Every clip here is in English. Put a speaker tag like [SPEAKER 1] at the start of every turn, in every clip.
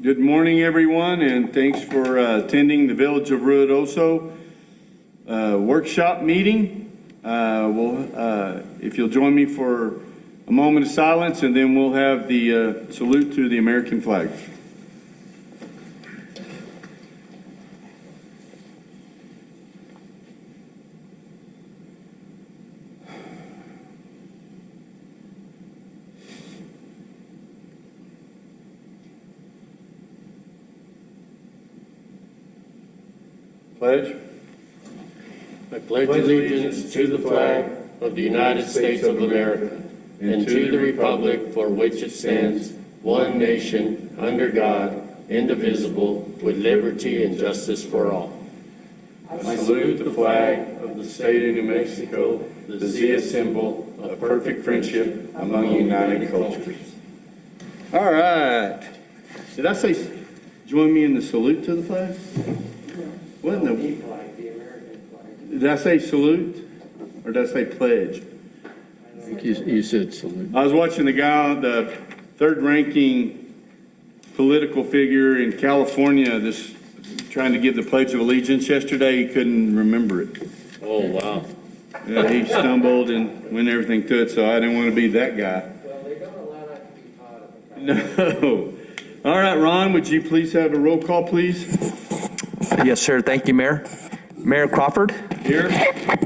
[SPEAKER 1] Good morning, everyone, and thanks for attending the Village of Ruidoso workshop meeting. If you'll join me for a moment of silence, and then we'll have the salute to the American flag. Pledge.
[SPEAKER 2] I pledge allegiance to the flag of the United States of America and to the republic for which it stands, one nation, under God, indivisible, with liberty and justice for all. I salute the flag of the state of New Mexico, the Zia symbol of perfect friendship among united cultures.
[SPEAKER 1] All right. Did I say join me in the salute to the flag? What in the
[SPEAKER 2] Flag, the American flag.
[SPEAKER 1] Did I say salute or did I say pledge?
[SPEAKER 3] I think you said salute.
[SPEAKER 1] I was watching the guy, the third-ranking political figure in California, this trying to give the Pledge of Allegiance yesterday. He couldn't remember it.
[SPEAKER 2] Oh, wow.
[SPEAKER 1] Yeah, he stumbled and went everything to it, so I didn't want to be that guy.
[SPEAKER 2] Well, they don't allow that to be taught.
[SPEAKER 1] No. All right, Ron, would you please have a roll call, please?
[SPEAKER 4] Yes, sir. Thank you, Mayor. Mayor Crawford.
[SPEAKER 1] Here.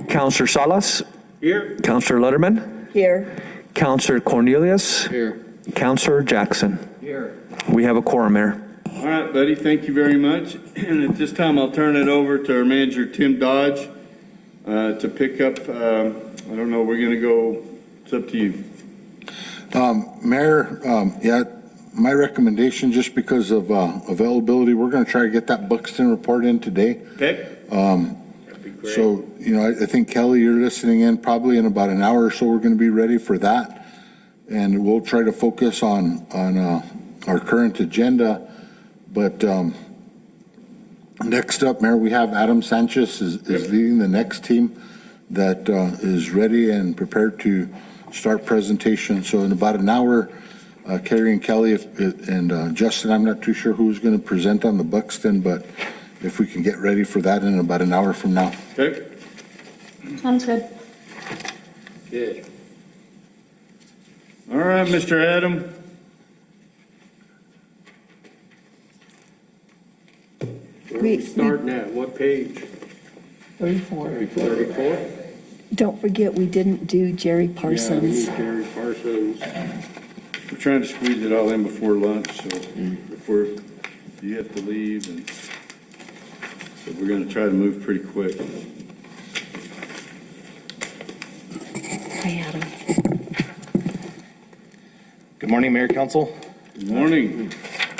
[SPEAKER 4] Councilor Salas.
[SPEAKER 1] Here.
[SPEAKER 4] Councilor Letterman.
[SPEAKER 5] Here.
[SPEAKER 4] Councilor Cornelius.
[SPEAKER 3] Here.
[SPEAKER 4] Councilor Jackson.
[SPEAKER 3] Here.
[SPEAKER 4] We have a quorum, Mayor.
[SPEAKER 1] All right, buddy, thank you very much. And at this time, I'll turn it over to our manager, Tim Dodge, to pick up, I don't know, we're going to go, it's up to you.
[SPEAKER 6] Mayor, my recommendation, just because of availability, we're going to try to get that Buxton report in today.
[SPEAKER 1] Okay?
[SPEAKER 2] That'd be great.
[SPEAKER 6] So, I think Kelly, you're listening in probably in about an hour or so. We're going to be ready for that. And we'll try to focus on our current agenda. But next up, Mayor, we have Adam Sanchez is leading the next team that is ready and prepared to start presentation. So in about an hour, Carrie and Kelly and Justin, I'm not too sure who's going to present on the Buxton, but if we can get ready for that in about an hour from now.
[SPEAKER 1] Okay?
[SPEAKER 5] Sounds good.
[SPEAKER 2] Good.
[SPEAKER 1] All right, Mr. Adam.
[SPEAKER 2] Where are we starting at? What page?
[SPEAKER 5] 34.
[SPEAKER 2] 34?
[SPEAKER 5] Don't forget, we didn't do Jerry Parsons.
[SPEAKER 2] Yeah, we need Jerry Parsons.
[SPEAKER 1] We're trying to squeeze it all in before lunch, so before you have to leave, and so we're going to try to move pretty quick.
[SPEAKER 5] Hi, Adam.
[SPEAKER 7] Good morning, Mayor, Council.
[SPEAKER 1] Good morning.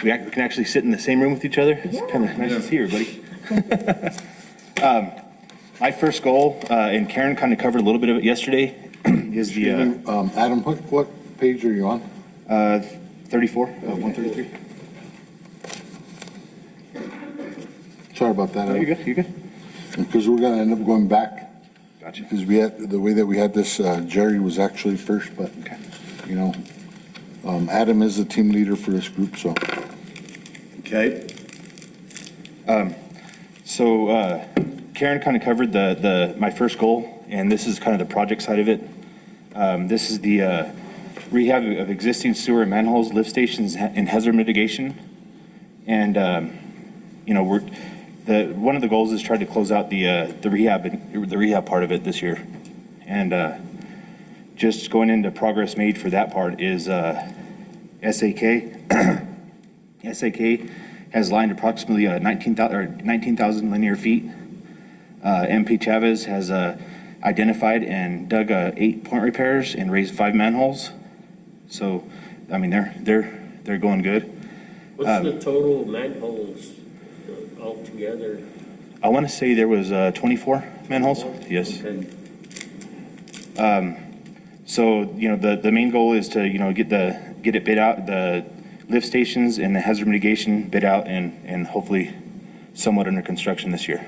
[SPEAKER 7] We can actually sit in the same room with each other. It's kind of nice to see everybody. My first goal, and Karen kind of covered a little bit of it yesterday, is the
[SPEAKER 6] Adam, what page are you on?
[SPEAKER 7] 34, 133.
[SPEAKER 6] Sorry about that.
[SPEAKER 7] No, you're good. You're good.
[SPEAKER 6] Because we're going to end up going back.
[SPEAKER 7] Gotcha.
[SPEAKER 6] Because we had, the way that we had this, Jerry was actually first, but,
[SPEAKER 7] Okay.
[SPEAKER 6] Adam is the team leader for this group, so.
[SPEAKER 1] Okay.
[SPEAKER 7] So Karen kind of covered my first goal, and this is kind of the project side of it. This is the rehab of existing sewer and manholes, lift stations, and hazard mitigation. And one of the goals is try to close out the rehab part of it this year. And just going into progress made for that part is SAK. SAK has lined approximately 19,000 linear feet. MP Chavez has identified and dug 8 point repairs and raised 5 manholes. So, I mean, they're going good.
[SPEAKER 2] What's the total manholes altogether?
[SPEAKER 7] I want to say there was 24 manholes. Yes.
[SPEAKER 2] Okay.
[SPEAKER 7] So, the main goal is to, get it bid out, the lift stations and the hazard mitigation bid out and hopefully somewhat under construction this year.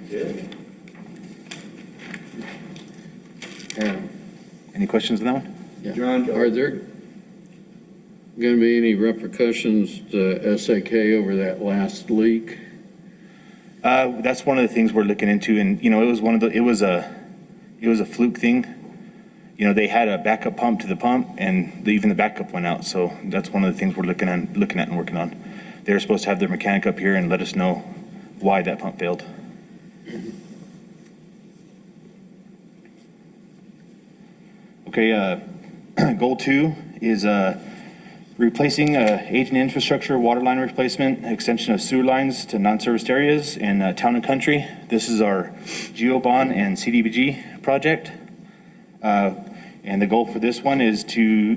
[SPEAKER 2] Good.
[SPEAKER 7] Any questions on that one?
[SPEAKER 3] Yeah.
[SPEAKER 1] John?
[SPEAKER 3] Are there, going to be any repercussions to SAK over that last leak?
[SPEAKER 7] That's one of the things we're looking into, and it was it was a fluke thing. They had a backup pump to the pump, and even the backup went out. So that's one of the things we're looking at and working on. They were supposed to have their mechanic up here and let us know why that pump failed. Okay, goal 2 is replacing aging infrastructure, water line replacement, extension of sewer lines to non-serviced areas in town and country. This is our GeoBond and CDBG project. And the goal for this one is to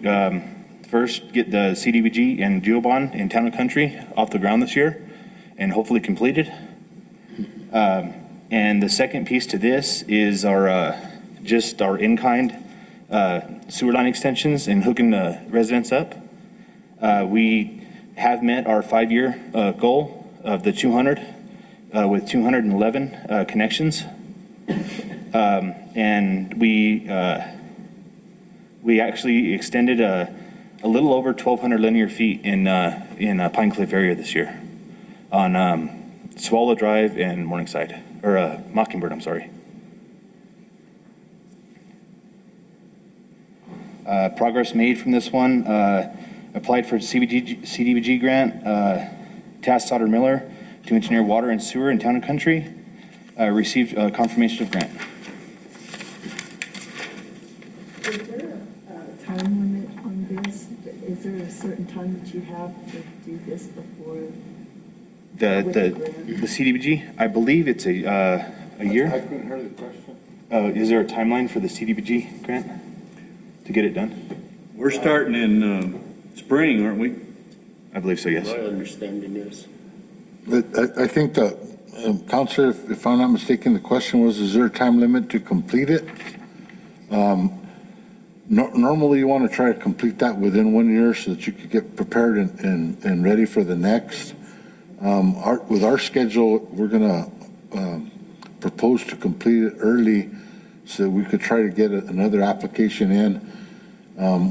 [SPEAKER 7] first get the CDBG and GeoBond in town and country off the ground this year and hopefully completed. And the second piece to this is our just our in-kind sewer line extensions and hooking the residents up. We have met our 5-year goal of the 200 with 211 connections. And we actually extended a little over 1,200 linear feet in Pine Cliff area this year on Swallow Drive and Morningside, or Mockingbird, I'm sorry. Progress made from this one. Applied for CDBG grant, tasked Sauter Miller to engineer water and sewer in town and country. Received confirmation of grant.
[SPEAKER 5] Is there a time limit on this? Is there a certain time that you have to do this before? with the grant?
[SPEAKER 7] The CDBG, I believe it's a year.
[SPEAKER 6] I couldn't hear the question.
[SPEAKER 7] Is there a timeline for the CDBG grant to get it done?
[SPEAKER 1] We're starting in spring, aren't we?
[SPEAKER 7] I believe so, yes.
[SPEAKER 2] My understanding is.
[SPEAKER 6] I think that, Counselor, if I'm not mistaken, the question was, is there a time limit to complete it? Normally, you want to try to complete that within 1 year so that you could get prepared and ready for the next. With our schedule, we're going to propose to complete it early so that we could try to get another application in.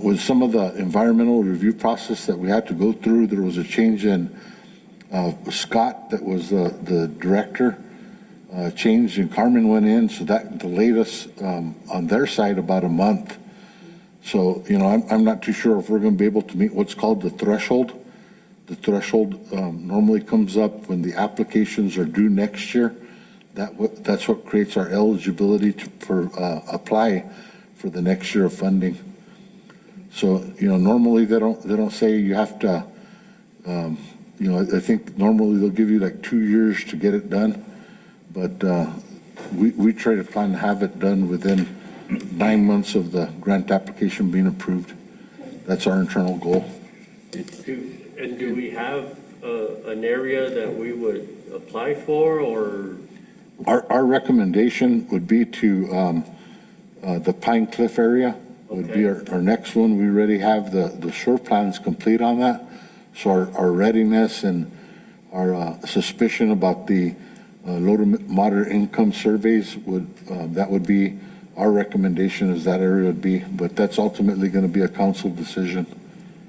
[SPEAKER 6] With some of the environmental review process that we had to go through, there was a change in Scott, that was the director, changed, and Carmen went in, so that delayed us on their side about a month. So, I'm not too sure if we're going to be able to meet what's called the threshold. The threshold normally comes up when the applications are due next year. That's what creates our eligibility for apply for the next year of funding. So, normally they don't say you have to, I think normally they'll give you like 2 years to get it done. But we try to plan to have it done within 9 months of the grant application being approved. That's our internal goal.
[SPEAKER 2] Do we have an area that we would apply for, or?
[SPEAKER 6] Our recommendation would be to the Pine Cliff area would be our next one. We already have the shore plans complete on that. So our readiness and our suspicion about the low to moderate income surveys that would be our recommendation, is that area would be, but that's ultimately going to be a council decision.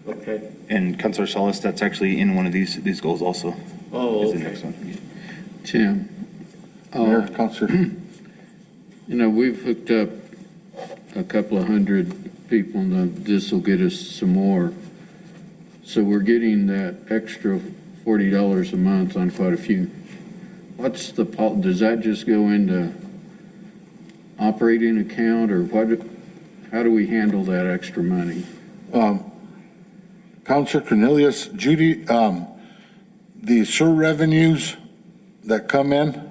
[SPEAKER 2] Okay.
[SPEAKER 7] And Councilor Salas, that's actually in one of these goals also.
[SPEAKER 2] Oh,
[SPEAKER 7] Is the
[SPEAKER 2] okay.
[SPEAKER 7] next one.
[SPEAKER 3] Tim,
[SPEAKER 6] Mayor, Councilor.
[SPEAKER 3] we've hooked up a couple of hundred people, and this will get us some more. So we're getting that extra $40 a month on quite a few. Does that just go into operating account, or how do we handle that extra money?
[SPEAKER 6] Councilor Cornelius, Judy, the sewer revenues that come in,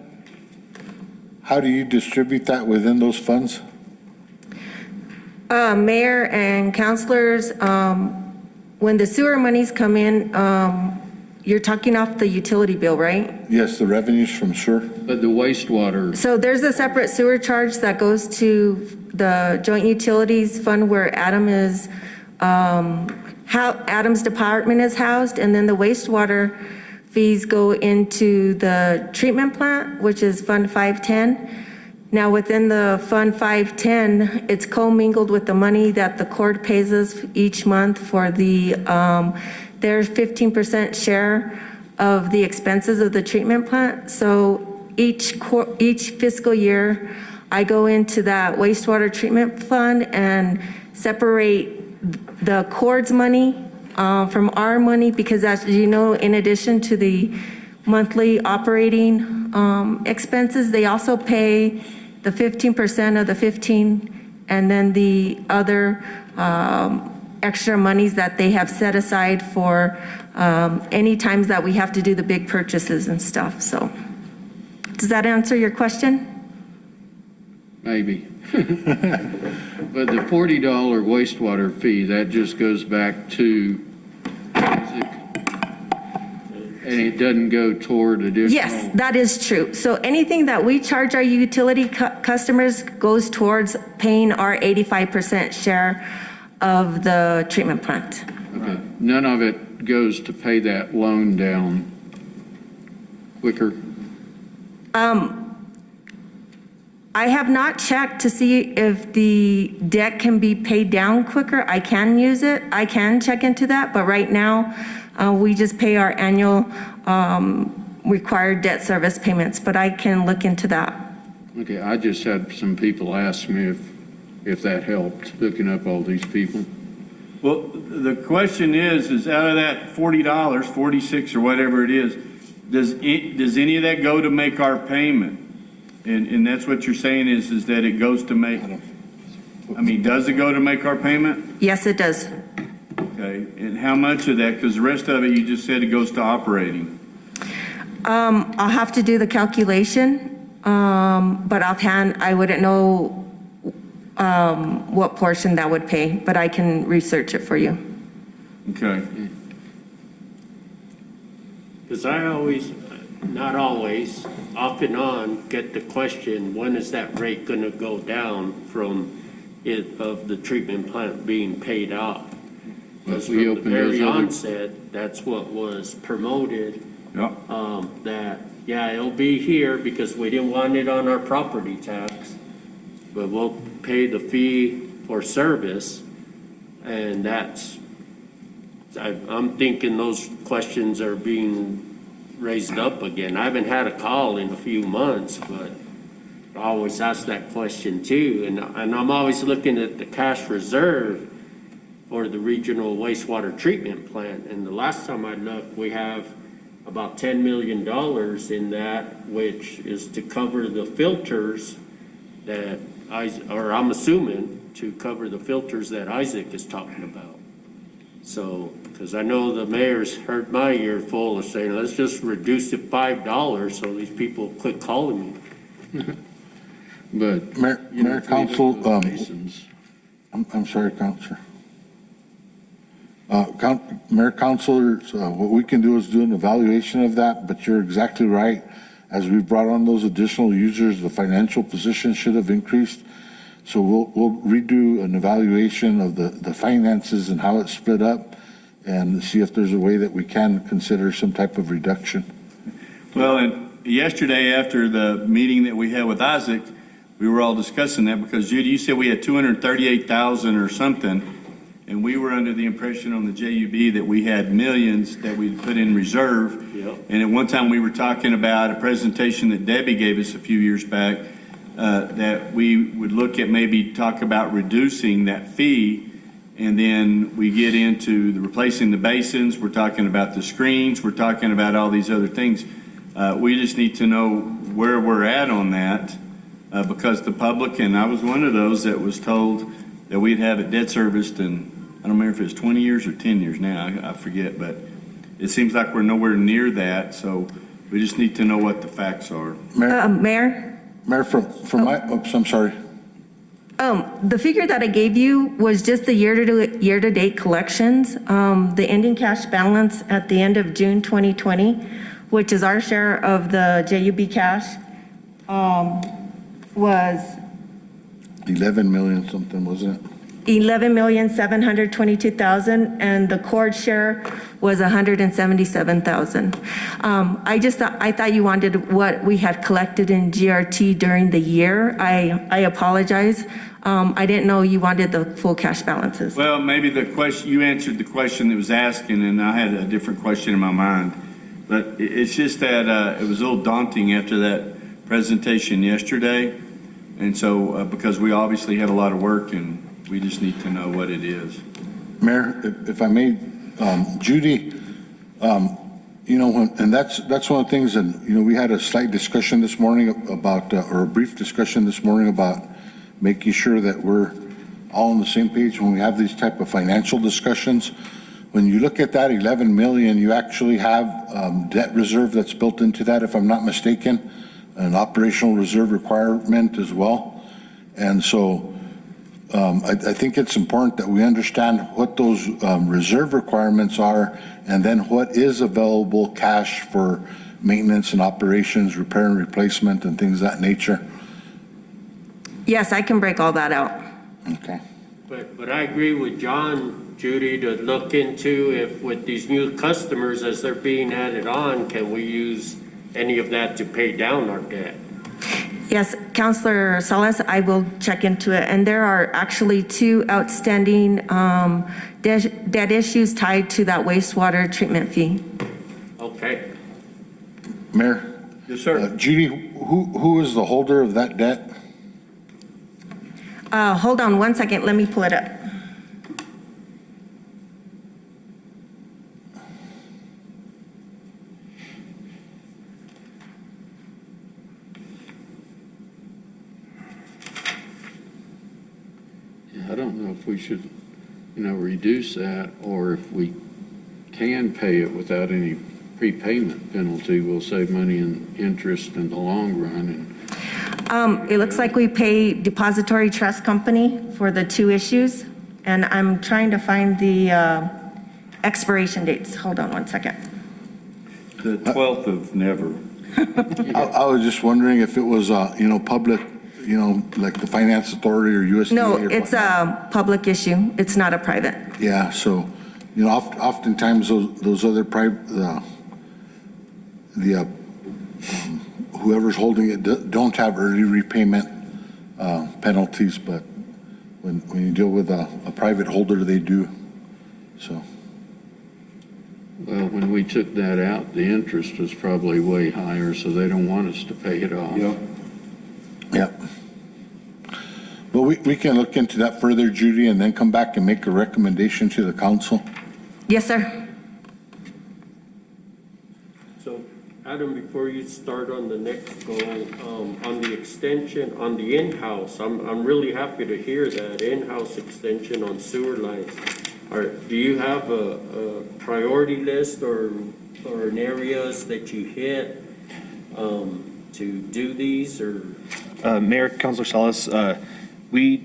[SPEAKER 6] how do you distribute that within those funds?
[SPEAKER 8] Mayor and councilors, when the sewer monies come in, you're talking off the utility bill, right?
[SPEAKER 6] Yes, the revenues from sewer.
[SPEAKER 3] But the wastewater,
[SPEAKER 8] So there's a separate sewer charge that goes to the joint utilities fund where Adam's department is housed, and then the wastewater fees go into the treatment plant, which is Fund 510. Now, within the Fund 510, it's commingled with the money that the court pays us each month for their 15% share of the expenses of the treatment plant. So each fiscal year, I go into that wastewater treatment fund and separate the court's money from our money, because as you know, in addition to the monthly operating expenses, they also pay the 15% of the 15, and then the other extra monies that they have set aside for any times that we have to do the big purchases and stuff. So does that answer your question?
[SPEAKER 3] Maybe. But the $40 wastewater fee, that just goes back to Isaac, and it doesn't go toward additional?
[SPEAKER 8] Yes, that is true. So anything that we charge our utility customers goes towards paying our 85% share of the treatment plant.
[SPEAKER 3] Okay, none of it goes to pay that loan down quicker?
[SPEAKER 8] I have not checked to see if the debt can be paid down quicker. I can use it. I can check into that, but right now, we just pay our annual required debt service payments, but I can look into that.
[SPEAKER 3] Okay, I just had some people ask me if that helped, looking up all these people.
[SPEAKER 1] Well, the question is out of that $40, 46 or whatever it is, does any of that go to make our payment? And that's what you're saying is that it goes to make, I mean, does it go to make our payment?
[SPEAKER 8] Yes, it does.
[SPEAKER 1] Okay, and how much of that? Because the rest of it, you just said it goes to operating.
[SPEAKER 8] I'll have to do the calculation, but offhand, I wouldn't know what portion that would pay, but I can research it for you.
[SPEAKER 1] Okay.
[SPEAKER 2] Because I always, not always, off and on, get the question, when is that rate going to go down from of the treatment plant being paid off? Because
[SPEAKER 3] We
[SPEAKER 2] from the
[SPEAKER 3] open
[SPEAKER 2] very
[SPEAKER 3] those other-
[SPEAKER 2] onset, that's what was promoted,
[SPEAKER 1] Yep.
[SPEAKER 2] that, yeah, it'll be here because we didn't want it on our property tax, but we'll pay the fee for service, and I'm thinking those questions are being raised up again. I haven't had a call in a few months, but I always ask that question too. And I'm always looking at the cash reserve for the regional wastewater treatment plant. And the last time I looked, we have about $10 million in that, which is to cover the filters that I'm assuming to cover the filters that Isaac is talking about. So, because I know the mayor's heard my ear full of saying, let's just reduce it $5 so these people quit calling me.
[SPEAKER 3] But,
[SPEAKER 6] Mayor,
[SPEAKER 3] you know,
[SPEAKER 6] Mayor,
[SPEAKER 3] if we look
[SPEAKER 6] Council,
[SPEAKER 3] at those basins,
[SPEAKER 6] I'm sorry, Counselor. Mayor, Councilors, what we can do is do an evaluation of that, but you're exactly right. As we brought on those additional users, the financial position should have increased. So we'll redo an evaluation of the finances and how it's split up and see if there's a way that we can consider some type of reduction.
[SPEAKER 1] Well, and yesterday after the meeting that we had with Isaac, we were all discussing that because Judy, you said we had 238,000 or something, and we were under the impression on the JUB that we had millions that we put in reserve.
[SPEAKER 2] Yep.
[SPEAKER 1] And at one time we were talking about a presentation that Debbie gave us a few years back, that we would look at maybe talk about reducing that fee, and then we get into the replacing the basins, we're talking about the screens, we're talking about all these other things. We just need to know where we're at on that, because the public, and I was one of those that was told that we'd have it debt serviced in, I don't remember if it's 20 years or 10 years now, I forget, but it seems like we're nowhere near that, so we just need to know what the facts are.
[SPEAKER 8] Mayor?
[SPEAKER 6] Mayor, from my, oops, I'm sorry.
[SPEAKER 8] The figure that I gave you was just the year-to-date collections. The ending cash balance at the end of June 2020, which is our share of the JUB cash, was
[SPEAKER 6] 11 million something, wasn't it?
[SPEAKER 8] 11,722,000, and the court share was 177,000. I thought you wanted what we had collected in GRT during the year. I apologize. I didn't know you wanted the full cash balances.
[SPEAKER 1] Well, maybe the question, you answered the question that was asking, and I had a different question in my mind. But it's just that it was a little daunting after that presentation yesterday. And so, because we obviously have a lot of work and we just need to know what it is.
[SPEAKER 6] Mayor, if I may, Judy, and that's one of the things, and, we had a slight discussion this morning about, or a brief discussion this morning about making sure that we're all on the same page when we have these type of financial discussions. When you look at that 11 million, you actually have debt reserve that's built into that, if I'm not mistaken, an operational reserve requirement as well. And so I think it's important that we understand what those reserve requirements are and then what is available cash for maintenance and operations, repair and replacement and things of that nature.
[SPEAKER 8] Yes, I can break all that out.
[SPEAKER 6] Okay.
[SPEAKER 2] But I agree with John, Judy, to look into if with these new customers, as they're being added on, can we use any of that to pay down our debt?
[SPEAKER 8] Yes, Counselor Salas, I will check into it. And there are actually 2 outstanding debt issues tied to that wastewater treatment fee.
[SPEAKER 2] Okay.
[SPEAKER 6] Mayor?
[SPEAKER 1] Yes, sir.
[SPEAKER 6] Judy, who is the holder of that debt?
[SPEAKER 8] Hold on one second, let me pull it up.
[SPEAKER 3] I don't know if we should, reduce that, or if we can pay it without any prepayment penalty, we'll save money in interest in the long run.
[SPEAKER 8] It looks like we pay depository trust company for the 2 issues, and I'm trying to find the expiration dates. Hold on one second.
[SPEAKER 1] The 12th of never.
[SPEAKER 6] I was just wondering if it was, public, like the Finance Authority or USDA.
[SPEAKER 8] No,
[SPEAKER 6] or
[SPEAKER 8] it's
[SPEAKER 6] whatnot.
[SPEAKER 8] a public issue. It's not a private.
[SPEAKER 6] Yeah, so, oftentimes those other private, whoever's holding it don't have early repayment penalties, but when you deal with a private holder, they do, so.
[SPEAKER 3] Well, when we took that out, the interest was probably way higher, so they don't want us to pay it off.
[SPEAKER 6] Yeah. But we can look into that further, Judy, and then come back and make a recommendation to the council.
[SPEAKER 8] Yes, sir.
[SPEAKER 2] So, Adam, before you start on the next goal, on the extension, on the in-house, I'm really happy to hear that in-house extension on sewer lines. Do you have a priority list or in areas that you hit to do these, or?
[SPEAKER 7] Mayor, Councilor Salas, we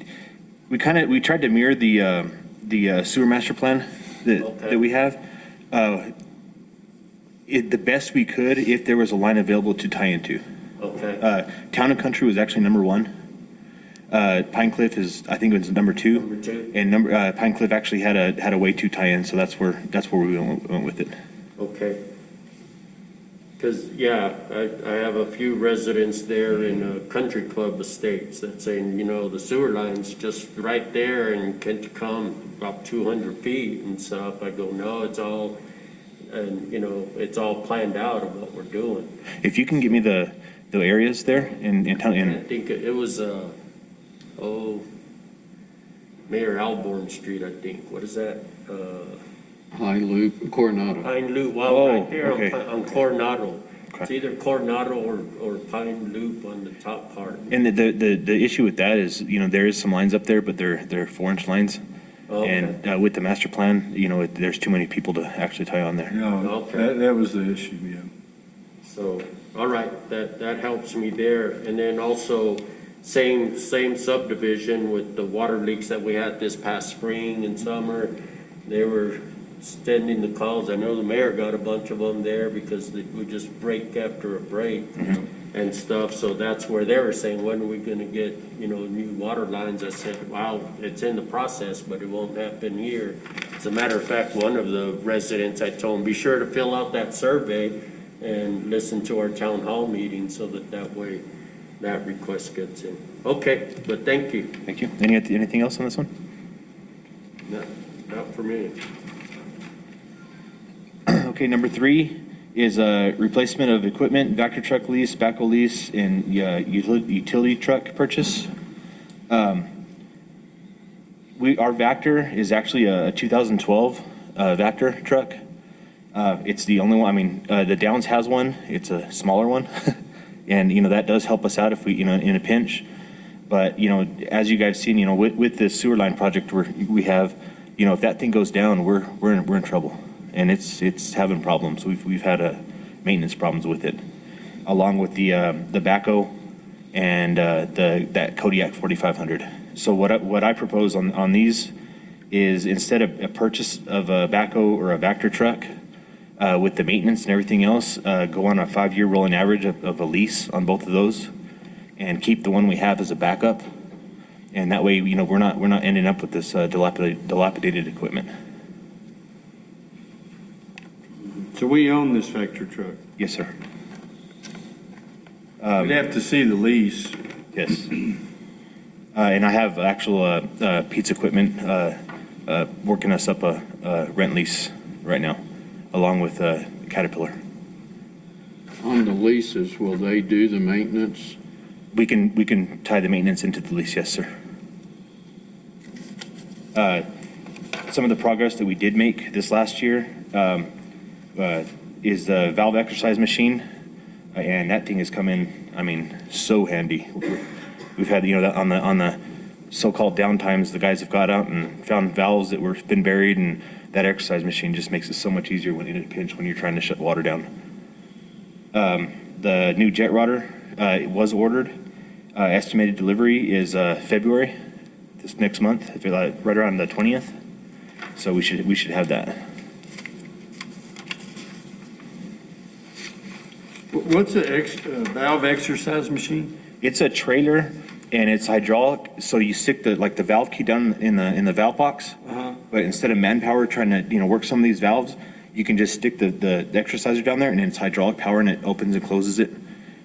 [SPEAKER 7] tried to mirror the sewer master plan that we have. The best we could if there was a line available to tie into.
[SPEAKER 2] Okay.
[SPEAKER 7] Town and Country was actually number 1. Pine Cliff I think it was number 2.
[SPEAKER 2] Number 2.
[SPEAKER 7] And Pine Cliff actually had a way to tie in, so that's where we went with it.
[SPEAKER 2] Okay. Because, yeah, I have a few residents there in Country Club Estates that saying, the sewer line's just right there and can't come about 200 feet and stuff. I go, no, it's all, and, it's all planned out of what we're doing.
[SPEAKER 7] If you can give me the areas there in town.
[SPEAKER 2] I think it was, Mayor Alborn Street, I think. What is that?
[SPEAKER 3] High Loop, Coronado.
[SPEAKER 2] Pine Loop, right there
[SPEAKER 7] okay.
[SPEAKER 2] on Coronado.
[SPEAKER 7] Okay.
[SPEAKER 2] It's either Coronado or Pine Loop on the top part.
[SPEAKER 7] And the issue with that is, there is some lines up there, but they're 4-inch lines.
[SPEAKER 2] Okay.
[SPEAKER 7] And with the master plan, there's too many people to actually tie on there.
[SPEAKER 1] No,
[SPEAKER 2] Okay.
[SPEAKER 1] that was the issue, yeah.
[SPEAKER 2] So, all right, that helps me there. And then also, same subdivision with the water leaks that we had this past spring and summer. They were extending the calls. I know the mayor got a bunch of them there because they would just break after a break. and stuff, so that's where they were saying, when are we gonna get, new water lines? I said, well, it's in the process, but it won't happen here. As a matter of fact, one of the residents, I told him, be sure to fill out that survey and listen to our town hall meeting, so that way that request gets in. Okay, but thank you.
[SPEAKER 7] Thank you. Anything else on this one?
[SPEAKER 2] Not for me.
[SPEAKER 7] Okay, number 3 is replacement of equipment, Vector truck lease, backhoe lease, and utility truck purchase. Our Vector is actually a 2012 Vector truck. It's the only one, I mean, the Downs has one, it's a smaller one. And, that does help us out if we, in a pinch. But, as you guys seen, with the sewer line project we have, if that thing goes down, we're in trouble. And it's having problems. We've had maintenance problems with it, along with the backhoe and that Kodiak 4500. So what I propose on these is, instead of a purchase of a backhoe or a Vector truck, with the maintenance and everything else, go on a 5-year rolling average of a lease on both of those, and keep the one we have as a backup. And that way, we're not ending up with this dilapidated equipment.
[SPEAKER 1] So we own this Vector truck.
[SPEAKER 7] Yes, sir.
[SPEAKER 1] We'd have to see the lease.
[SPEAKER 7] Yes. And I have actual Pete's equipment working us up a rent lease right now, along with Caterpillar.
[SPEAKER 3] On the leases, will they do the maintenance?
[SPEAKER 7] We can tie the maintenance into the lease, yes, sir. Some of the progress that we did make this last year is the valve exercise machine, and that thing has come in, I mean, so handy. We've had, on the so-called downtimes, the guys have got out and found valves that were been buried, and that exercise machine just makes it so much easier when in a pinch when you're trying to shut water down. The new jet rotor was ordered. Estimated delivery is February, this next month, right around the 20th. So we should have that.
[SPEAKER 1] What's a valve exercise machine?
[SPEAKER 7] It's a trailer and it's hydraulic. So you stick the valve key down in the valve box. But instead of manpower trying to work some of these valves, you can just stick the exerciser down there, and it's hydraulic power, and it opens and closes it.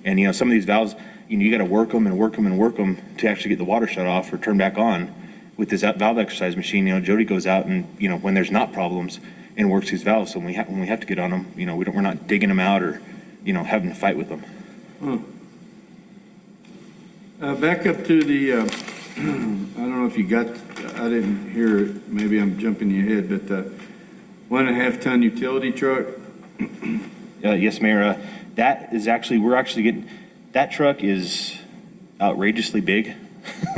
[SPEAKER 7] And some of these valves, you got to work them and work them and work them to actually get the water shut off or turn back on. With this valve exercise machine, Jody goes out and when there's not problems, and works these valves. So when we have to get on them, we're not digging them out or having to fight with them.
[SPEAKER 1] Back up to the, I don't know if you got, I didn't hear it, maybe I'm jumping ahead, but 1.5 ton utility truck.
[SPEAKER 7] Yes, Mayor. That is we're actually getting, that truck is outrageously big.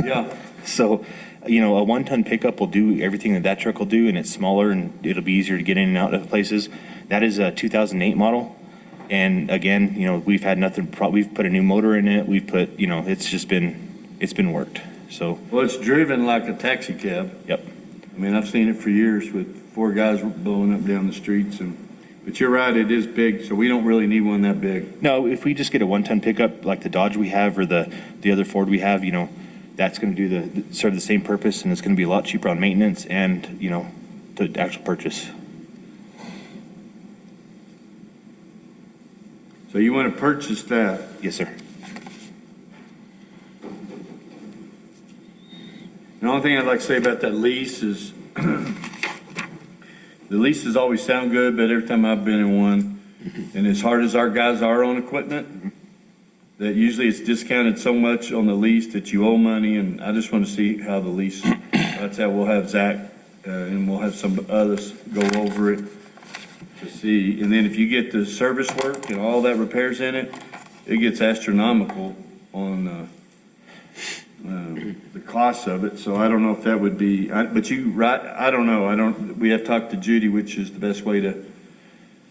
[SPEAKER 1] Yeah.
[SPEAKER 7] So, a 1-ton pickup will do everything that truck will do, and it's smaller and it'll be easier to get in and out of places. That is a 2008 model. And again, we've had nothing, we've put a new motor in it. We've put, it's been worked. So.
[SPEAKER 1] Well, it's driven like a taxi cab.
[SPEAKER 7] Yep.
[SPEAKER 1] I mean, I've seen it for years with 4 guys blowing up down the streets, but you're right, it is big, so we don't really need one that big.
[SPEAKER 7] No, if we just get a 1-ton pickup like the Dodge we have or the other Ford we have, that's going to do serve the same purpose, and it's going to be a lot cheaper on maintenance and, the actual purchase.
[SPEAKER 1] So you want to purchase that?
[SPEAKER 7] Yes, sir.
[SPEAKER 1] The only thing I'd like to say about that lease is the leases always sound good, but every time I've been in one, and as hard as our guys are on equipment, that usually it's discounted so much on the lease that you owe money, and I just want to see how the lease, that's how we'll have Zach, and we'll have some others go over it to see. And then if you get the service work and all that repairs in it, it gets astronomical on the cost of it. So I don't know if that would be, but I don't know. We have talked to Judy, which is the best way to.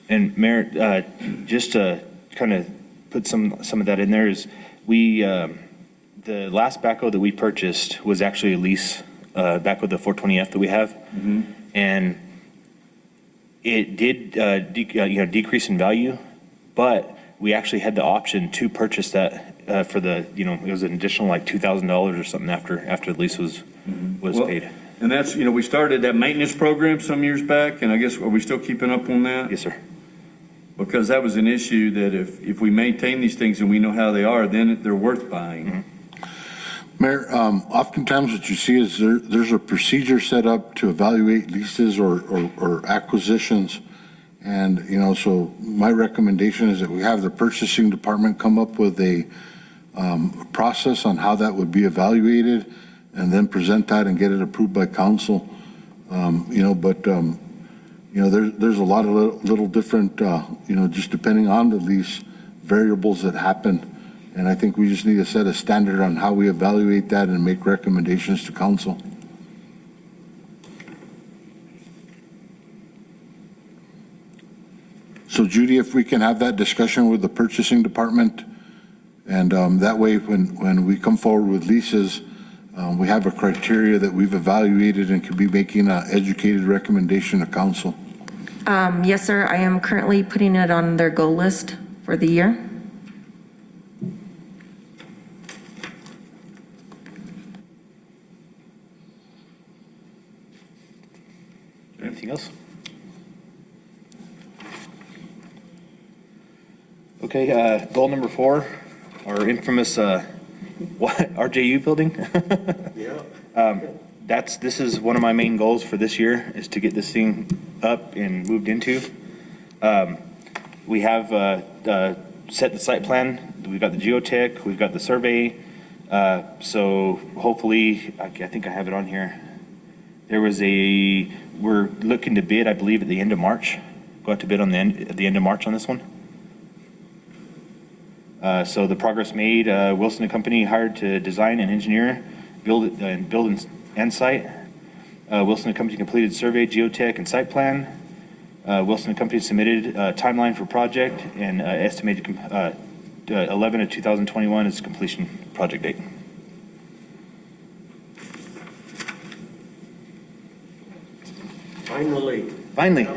[SPEAKER 7] And Mayor, just to kind of put some of that in there is the last backhoe that we purchased was actually a lease backhoe, the 420F that we have. Mm-hmm. And it did decrease in value, but we actually had the option to purchase that for the, it was an additional like $2,000 or something after the lease was
[SPEAKER 1] Well,
[SPEAKER 7] paid.
[SPEAKER 1] And that's, we started that maintenance program some years back, and I guess, are we still keeping up on that?
[SPEAKER 7] Yes, sir.
[SPEAKER 1] Because that was an issue that if we maintain these things and we know how they are, then they're worth buying.
[SPEAKER 6] Mayor, oftentimes what you see is there's a procedure set up to evaluate leases or acquisitions. And, so my recommendation is that we have the purchasing department come up with a process on how that would be evaluated and then present that and get it approved by council. There's a lot of little different, just depending on the lease, variables that happen. And I think we just need to set a standard on how we evaluate that and make recommendations to council. So Judy, if we can have that discussion with the purchasing department, and that way, when we come forward with leases, we have a criteria that we've evaluated and can be making an educated recommendation to council.
[SPEAKER 8] Yes, sir, I am currently putting it on their goal list for the year.
[SPEAKER 7] Anything else? Okay, goal number 4, our infamous, RJU building?
[SPEAKER 2] Yeah.
[SPEAKER 7] This is one of my main goals for this year, is to get this thing up and moved into. We have set the site plan, we've got the geotech, we've got the survey, so hopefully, I think I have it on here. We're looking to bid, I believe, at the end of March, go out to bid at the end of March on this one. So the progress made, Wilson and Company hired to design and engineer, build and site. Wilson and Company completed survey, geotech, and site plan. Wilson and Company submitted a timeline for project and estimated 11 of 2021 is completion project date. Finally.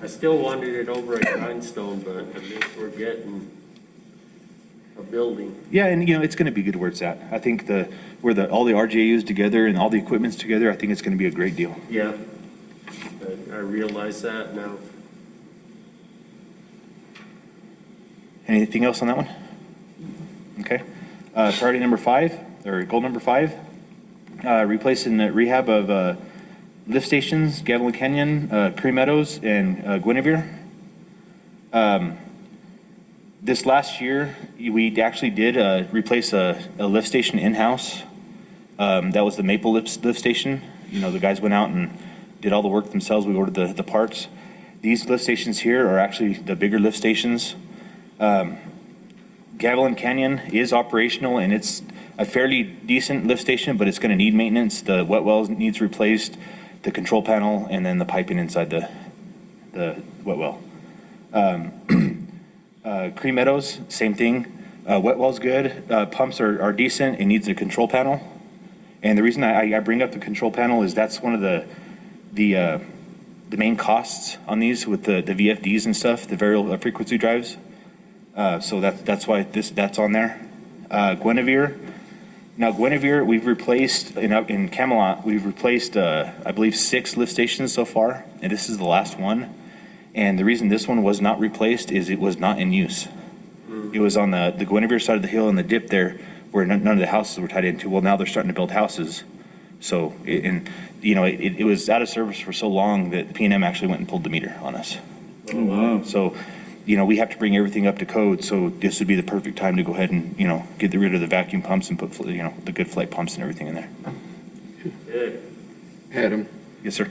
[SPEAKER 2] I still wanted it over at Grindstone, but at least we're getting a building.
[SPEAKER 7] Yeah, and it's going to be good where it's at. I think where all the RJUs together and all the equipment's together, I think it's going to be a great deal.
[SPEAKER 2] Yeah, I realize that now.
[SPEAKER 7] Anything else on that one? Okay. Priority number 5, or goal number 5, replacing the rehab of lift stations, Gavilan Canyon, Cree Meadows, and Guinevere. This last year, we actually did replace a lift station in-house. That was the Maple lift station. The guys went out and did all the work themselves. We ordered the parts. These lift stations here are actually the bigger lift stations. Gavilan Canyon is operational, and it's a fairly decent lift station, but it's going to need maintenance. The wet well needs replaced, the control panel, and then the piping inside the wet well. Cree Meadows, same thing. Wet well's good. Pumps are decent. It needs a control panel. And the reason I bring up the control panel is that's one of the main costs on these with the VFDs and stuff, the variable frequency drives. So that's why that's on there. Guinevere. Now Guinevere, we've replaced in Camelot. We've replaced I believe 6 lift stations so far, and this is the last one. And the reason this one was not replaced is it was not in use. It was on the Guinevere side of the hill in the dip there where none of the houses were tied into. Well, now they're starting to build houses. So, it was out of service for so long that P&M actually went and pulled the meter on us.
[SPEAKER 1] Oh, wow.
[SPEAKER 7] So, we have to bring everything up to code. So this would be the perfect time to go ahead and, get rid of the vacuum pumps and put, the good flight pumps and everything in there.
[SPEAKER 2] Good.
[SPEAKER 3] Adam,
[SPEAKER 7] Yes, sir.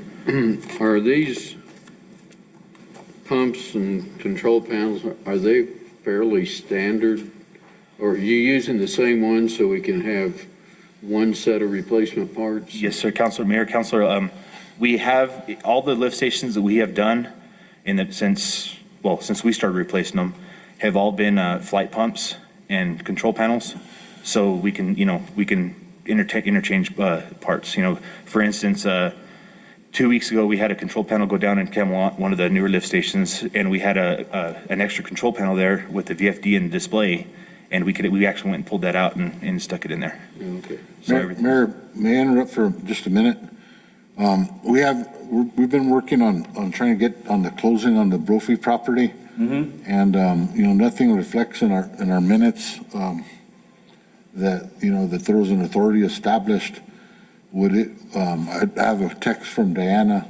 [SPEAKER 3] are these pumps and control panels, are they fairly standard? Or are you using the same one so we can have one set of replacement parts?
[SPEAKER 7] Yes, sir, Councilor, Mayor, Councilor. We have all the lift stations that we have done since we started replacing them have all been flight pumps and control panels. So we can interchange parts. For instance, 2 weeks ago, we had a control panel go down in Camelot, one of the newer lift stations, and we had an extra control panel there with the VFD and display, and we actually went and pulled that out and stuck it in there.
[SPEAKER 3] Okay.
[SPEAKER 7] So
[SPEAKER 6] Mayor,
[SPEAKER 7] everything-
[SPEAKER 6] Mayor, may I interrupt for just a minute? We've been working on trying to get on the closing on the Brophy property. And, nothing reflects in our minutes, that there was an authority established. Would it, I have a text from Diana,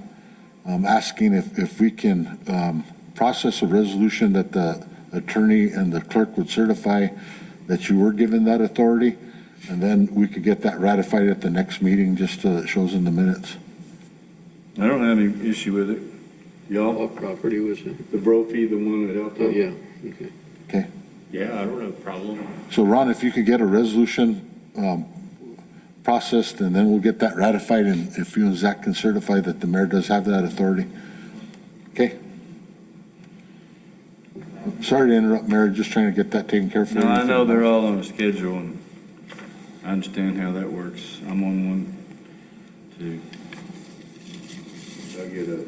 [SPEAKER 6] asking if we can, process a resolution that the attorney and the clerk would certify that you were given that authority, and then we could get that ratified at the next meeting, just so it shows in the minutes.
[SPEAKER 1] I don't have any issue with it. Y'all?
[SPEAKER 3] What property was it?
[SPEAKER 1] The Brophy, the one at Elko?
[SPEAKER 3] Oh, yeah, okay.
[SPEAKER 6] Okay,
[SPEAKER 2] Yeah, I don't have a problem.
[SPEAKER 6] so Ron, if you could get a resolution, processed, and then we'll get that ratified, and if you and Zach can certify that the mayor does have that authority. Okay? Sorry to interrupt, Mayor, just trying to get that taken care of. for
[SPEAKER 1] No,
[SPEAKER 6] you.
[SPEAKER 1] I know they're all on a schedule, and I understand how that works. I'm on one, too. If I get a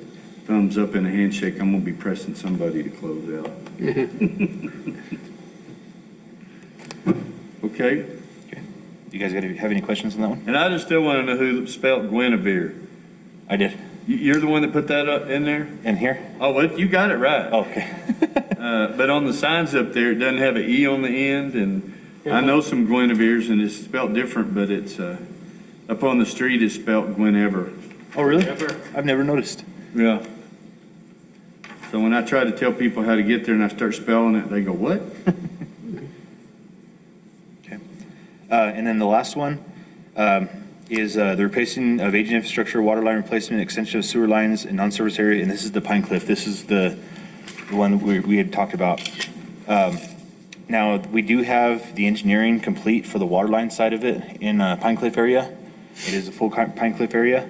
[SPEAKER 1] thumbs up and a handshake, I'm gonna be pressing somebody to close out. Okay,
[SPEAKER 7] You guys have any questions on that one?
[SPEAKER 1] and I just still want to know who spelled Guinevere.
[SPEAKER 7] I did.
[SPEAKER 1] You're the one that put that up in there?
[SPEAKER 7] And here?
[SPEAKER 1] Oh, well, you got it right.
[SPEAKER 7] Oh, okay.
[SPEAKER 1] But on the signs up there, it doesn't have an E on the end, and I know some Guinevere's, and it's spelled different, but it's, up on the street, it's spelled Guinevere.
[SPEAKER 7] Oh, really?
[SPEAKER 2] Ever?
[SPEAKER 7] I've never noticed.
[SPEAKER 1] Yeah. So when I try to tell people how to get there and I start spelling it, they go, what?
[SPEAKER 7] Okay. And then the last one is the replacing of aging infrastructure, water line replacement, extension of sewer lines in non-service area, and this is the Pine Cliff. This is the one we had talked about. Now, we do have the engineering complete for the water line side of it in Pine Cliff area. It is a full Pine Cliff area.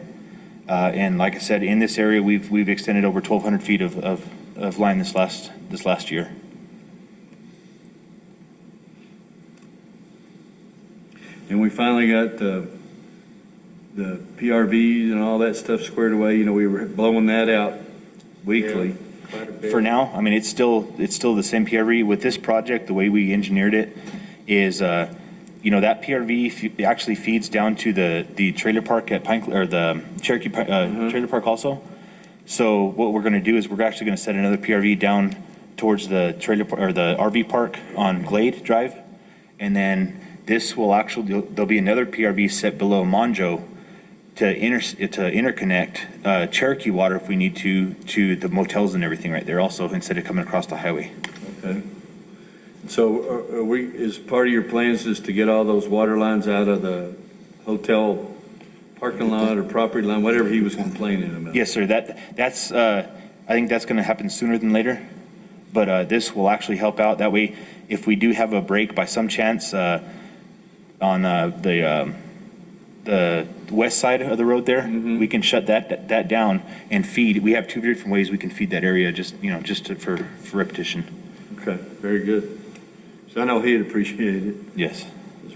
[SPEAKER 7] And like I said, in this area, we've extended over 1,200 feet of line this last year.
[SPEAKER 1] And we finally got the PRVs and all that stuff squared away. We were blowing that out weekly.
[SPEAKER 2] Quite a bit.
[SPEAKER 7] For now, I mean, it's still the same PRV. With this project, the way we engineered it is, that PRV actually feeds down to the trailer park at or the Cherokee trailer park also. So what we're going to do is we're actually going to set another PRV down towards the trailer or the RV park on Glade Drive, and then this will there'll be another PRV set below Monjo to interconnect Cherokee water if we need to the motels and everything right there also, instead of coming across the highway.
[SPEAKER 1] Okay. So is part of your plans is to get all those water lines out of the hotel parking lot or property line, whatever he was complaining about?
[SPEAKER 7] Yes, sir. That's I think that's going to happen sooner than later, but this will actually help out. That way, if we do have a break by some chance on the west side of the road there, we can shut that down and feed. We have two different ways we can feed that area, for repetition.
[SPEAKER 1] Okay, very good. So I know he'd appreciate it,
[SPEAKER 7] Yes.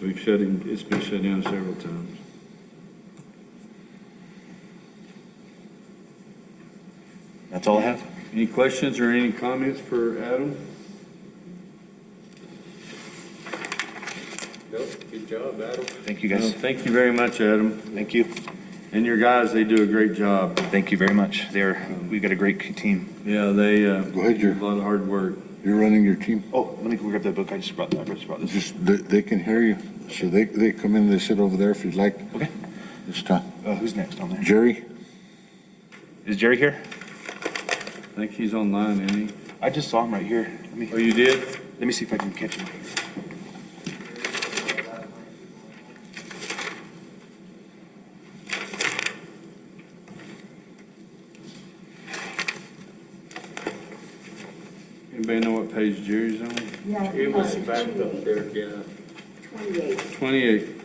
[SPEAKER 1] because it's been shut down several times.
[SPEAKER 7] That's all I have.
[SPEAKER 1] Any questions or any comments for Adam?
[SPEAKER 2] Nope, good job, Adam.
[SPEAKER 7] Thank you,
[SPEAKER 1] Well,
[SPEAKER 7] guys.
[SPEAKER 1] thank you very much, Adam.
[SPEAKER 7] Thank you.
[SPEAKER 1] And your guys, they do a great job.
[SPEAKER 7] Thank you very much. We've got a great team.
[SPEAKER 1] Yeah, they
[SPEAKER 6] Go ahead,
[SPEAKER 1] do a lot of hard work.
[SPEAKER 6] You're running your team.
[SPEAKER 7] Oh, let me go grab that book. I just brought this.
[SPEAKER 6] Just, they can hear you, so they come in, they sit over there if you'd like.
[SPEAKER 7] Okay.
[SPEAKER 6] Just,
[SPEAKER 7] Who's next on there?
[SPEAKER 6] Jerry?
[SPEAKER 7] Is Jerry here?
[SPEAKER 1] I think he's online, isn't he?
[SPEAKER 7] I just saw him right here.
[SPEAKER 1] Oh, you did?
[SPEAKER 7] Let me see if I can catch him.
[SPEAKER 1] Anybody know what page Jerry's on?
[SPEAKER 5] Yeah.
[SPEAKER 2] It was back up there, yeah.
[SPEAKER 5] 28.
[SPEAKER 1] 28.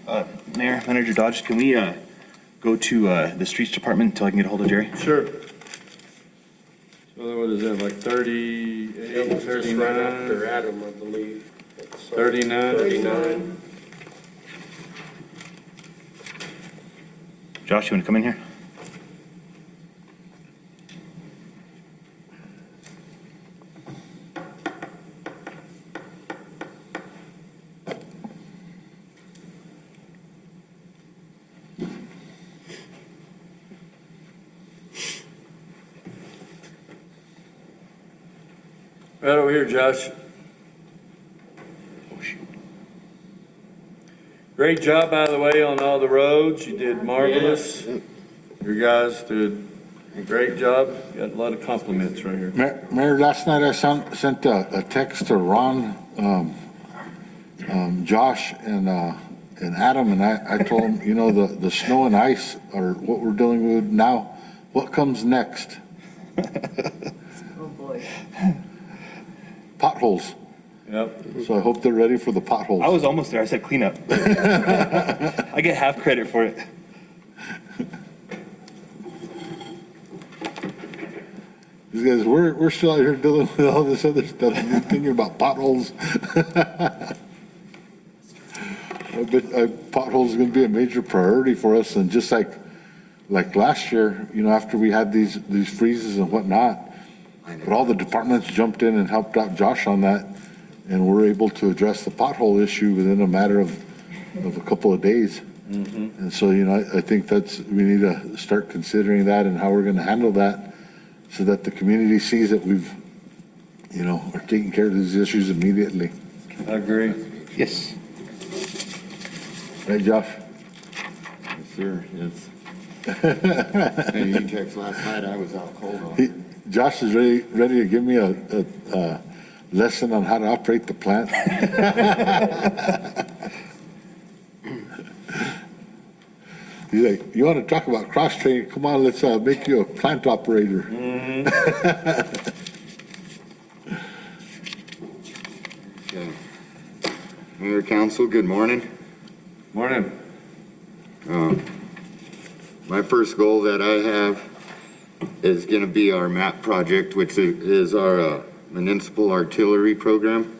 [SPEAKER 7] Mayor, Manager Dodge, can we go to the streets department until I can get a hold of Jerry?
[SPEAKER 1] Sure. So what is that, like 38,
[SPEAKER 2] First right
[SPEAKER 1] 39?
[SPEAKER 2] after Adam, I believe.
[SPEAKER 1] 39?
[SPEAKER 2] 39.
[SPEAKER 7] Josh, you want to come in here?
[SPEAKER 1] Right over here, Josh.
[SPEAKER 7] Oh, shoot.
[SPEAKER 1] Great job, by the way, on all the roads. You did marvelous. Your guys did a great job. Got a lot of compliments right here.
[SPEAKER 6] Mayor, last night I sent a text to Ron, Josh, and Adam, and I told them, you know, the snow and ice are what we're dealing with now. What comes next?
[SPEAKER 5] Oh, boy.
[SPEAKER 6] Potholes.
[SPEAKER 1] Yep.
[SPEAKER 6] So I hope they're ready for the potholes.
[SPEAKER 7] I was almost there. I said cleanup. I get half credit for it.
[SPEAKER 6] These guys, we're still out here dealing with all this other stuff, and you're thinking about potholes. I bet potholes is gonna be a major priority for us, and just like last year, you know, after we had these freezes and whatnot, but all the departments jumped in and helped out Josh on that, and we're able to address the pothole issue within a matter of a couple of days. And so, you know, I think we need to start considering that and how we're gonna handle that, so that the community sees that we've, you know, are taking care of these issues immediately.
[SPEAKER 1] I agree.
[SPEAKER 7] Yes.
[SPEAKER 6] Right, Josh?
[SPEAKER 9] Yes, sir, yes. Hey, you text last night, I was out cold on
[SPEAKER 6] Josh is ready to give me a lesson on how to operate the plant. He's like, you want to talk about cross-training? Come on, let's make you a plant operator.
[SPEAKER 9] Okay. Mayor, Council, good morning.
[SPEAKER 1] Morning.
[SPEAKER 9] My first goal that I have is going to be our MAP project, which is our municipal artillery program.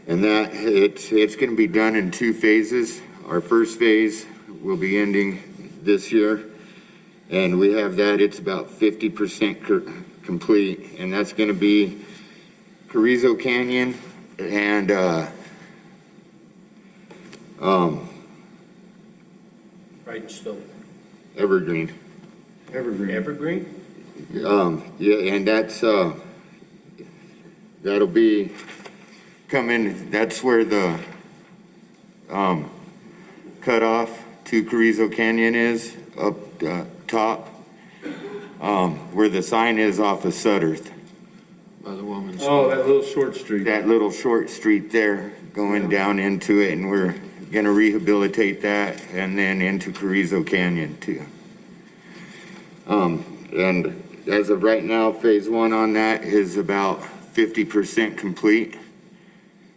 [SPEAKER 9] And that it's going to be done in 2 phases. Our first phase will be ending this year, and we have that. It's about 50% complete, and that's going to be Carrizo Canyon and
[SPEAKER 2] Ruidoso.
[SPEAKER 9] Evergreen.
[SPEAKER 2] Evergreen?
[SPEAKER 9] Yeah, and that'll be coming, that's where the cutoff to Carrizo Canyon is, up top, where the sign is off of Sutterth.
[SPEAKER 3] By the woman's.
[SPEAKER 1] Oh, that little short street.
[SPEAKER 9] That little short street there, going down into it, and we're gonna rehabilitate that, and then into Carrizo Canyon too. And as of right now, phase 1 on that is about 50% complete.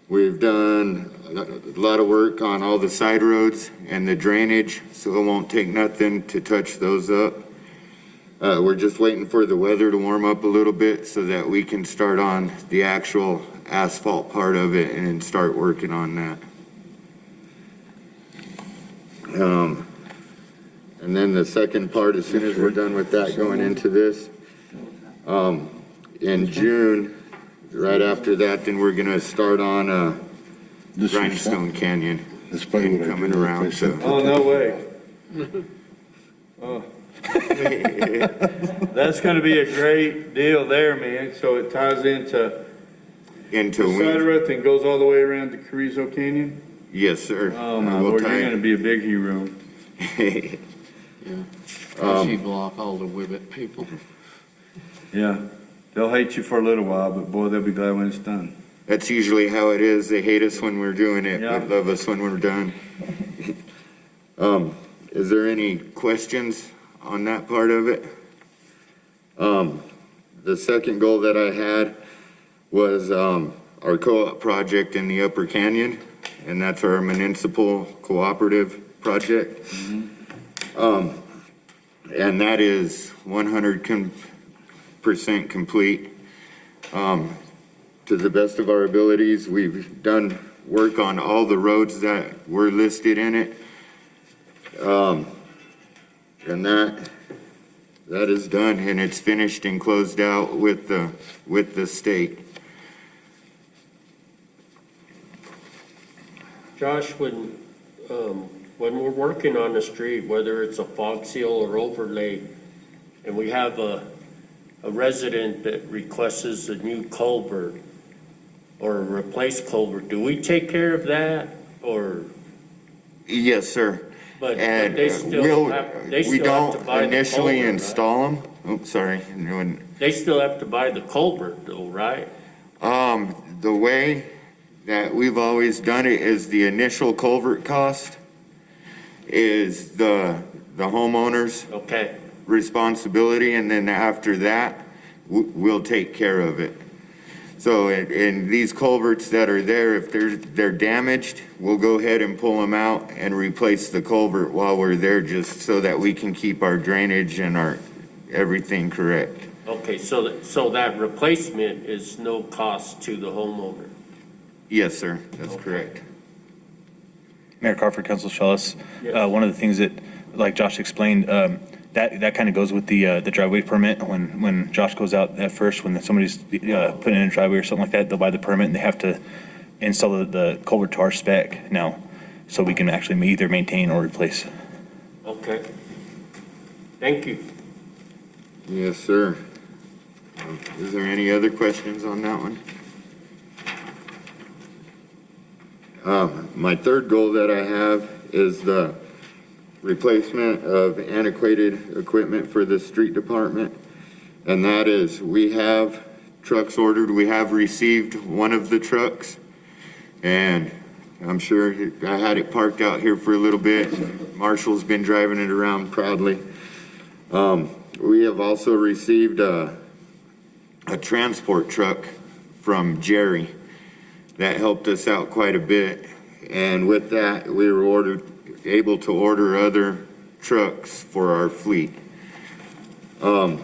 [SPEAKER 9] We've done a lot of work on all the side roads and the drainage, so it won't take nothing to touch those up. We're just waiting for the weather to warm up a little bit so that we can start on the actual asphalt part of it and start working on that. And then the second part, as soon as we're done with that, going into this, in June, right after that, then we're gonna start on
[SPEAKER 6] This is-
[SPEAKER 9] Grindstone Canyon.
[SPEAKER 6] That's probably what I
[SPEAKER 9] Coming
[SPEAKER 6] do.
[SPEAKER 9] around,
[SPEAKER 6] I sent
[SPEAKER 1] Oh, no way. Oh. That's gonna be a great deal there, man. So it ties into
[SPEAKER 9] Into
[SPEAKER 1] Suttereth and goes all the way around to Carrizo Canyon?
[SPEAKER 9] Yes, sir.
[SPEAKER 1] Oh, my
[SPEAKER 9] We'll
[SPEAKER 1] Lord, you're
[SPEAKER 9] tie-
[SPEAKER 1] gonna be a big hero.
[SPEAKER 3] She block all the Whibbit people.
[SPEAKER 1] Yeah. They'll hate you for a little while, but boy, they'll be glad when it's done.
[SPEAKER 9] That's usually how it is. They hate us when we're doing it,
[SPEAKER 1] Yeah.
[SPEAKER 9] but love us when we're done. Is there any questions on that part of it? The second goal that I had was our co-op project in the Upper Canyon. and that's our municipal cooperative project. And that is 100% complete. To the best of our abilities, we've done work on all the roads that were listed in it. And that is done, and it's finished and closed out with the state.
[SPEAKER 2] Josh, when we're working on the street, whether it's a fog seal or overlay, and we have a resident that requests a new culvert or a replaced culvert, do we take care of that, or?
[SPEAKER 9] Yes, sir.
[SPEAKER 2] But
[SPEAKER 9] And
[SPEAKER 2] they still
[SPEAKER 9] we'll,
[SPEAKER 2] have, they
[SPEAKER 9] we
[SPEAKER 2] still have to
[SPEAKER 9] don't
[SPEAKER 2] buy the
[SPEAKER 9] initially
[SPEAKER 2] culvert, right?
[SPEAKER 9] install them. Oops, sorry.
[SPEAKER 2] They still have to buy the culvert though, right?
[SPEAKER 9] The way that we've always done it is the initial culvert cost is the homeowner's
[SPEAKER 2] Okay,
[SPEAKER 9] responsibility, and then after that, we'll take care of it. So in these culverts that are there, if they're damaged, we'll go ahead and pull them out and replace the culvert while we're there, just so that we can keep our drainage and our everything correct.
[SPEAKER 2] okay, so that replacement is no cost to the homeowner?
[SPEAKER 9] Yes, sir, that's correct.
[SPEAKER 7] Mayor Crawford, Council Shellis,
[SPEAKER 2] Yes.
[SPEAKER 7] one of the things that, like Josh explained, that kind of goes with the driveway permit. When Josh goes out at first, when somebody's putting in a driveway or something like that, they'll buy the permit and they have to install the culvert to our spec now, so we can actually either maintain or replace.
[SPEAKER 2] Okay. Thank you.
[SPEAKER 9] Yes, sir. Is there any other questions on that one? My third goal that I have is the replacement of antiquated equipment for the street department. And that is, we have trucks ordered. We have received one of the trucks. And I'm sure I had it parked out here for a little bit. Marshall's been driving it around proudly. We have also received a transport truck from Jerry that helped us out quite a bit. And with that, we were able to order other trucks for our fleet. And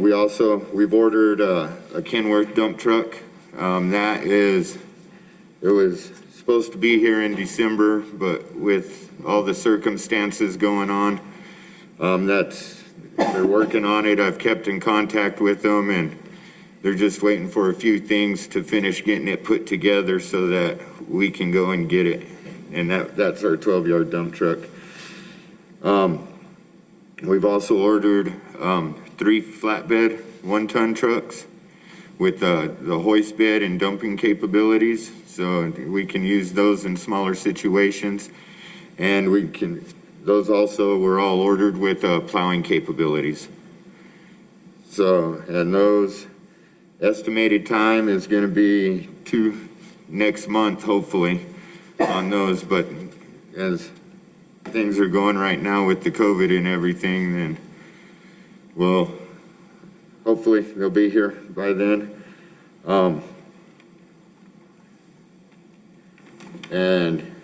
[SPEAKER 9] we've ordered a Kenworth dump truck. It was supposed to be here in December, but with all the circumstances going on, they're working on it. I've kept in contact with them, and they're just waiting for a few things to finish getting it put together so that we can go and get it. And that's our 12-yard dump truck. We've also ordered 3 flatbed 1-ton trucks with the hoist bed and dumping capabilities, so we can use those in smaller situations. And those also were all ordered with plowing capabilities. So, and those estimated time is going to be next month, hopefully, on those. But as things are going right now with the COVID and everything, then hopefully they'll be here by then. And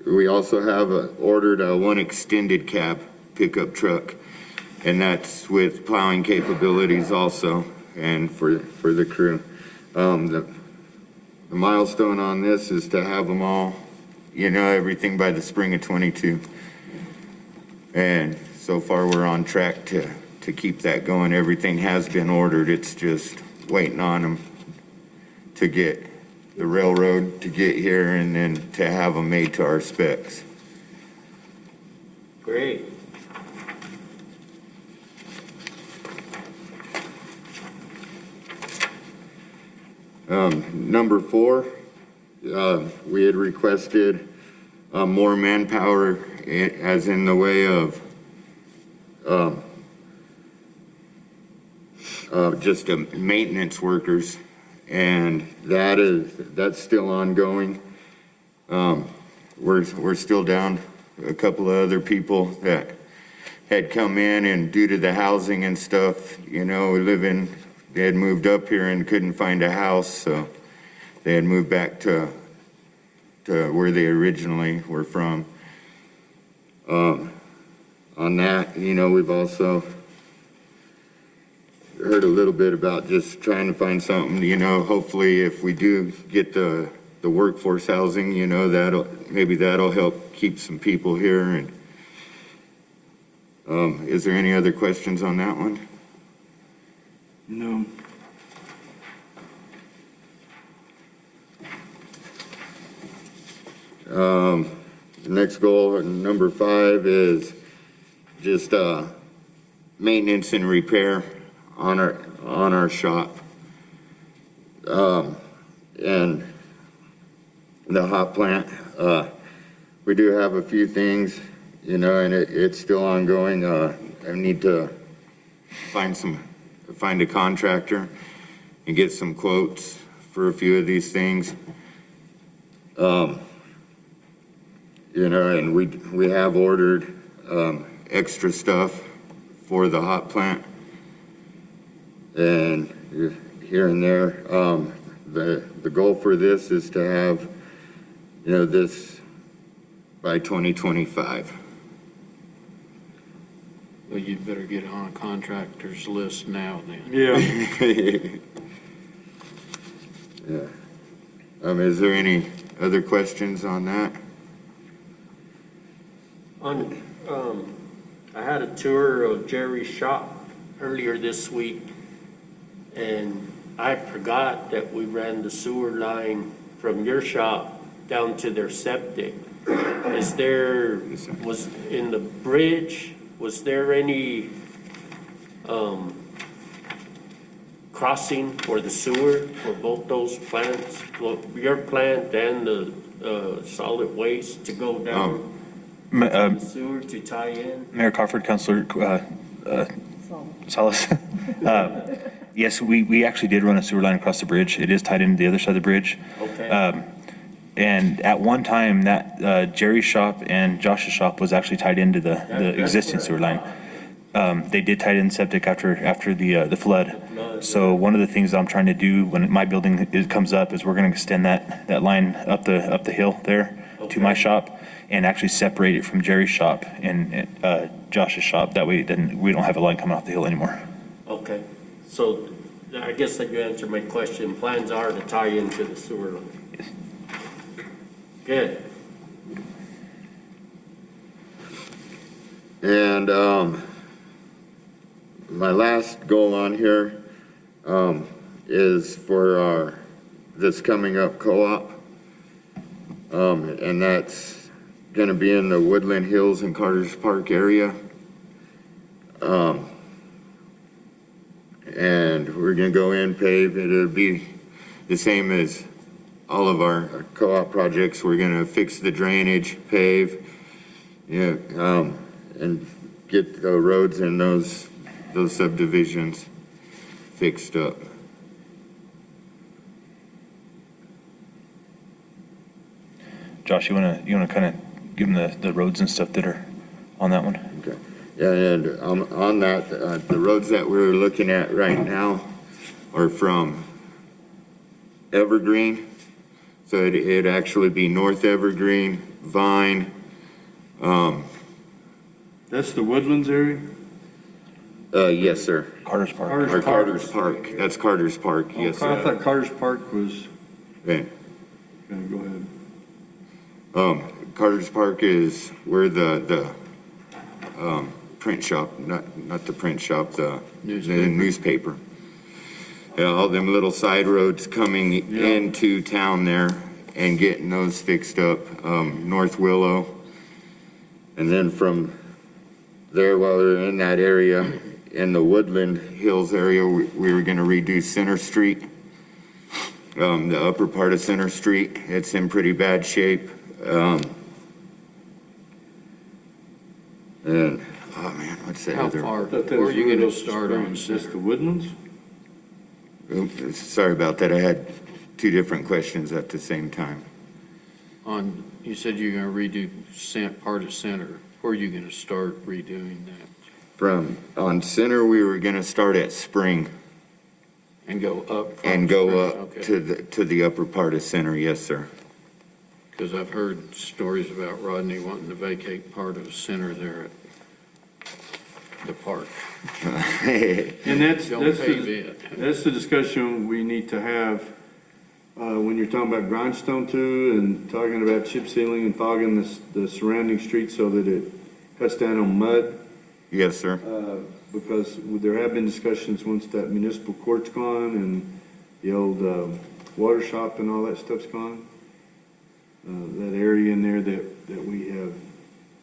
[SPEAKER 9] we also have ordered one extended cab pickup truck, and that's with plowing capabilities also, and for the crew. The milestone on this is to have them all, everything by the spring of '22. And so far, we're on track to keep that going. Everything has been ordered. It's just waiting on them to get the railroad to get here and then to have them made to our specs.
[SPEAKER 2] Great.
[SPEAKER 9] Number 4, we had requested more manpower, as in the way of just maintenance workers, and that's still ongoing. We're still down a couple of other people that had come in, and due to the housing and stuff, we live in they had moved up here and couldn't find a house, so they had moved back to where they originally were from. On that, we've also heard a little bit about just trying to find something, hopefully if we do get the workforce housing, that'll help keep some people here. And is there any other questions on that one?
[SPEAKER 1] No.
[SPEAKER 9] The next goal, number 5, is just maintenance and repair on our shop. And the hot plant, we do have a few things, and it's still ongoing. I need to find a contractor and get some quotes for a few of these things. And we have ordered extra stuff for the hot plant. And here and there, the goal for this is to have, this by 2025.
[SPEAKER 3] Well, you'd better get on a contractor's list now then.
[SPEAKER 1] Yeah.
[SPEAKER 9] Yeah. Is there any other questions on that?
[SPEAKER 2] I had a tour of Jerry's shop earlier this week, and I forgot that we ran the sewer line from your shop down to their septic. Was in the bridge, was there any crossing for the sewer for both those plants, your plant and the solid waste to go down the sewer to tie in?
[SPEAKER 7] Mayor Crawford, Councilor Salas. Yes, we actually did run a sewer line across the bridge. It is tied into the other side of the bridge.
[SPEAKER 2] Okay.
[SPEAKER 7] And at one time, that Jerry's shop and Josh's shop was actually tied into the existing sewer line. They did tie in septic after the flood. So one of the things I'm trying to do when my building comes up is we're going to extend that line up the hill there to my shop and actually separate it from Jerry's shop and Josh's shop. That way, then we don't have a line coming off the hill anymore.
[SPEAKER 2] Okay, so I guess that you answered my question. Plans are to tie into the sewer line.
[SPEAKER 7] Yes.
[SPEAKER 2] Good.
[SPEAKER 9] And my last goal on here is for this coming up co-op. And that's going to be in the Woodland Hills and Carter's Park area. And we're going to go in, pave. It'll be the same as all of our co-op projects. We're going to fix the drainage, pave, and get the roads in those subdivisions fixed up.
[SPEAKER 7] Josh, you wanna kind of give them the roads and stuff that are on that one?
[SPEAKER 9] Okay. Yeah, and on that, the roads that we're looking at right now are from Evergreen. So it'd actually be North Evergreen, Vine.
[SPEAKER 1] That's the Woodlands area?
[SPEAKER 9] Yes, sir.
[SPEAKER 7] Carter's Park.
[SPEAKER 9] Or Carter's Park. That's Carter's Park, yes,
[SPEAKER 1] I
[SPEAKER 9] sir.
[SPEAKER 1] thought Carter's Park was,
[SPEAKER 9] Okay.
[SPEAKER 1] go ahead.
[SPEAKER 9] Carter's Park is where the print shop, not the print shop, the newspaper. Yeah, all them little side roads coming into town there and getting those fixed up, North Willow. And then from there, while we're in that area, in the Woodland Hills area, we were gonna redo Center Street. The upper part of Center Street, it's in pretty bad shape. And, oh man, what's that
[SPEAKER 3] How
[SPEAKER 9] other?
[SPEAKER 3] far, where are you gonna start on
[SPEAKER 1] That's
[SPEAKER 3] Center?
[SPEAKER 1] the Woodlands?
[SPEAKER 9] Oops, sorry about that. I had two different questions at the same time.
[SPEAKER 3] You said you're gonna redo part of Center. Where are you gonna start redoing that?
[SPEAKER 9] On Center, we were gonna start at Spring.
[SPEAKER 3] And go up. from
[SPEAKER 9] and go
[SPEAKER 3] Spring,
[SPEAKER 9] up
[SPEAKER 3] okay.
[SPEAKER 9] to the upper part of center, yes, sir.
[SPEAKER 3] Because I've heard stories about Rodney wanting to vacate part of center there at the park.
[SPEAKER 1] And
[SPEAKER 3] Don't pave it.
[SPEAKER 1] that's the discussion we need to have when you're talking about grindstone too, and talking about chip sealing and fogging the surrounding streets so that it cuts down on mud.
[SPEAKER 9] Yes, sir.
[SPEAKER 1] Because there have been discussions once that municipal court's gone and the old water shop and all that stuff's gone. That area in there that we have,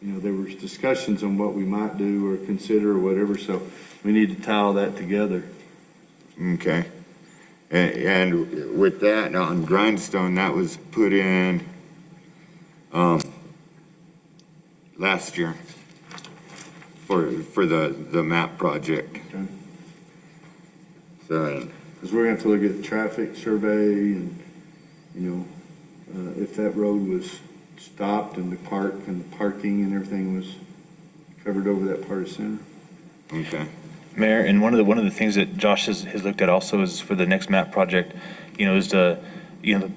[SPEAKER 1] there was discussions on what we might do or consider or whatever, so we need to tie all that together.
[SPEAKER 9] Okay. And with that, on grindstone, that was put in last year for the map project.
[SPEAKER 1] Okay.
[SPEAKER 9] So,
[SPEAKER 1] Because we're gonna have to look at the traffic survey and, if that road was stopped and the park and the parking and everything was covered over that part of center.
[SPEAKER 9] okay.
[SPEAKER 7] Mayor, and one of the things that Josh has looked at also is for the next map project, is the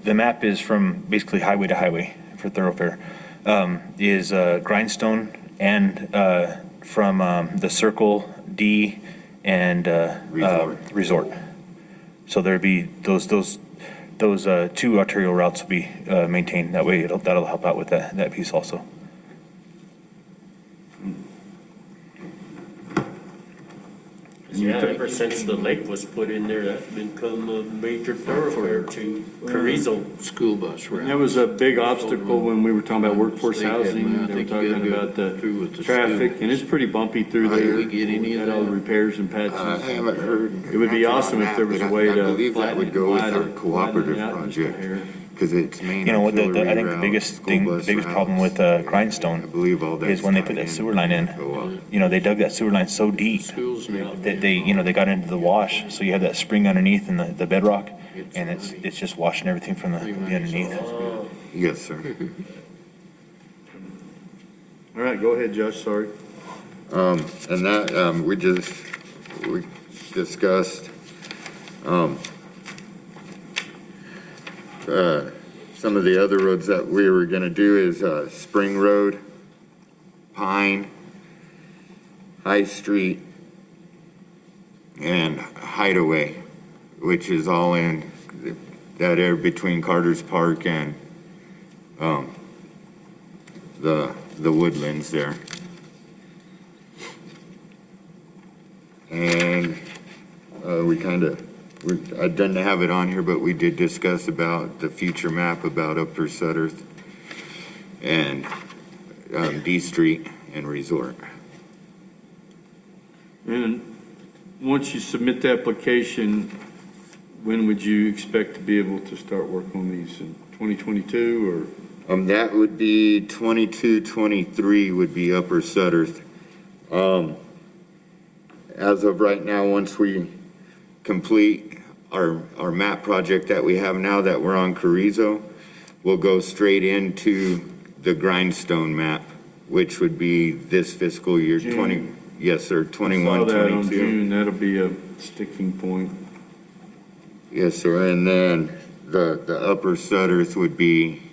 [SPEAKER 7] map is from basically highway to highway for thoroughfare, is grindstone and from the Circle D and Resort. So there'd be those two arterial routes will be maintained. That way that'll help out with that piece also.
[SPEAKER 2] Yeah, ever since the lake was put in there, that's become a major thoroughfare to Carrizo.
[SPEAKER 3] School bus route.
[SPEAKER 1] And that was a big obstacle when we were talking about workforce
[SPEAKER 3] They had
[SPEAKER 1] housing.
[SPEAKER 3] one. I
[SPEAKER 1] They were
[SPEAKER 3] think you
[SPEAKER 1] talking
[SPEAKER 3] gotta go
[SPEAKER 1] about
[SPEAKER 3] through with
[SPEAKER 1] the
[SPEAKER 3] the
[SPEAKER 1] traffic,
[SPEAKER 3] school.
[SPEAKER 1] and it's pretty bumpy through
[SPEAKER 3] Did
[SPEAKER 1] there.
[SPEAKER 3] we get any of
[SPEAKER 1] Had all the
[SPEAKER 3] that?
[SPEAKER 1] repairs and
[SPEAKER 9] I
[SPEAKER 1] patches.
[SPEAKER 9] haven't heard.
[SPEAKER 1] It would be
[SPEAKER 9] nothing
[SPEAKER 1] awesome
[SPEAKER 9] on
[SPEAKER 1] if there
[SPEAKER 9] that,
[SPEAKER 1] was
[SPEAKER 9] but
[SPEAKER 1] a way
[SPEAKER 9] I
[SPEAKER 1] to
[SPEAKER 9] believe that
[SPEAKER 1] flatten
[SPEAKER 9] would
[SPEAKER 1] it,
[SPEAKER 9] go with
[SPEAKER 1] widen
[SPEAKER 9] our
[SPEAKER 1] it
[SPEAKER 9] cooperative
[SPEAKER 1] out just a
[SPEAKER 9] project,
[SPEAKER 1] hair.
[SPEAKER 9] because it's main
[SPEAKER 7] What I
[SPEAKER 9] auxiliary
[SPEAKER 7] think the
[SPEAKER 9] route,
[SPEAKER 7] biggest
[SPEAKER 9] school bus
[SPEAKER 7] biggest problem
[SPEAKER 9] routes.
[SPEAKER 7] with grindstone
[SPEAKER 9] I believe all that
[SPEAKER 7] is when they put that sewer line in. They dug that sewer line so deep
[SPEAKER 3] Schools now.
[SPEAKER 7] that they got into the wash. So you have that spring underneath and the bedrock, and it's just washing everything from the underneath.
[SPEAKER 9] Yes, sir.
[SPEAKER 1] All right, go ahead, Josh, sorry.
[SPEAKER 9] And that, we discussed, some of the other roads that we were gonna do is, Spring Road, Pine, High Street, and Hideaway, which is all in that area between Carter's Park and, the woodlands there. And I didn't have it on here, but we did discuss about the future map about Upper Sutterth and D Street and Resort.
[SPEAKER 1] And once you submit the application, when would you expect to be able to start work on these? In 2022 or?
[SPEAKER 9] That would be 22, 23 would be Upper Sutterth. As of right now, once we complete our map project that we have now that we're on Carrizo, we'll go straight into the grindstone map, which would be this fiscal year,
[SPEAKER 1] June.
[SPEAKER 9] 20, yes, sir, 21,
[SPEAKER 1] Saw that on
[SPEAKER 9] 22.
[SPEAKER 1] June, that'll be a sticking point.
[SPEAKER 9] Yes, sir, and then the Upper Sutterth would be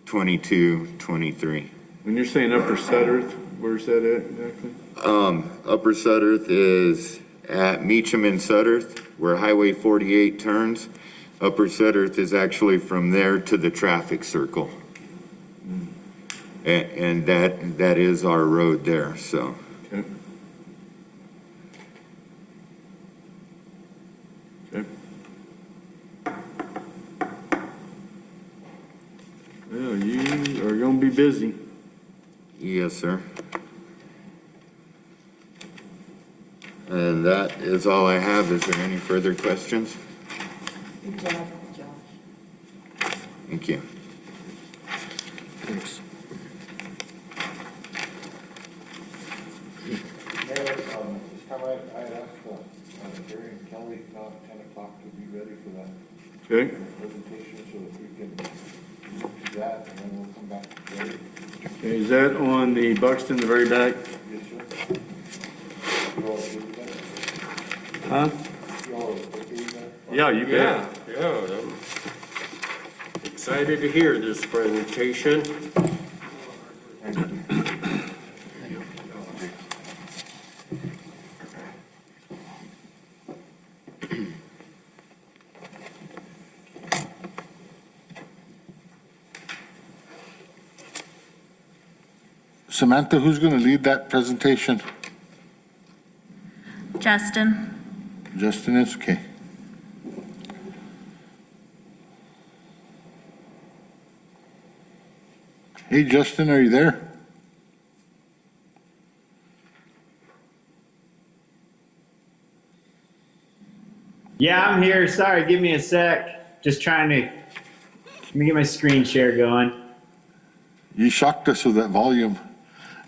[SPEAKER 9] 22, 23.
[SPEAKER 1] When you're saying Upper Sutterth, where's that at exactly?
[SPEAKER 9] Upper Sutterth is at Meacham and Sutterth, where Highway 48 turns. Upper Sutterth is actually from there to the traffic circle. And that is our road there, so.
[SPEAKER 1] Okay. Okay. Well, you are gonna be busy.
[SPEAKER 9] Yes, sir. And that is all I have. Is there any further questions?
[SPEAKER 5] Good job, Josh.
[SPEAKER 9] Thank you.
[SPEAKER 3] Thanks.
[SPEAKER 6] Mayor, this time I asked Jerry and Kelly about 10 o'clock to be ready for that
[SPEAKER 1] Okay?
[SPEAKER 6] presentation so that we can do that and then we'll come back to Jerry.
[SPEAKER 1] Okay, is that on the Buxton, the very back?
[SPEAKER 6] Yes, sir. You all agree with that?
[SPEAKER 1] Huh?
[SPEAKER 6] You all agree with that?
[SPEAKER 1] Yeah, you bet.
[SPEAKER 2] Yeah, I'm excited to hear this presentation.
[SPEAKER 6] Samantha, who's going to lead that presentation?
[SPEAKER 10] Justin.
[SPEAKER 6] Justin is, okay. Hey, Justin, are you there?
[SPEAKER 11] Yeah, I'm here. Sorry, give me a sec. Just trying to, let me get my screen share going.
[SPEAKER 6] You shocked us with that volume.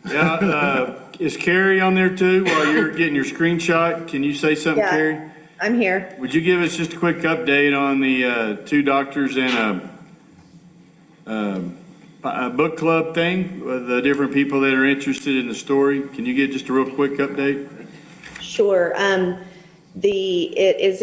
[SPEAKER 1] Yeah, is Carrie on there too while you're getting your screenshot? Can you say something,
[SPEAKER 12] Yeah.
[SPEAKER 1] Carrie?
[SPEAKER 12] I'm here.
[SPEAKER 1] Would you give us just a quick update on the two doctors and a book club thing with the different people that are interested in the story? Can you get just a real quick update?
[SPEAKER 12] Sure. It is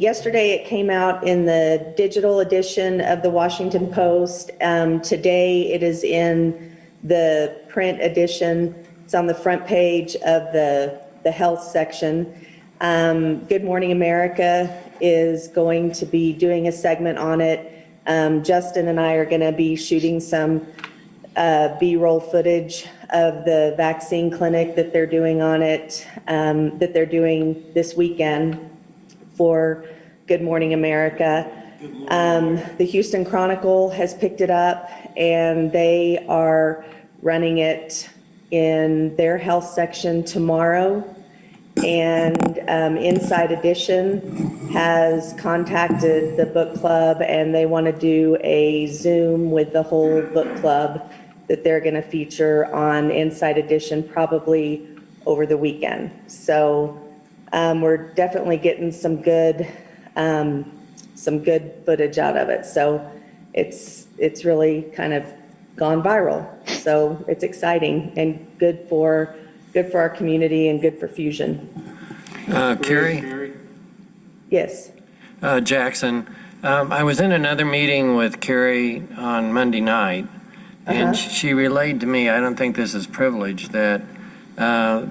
[SPEAKER 12] yesterday it came out in the digital edition of the Washington Post. Today it is in the print edition. It's on the front page of the health section. Good Morning America is going to be doing a segment on it. Justin and I are going to be shooting some B-roll footage of the vaccine clinic that they're doing on it, that they're doing this weekend for Good Morning America. The Houston Chronicle has picked it up, and they are running it in their health section tomorrow. And Inside Edition has contacted the book club, and they want to do a Zoom with the whole book club that they're going to feature on Inside Edition probably over the weekend. So we're definitely getting some good footage out of it. So it's really kind of gone viral. So it's exciting and good for our community and good for Fusion.
[SPEAKER 2] Carrie?
[SPEAKER 12] Yes.
[SPEAKER 13] Jackson, I was in another meeting with Carrie on Monday night, and she relayed to me, I don't think this is privilege, that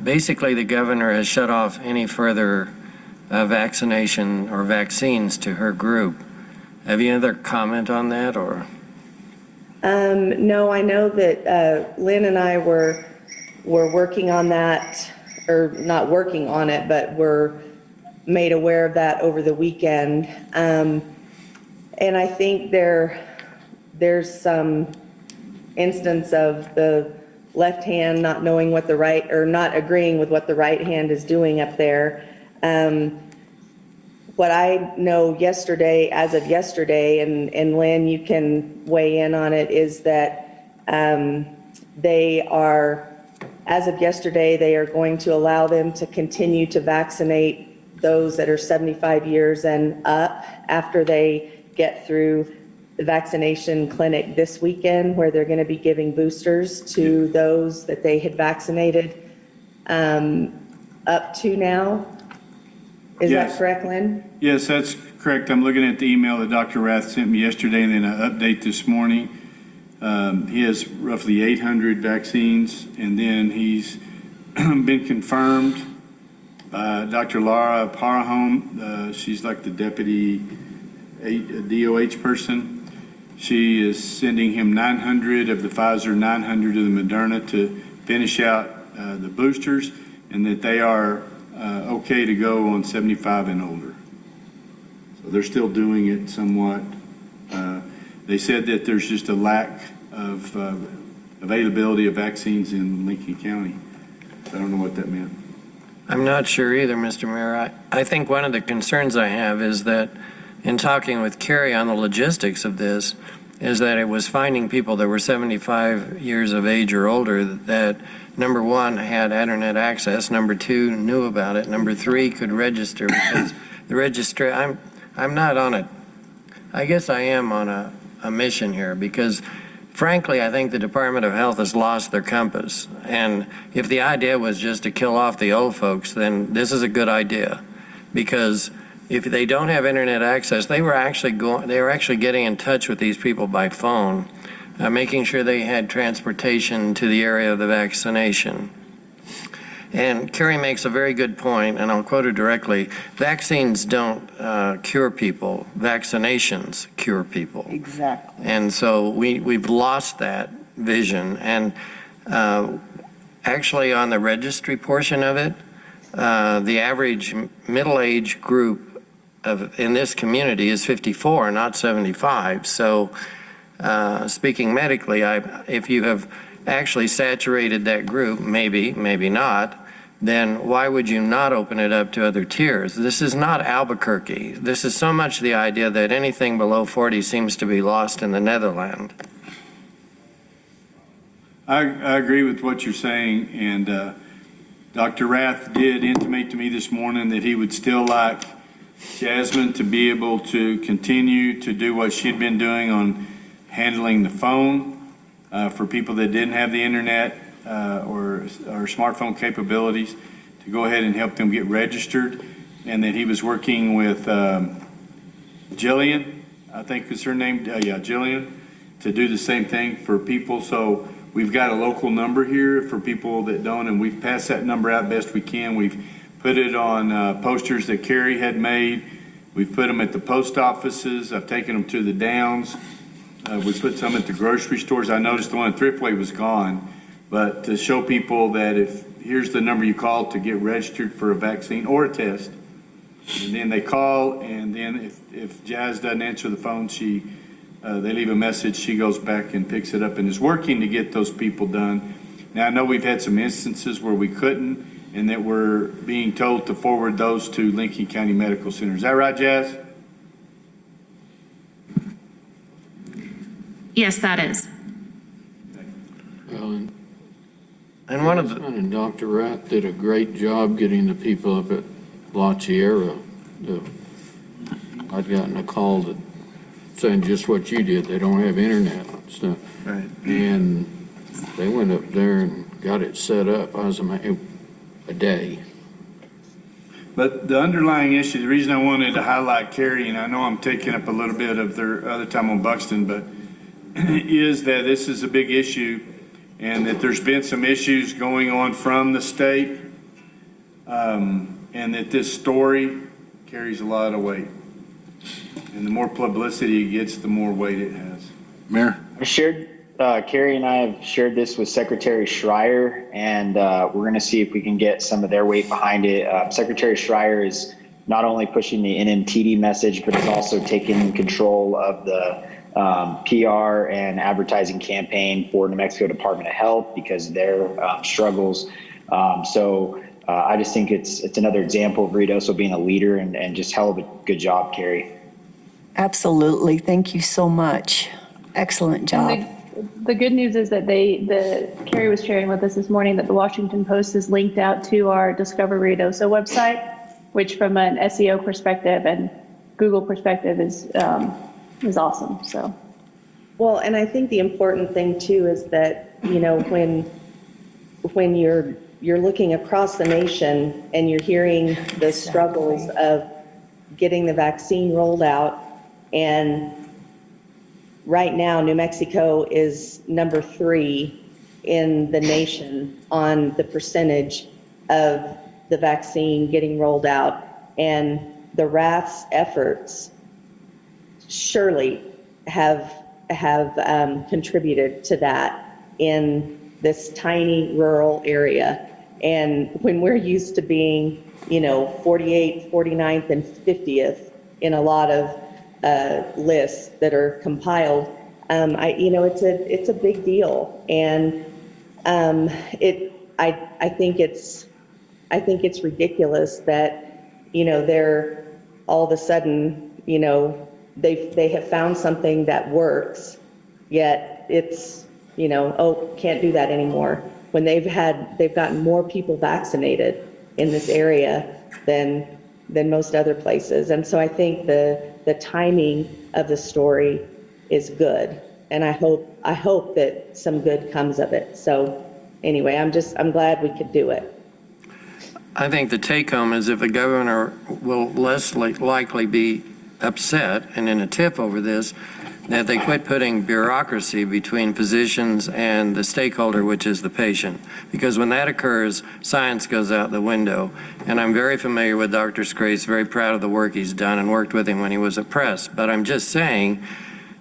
[SPEAKER 13] basically the governor has shut off any further vaccination or vaccines to her group. Have you other comment on that, or?
[SPEAKER 12] No, I know that Lynn and I were working on that, or not working on it, but were made aware of that over the weekend. And I think there's some instance of the left hand not knowing what the right, or not agreeing with what the right hand is doing up there. What I know as of yesterday, and Lynn, you can weigh in on it, is that they are, as of yesterday, they are going to allow them to continue to vaccinate those that are 75 years and up after they get through the vaccination clinic this weekend, where they're going to be giving boosters to those that they had vaccinated up to now. Is
[SPEAKER 1] Yes.
[SPEAKER 12] that correct, Lynn?
[SPEAKER 1] Yes, that's correct. I'm looking at the email that Dr. Rath sent me yesterday and then an update this morning. He has roughly 800 vaccines, and then he's been confirmed by Dr. Laura Parahome. She's like the deputy DOH person. She is sending him 900 of the Pfizer, 900 of the Moderna to finish out the boosters, and that they are okay to go on 75 and older. So they're still doing it somewhat. They said that there's just a lack of availability of vaccines in Lincoln County. I don't know what that meant.
[SPEAKER 13] I'm not sure either, Mr. Mayor. I think one of the concerns I have is that in talking with Carrie on the logistics of this, is that it was finding people that were 75 years of age or older that, number one, had internet access, number two, knew about it, number three, could register, because the registry, I'm not on it. I guess I am on a mission here, because frankly, I think the Department of Health has lost their compass. And if the idea was just to kill off the old folks, then this is a good idea, because if they don't have internet access, they were actually getting in touch with these people by phone, making sure they had transportation to the area of the vaccination. And Carrie makes a very good point, and I'll quote her directly: vaccines don't cure people, vaccinations cure people.
[SPEAKER 5] Exactly.
[SPEAKER 13] And so we've lost that vision. And actually on the registry portion of it, the average middle-age group in this community is 54, not 75. So speaking medically, if you have actually saturated that group, maybe not, then why would you not open it up to other tiers? This is not Albuquerque. This is so much the idea that anything below 40 seems to be lost in the Netherlands.
[SPEAKER 1] I agree with what you're saying, and Dr. Rath did intimate to me this morning that he would still like Jasmine to be able to continue to do what she'd been doing on handling the phone for people that didn't have the internet or smartphone capabilities, to go ahead and help them get registered, and that he was working with Jillian, I think is her name, Jillian, to do the same thing for people. So we've got a local number here for people that don't, and we've passed that number out best we can. We've put it on posters that Carrie had made. We've put them at the post offices. I've taken them to the Downs. We put some at the grocery stores. I noticed the one at Thriftway was gone, but to show people that here's the number you call to get registered for a vaccine or a test, and then they call, and then if Jazz doesn't answer the phone, they leave a message, she goes back and picks it up and is working to get those people done. Now, I know we've had some instances where we couldn't, and that we're being told to forward those to Lincoln County Medical Center. Is that right, Jazz?
[SPEAKER 10] Yes, that is.
[SPEAKER 3] Well,
[SPEAKER 13] And one of the,
[SPEAKER 3] and Dr. Rath did a great job getting the people up at La Tierra. I'd gotten a call that saying just what you did. They don't have internet and stuff.
[SPEAKER 1] Right.
[SPEAKER 3] And they went up there and got it set up. I was a day.
[SPEAKER 1] But the underlying issue, the reason I wanted to highlight Carrie, and I know I'm taking up a little bit of their other time on Buxton, but is that this is a big issue, and that there's been some issues going on from the state, and that this story carries a lot of weight. And the more publicity it gets, the more weight it has.
[SPEAKER 6] Mayor?
[SPEAKER 11] Carrie and I have shared this with Secretary Schreier, and we're going to see if we can get some of their weight behind it. Secretary Schreier is not only pushing the NMTD message, but is also taking control of the PR and advertising campaign for New Mexico Department of Health because of their struggles. So I just think it's another example of Ruidoso being a leader, and just hell of a good job, Carrie.
[SPEAKER 5] Absolutely. Thank you so much. Excellent job.
[SPEAKER 10] The good news is that Carrie was sharing with us this morning that the Washington Post is linked out to our Discover Ruidoso website, which from an SEO perspective and Google perspective is awesome. So,
[SPEAKER 12] Well, and I think the important thing too is that, you know, when you're looking across the nation and you're hearing the struggles of getting the vaccine rolled out, and right now New Mexico is number 3 in the nation on the percentage of the vaccine getting rolled out, and the Rath's efforts surely have contributed to that in this tiny rural area. And when we're used to being, 48th, 49th, and 50th in a lot of lists that are compiled, it's a big deal. And I think it's ridiculous that, they're all of a sudden, they have found something that works, yet it's, can't do that anymore, when they've gotten more people vaccinated in this area than most other places. And so I think the timing of the story is good, and I hope that some good comes of it. So anyway, I'm glad we could do it.
[SPEAKER 13] I think the take home is if the governor will less likely be upset and in a tiff over this, that they quit putting bureaucracy between physicians and the stakeholder, which is the patient. Because when that occurs, science goes out the window. And I'm very familiar with Dr. Scrace, very proud of the work he's done and worked with him when he was at Press. But I'm just saying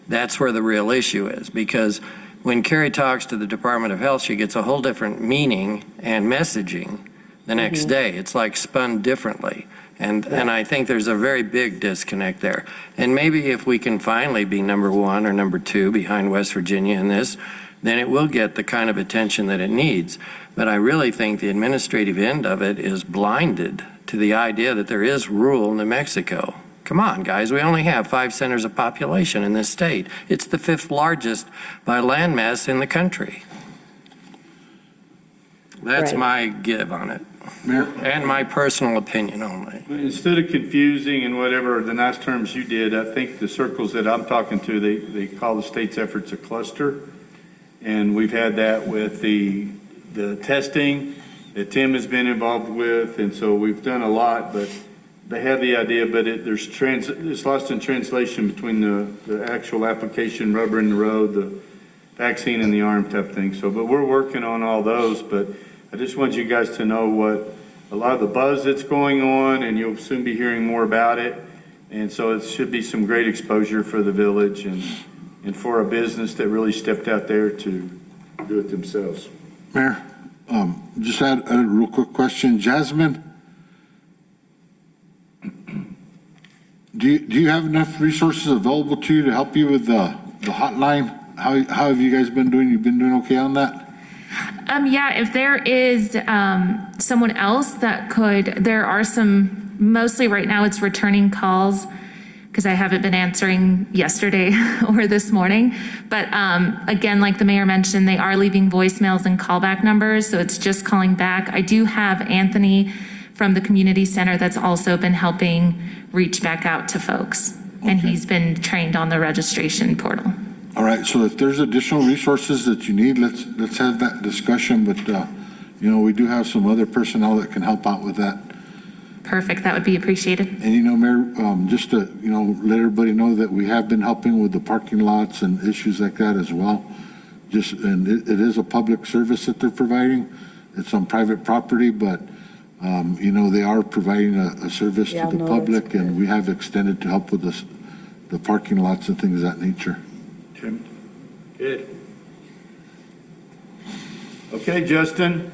[SPEAKER 13] that's where the real issue is. Because when Carrie talks to the Department of Health, she gets a whole different meaning and messaging the next day. It's like spun differently. And I think there's a very big disconnect there. And maybe if we can finally be number one or number two behind West Virginia in this, then it will get the kind of attention that it needs. But I really think the administrative end of it is blinded to the idea that there is rural New Mexico. Come on, guys, we only have 5 centers of population in this state. It's the 5th largest by landmass in the country. That's my give on it. And my personal opinion only.
[SPEAKER 1] Instead of confusing and whatever the nice terms you did, I think the circles that I'm talking to, they call the state's efforts a cluster. And we've had that with the testing that Tim has been involved with. And so we've done a lot, but they have the idea, but it's lost in translation between the actual application, rubber in the road, the vaccine in the arm type thing. So, but we're working on all those, but I just want you guys to know what a lot of the buzz that's going on, and you'll soon be hearing more about it. And so it should be some great exposure for the village and for a business that really stepped out there to do it themselves.
[SPEAKER 6] Mayor, just add a real quick question. Jasmine, do you have enough resources available to you to help you with the hotline? How have you guys been doing? You've been doing okay on that?
[SPEAKER 14] Yeah, if there is someone else that could, there are some, mostly right now it's returning calls because I haven't been answering yesterday or this morning. But again, like the mayor mentioned, they are leaving voicemails and callback numbers, so it's just calling back. I do have Anthony from the community center that's also been helping reach back out to folks. Okay. And he's been trained on the registration portal.
[SPEAKER 6] All right, so if there's additional resources that you need, let's have that discussion, but we do have some other personnel that can help out with that.
[SPEAKER 14] Perfect, that would be appreciated.
[SPEAKER 6] And Mayor, just to, let everybody know that we have been helping with the parking lots and issues like that as well. And it is a public service that they're providing. It's on private property, but they are providing a service to the public, and we have extended to help with the parking lots and things of that nature.
[SPEAKER 1] Good. Okay, Justin.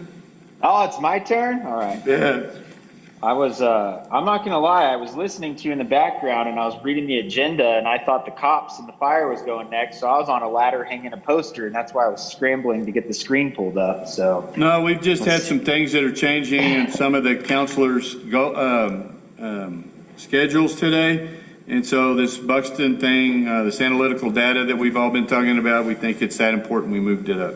[SPEAKER 11] Oh, it's my turn? All right.
[SPEAKER 1] Yeah.
[SPEAKER 11] I'm not going to lie, I was listening to you in the background and I was reading the agenda and I thought the cops and the fire was going next. So I was on a ladder hanging a poster and that's why I was scrambling to get the screen pulled up. So
[SPEAKER 1] no, we've just had some things that are changing in some of the counselors' schedules today. And so this Buxton thing, this analytical data that we've all been talking about, we think it's that important we moved it up.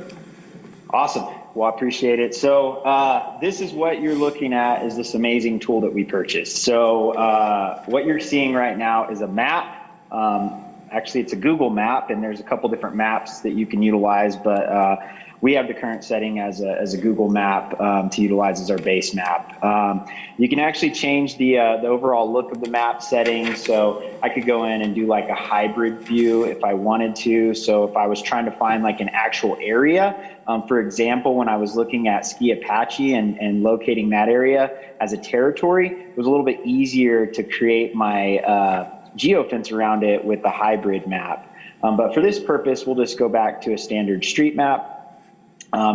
[SPEAKER 11] Awesome. Well, I appreciate it. So this is what you're looking at is this amazing tool that we purchased. So what you're seeing right now is a map. Actually, it's a Google map, and there's a couple different maps that you can utilize, but we have the current setting as a Google map to utilize as our base map. You can actually change the overall look of the map setting. So I could go in and do like a hybrid view if I wanted to. So if I was trying to find like an actual area, for example, when I was looking at Ski Apache and locating that area as a territory, it was a little bit easier to create my geofence around it with the hybrid map. But for this purpose, we'll just go back to a standard street map.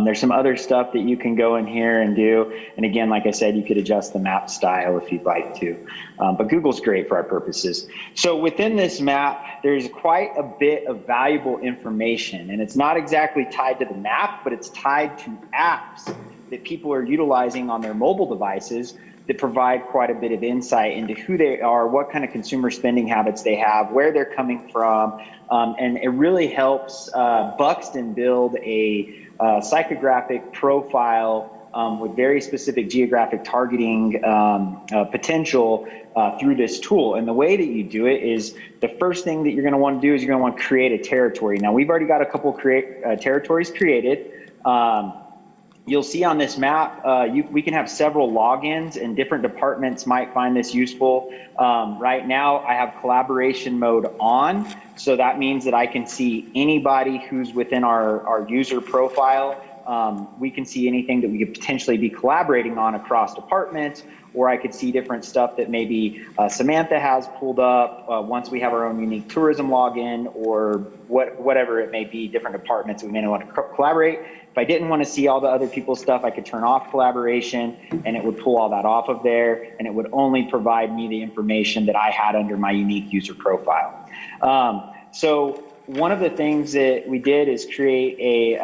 [SPEAKER 11] There's some other stuff that you can go in here and do. And again, like I said, you could adjust the map style if you'd like to. But Google's great for our purposes. So within this map, there's quite a bit of valuable information. And it's not exactly tied to the map, but it's tied to apps that people are utilizing on their mobile devices that provide quite a bit of insight into who they are, what kind of consumer spending habits they have, where they're coming from. And it really helps Buxton build a psychographic profile with very specific geographic targeting potential through this tool. And the way that you do it is the first thing that you're going to want to do is you're going to want to create a territory. Now, we've already got a couple territories created. you'll see on this map, we can have several logins and different departments might find this useful. Right now I have collaboration mode on. So that means that I can see anybody who's within our user profile. We can see anything that we could potentially be collaborating on across departments, or I could see different stuff that maybe Samantha has pulled up once we have our own unique tourism login, or whatever it may be, different departments we may want to collaborate. If I didn't want to see all the other people's stuff, I could turn off collaboration and it would pull all that off of there, and it would only provide me the information that I had under my unique user profile. So one of the things that we did is create a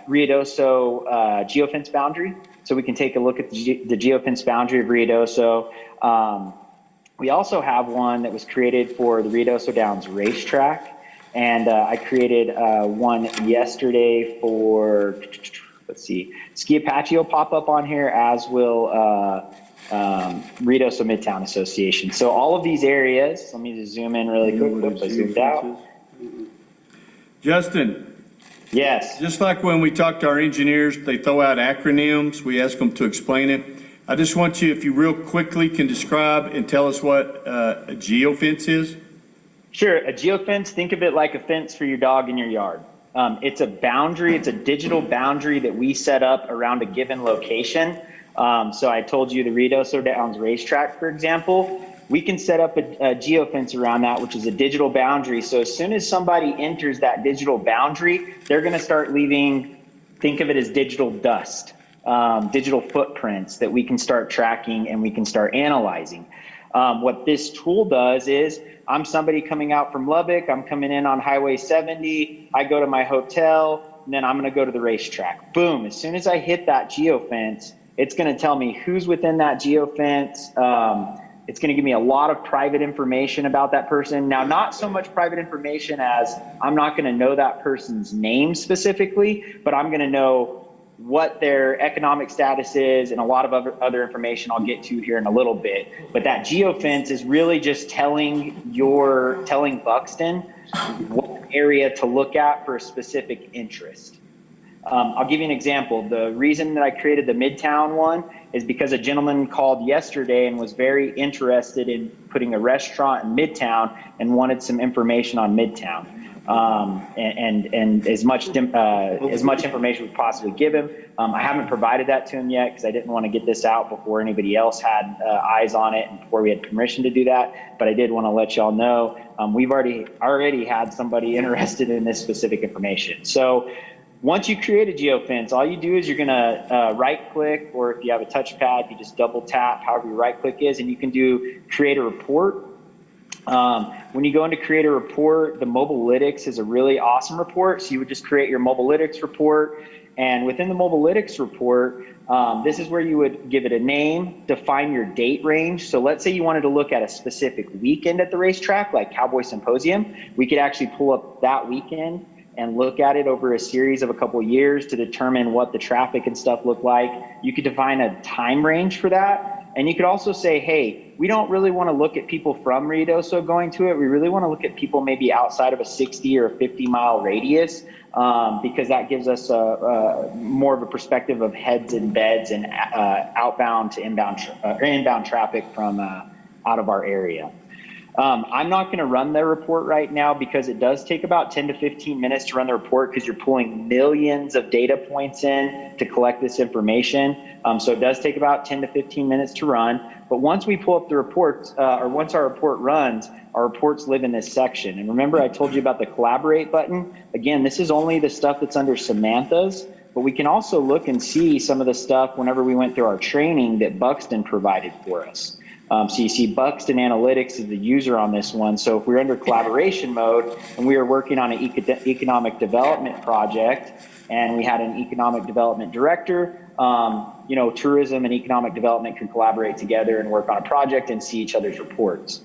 [SPEAKER 11] Ruidoso geofence boundary. So we can take a look at the geofence boundary of Ruidoso. We also have one that was created for the Ruidoso Downs racetrack. And I created one yesterday for, let's see, Ski Apache will pop up on here, as will Ruidoso Midtown Association. So all of these areas, let me just zoom in really quick. Oops, I zoomed out.
[SPEAKER 1] Justin.
[SPEAKER 11] Yes.
[SPEAKER 1] Just like when we talk to our engineers, they throw out acronyms, we ask them to explain it. I just want you, if you real quickly can describe and tell us what a geofence is. Sure, a geofence, think of it like a fence for your dog in your yard. It's a boundary, it's a digital boundary that we set up around a given location. So I told you the Ruidoso Downs racetrack, for example, we can set up a geofence around that, which is a digital boundary. So as soon as somebody enters that digital boundary, they're gonna start leaving, think of it as digital dust, digital footprints that we can start tracking and we can start analyzing. What this tool does is, I'm somebody coming out from Lubbock, I'm coming in on Highway 70, I go to my hotel, and then I'm gonna go to the racetrack. Boom, as soon as I hit that geofence, it's gonna tell me who's within that geofence. It's gonna give me a lot of private information about that person. Now, not so much private information as I'm not gonna know that person's name specifically, but I'm gonna know what their economic status is and a lot of other information I'll get to here in a little bit. But that geofence is really just telling Buxton what area to look at for a specific interest. I'll give you an example. The reason that I created the Midtown one is because a gentleman called yesterday and was very interested in putting a restaurant in Midtown and wanted some information on Midtown. And as much information we possibly give him. I haven't provided that to him yet because I didn't want to get this out before anybody else had eyes on it and before we had permission to do that. But I did want to let y'all know we've already had somebody interested in this specific information. So once you create a geofence, all you do is you're gonna right click, or if you have a touchpad, you just double tap, however your right click is, and you can do create a report. When you go into create a report, the Mobilytics is a really awesome report. So you would just create your Mobilytics report. And within the Mobilytics report, this is where you would give it a name, define your date range. So let's say you wanted to look at a specific weekend at the racetrack, like Cowboy Symposium. We could actually pull up that weekend and look at it over a series of a couple of years to determine what the traffic and stuff look like. You could define a time range for that. And you could also say, hey, we don't really want to look at people from Ruidoso going to it. We really want to look at people maybe outside of a 60 or 50 mile radius, because that gives us more of a perspective of heads and beds and outbound to inbound traffic from out of our area. I'm not going to run the report right now because it does take about 10 to 15 minutes to run the report because you're pulling millions of data points in to collect this information. So it does take about 10 to 15 minutes to run. But once we pull up the reports, or once our report runs, our reports live in this section. And remember, I told you about the collaborate button. Again, this is only the stuff that's under Samantha's, but we can also look and see some of the stuff whenever we went through our training that Buxton provided for us. So you see Buxton Analytics is the user on this one. So if we're under collaboration mode and we are working on an economic development project and we had an economic development director, tourism and economic development can collaborate together and work on a project and see each other's reports.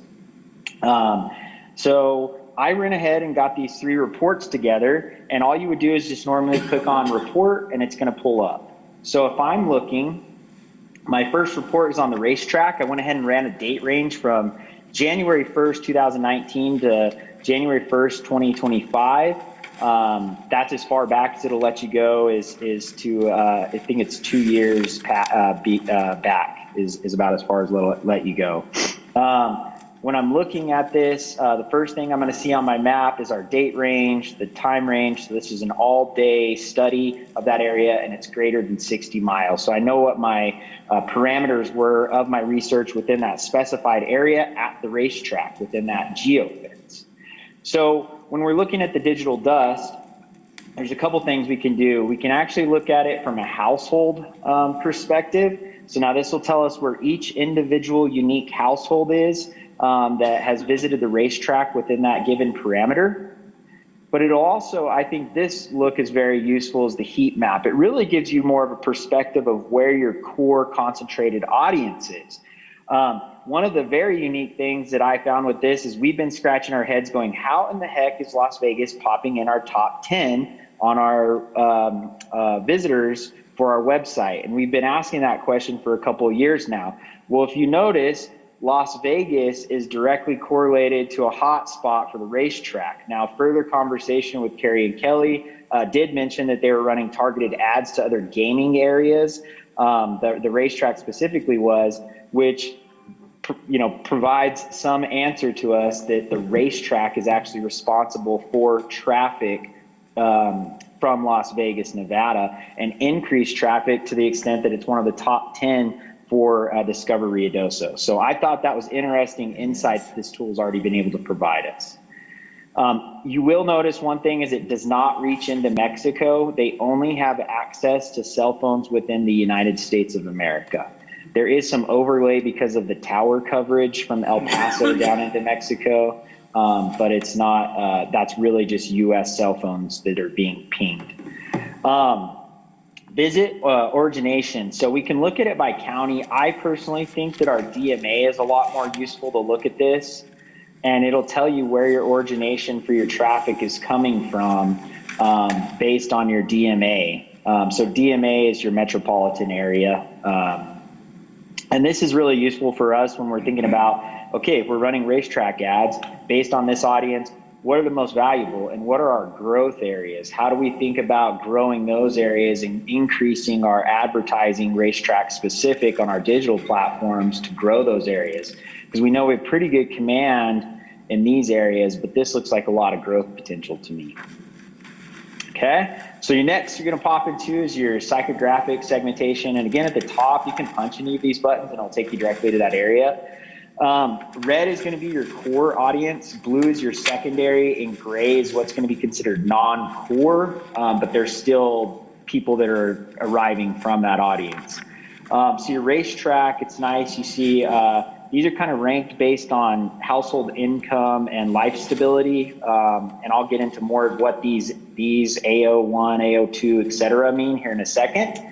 [SPEAKER 1] So I ran ahead and got these 3 reports together, and all you would do is just normally click on report and it's going to pull up. So if I'm looking, my first report is on the racetrack. I went ahead and ran a date range from January 1st, 2019 to January 1st, 2025.
[SPEAKER 11] That's as far back as it'll let you go is to, I think it's 2 years back is about as far as it'll let you go. When I'm looking at this, the first thing I'm going to see on my map is our date range, the time range. So this is an all-day study of that area, and it's greater than 60 miles. So I know what my parameters were of my research within that specified area at the racetrack within that geofence. So when we're looking at the digital dust, there's a couple things we can do. We can actually look at it from a household perspective. So now this will tell us where each individual unique household is that has visited the racetrack within that given parameter. But it'll also, I think this look is very useful, as the heat map. It really gives you more of a perspective of where your core concentrated audience is. One of the very unique things that I found with this is we've been scratching our heads going, how in the heck is Las Vegas popping in our top 10 on our visitors for our website? And we've been asking that question for a couple of years now. Well, if you notice, Las Vegas is directly correlated to a hot spot for the racetrack. Now, further conversation with Carrie and Kelly did mention that they were running targeted ads to other gaming areas. The racetrack specifically was, which provides some answer to us that the racetrack is actually responsible for traffic from Las Vegas, Nevada, and increased traffic to the extent that it's one of the top 10 for Discover Ruidoso. So I thought that was interesting insights this tool has already been able to provide us. You will notice one thing is it does not reach into Mexico. They only have access to cell phones within the United States of America. There is some overlay because of the tower coverage from El Paso down into Mexico, but it's not, that's really just US cell phones that are being pinged. Visit origination. So we can look at it by county. I personally think that our DMA is a lot more useful to look at this, and it'll tell you where your origination for your traffic is coming from based on your DMA. So DMA is your metropolitan area. And this is really useful for us when we're thinking about, okay, if we're running racetrack ads based on this audience, what are the most valuable and what are our growth areas? How do we think about growing those areas and increasing our advertising racetrack specific on our digital platforms to grow those areas? Because we know we have pretty good command in these areas, but this looks like a lot of growth potential to me. Okay, so you're gonna pop into is your psychographic segmentation. And again, at the top, you can punch any of these buttons and it'll take you directly to that area. Red is going to be your core audience, blue is your secondary, and gray is what's going to be considered non-core, but there's still people that are arriving from that audience. So your racetrack, it's nice. You see these are kind of ranked based on household income and life stability, and I'll get into more of what these AO1, AO2, et cetera mean here in a second.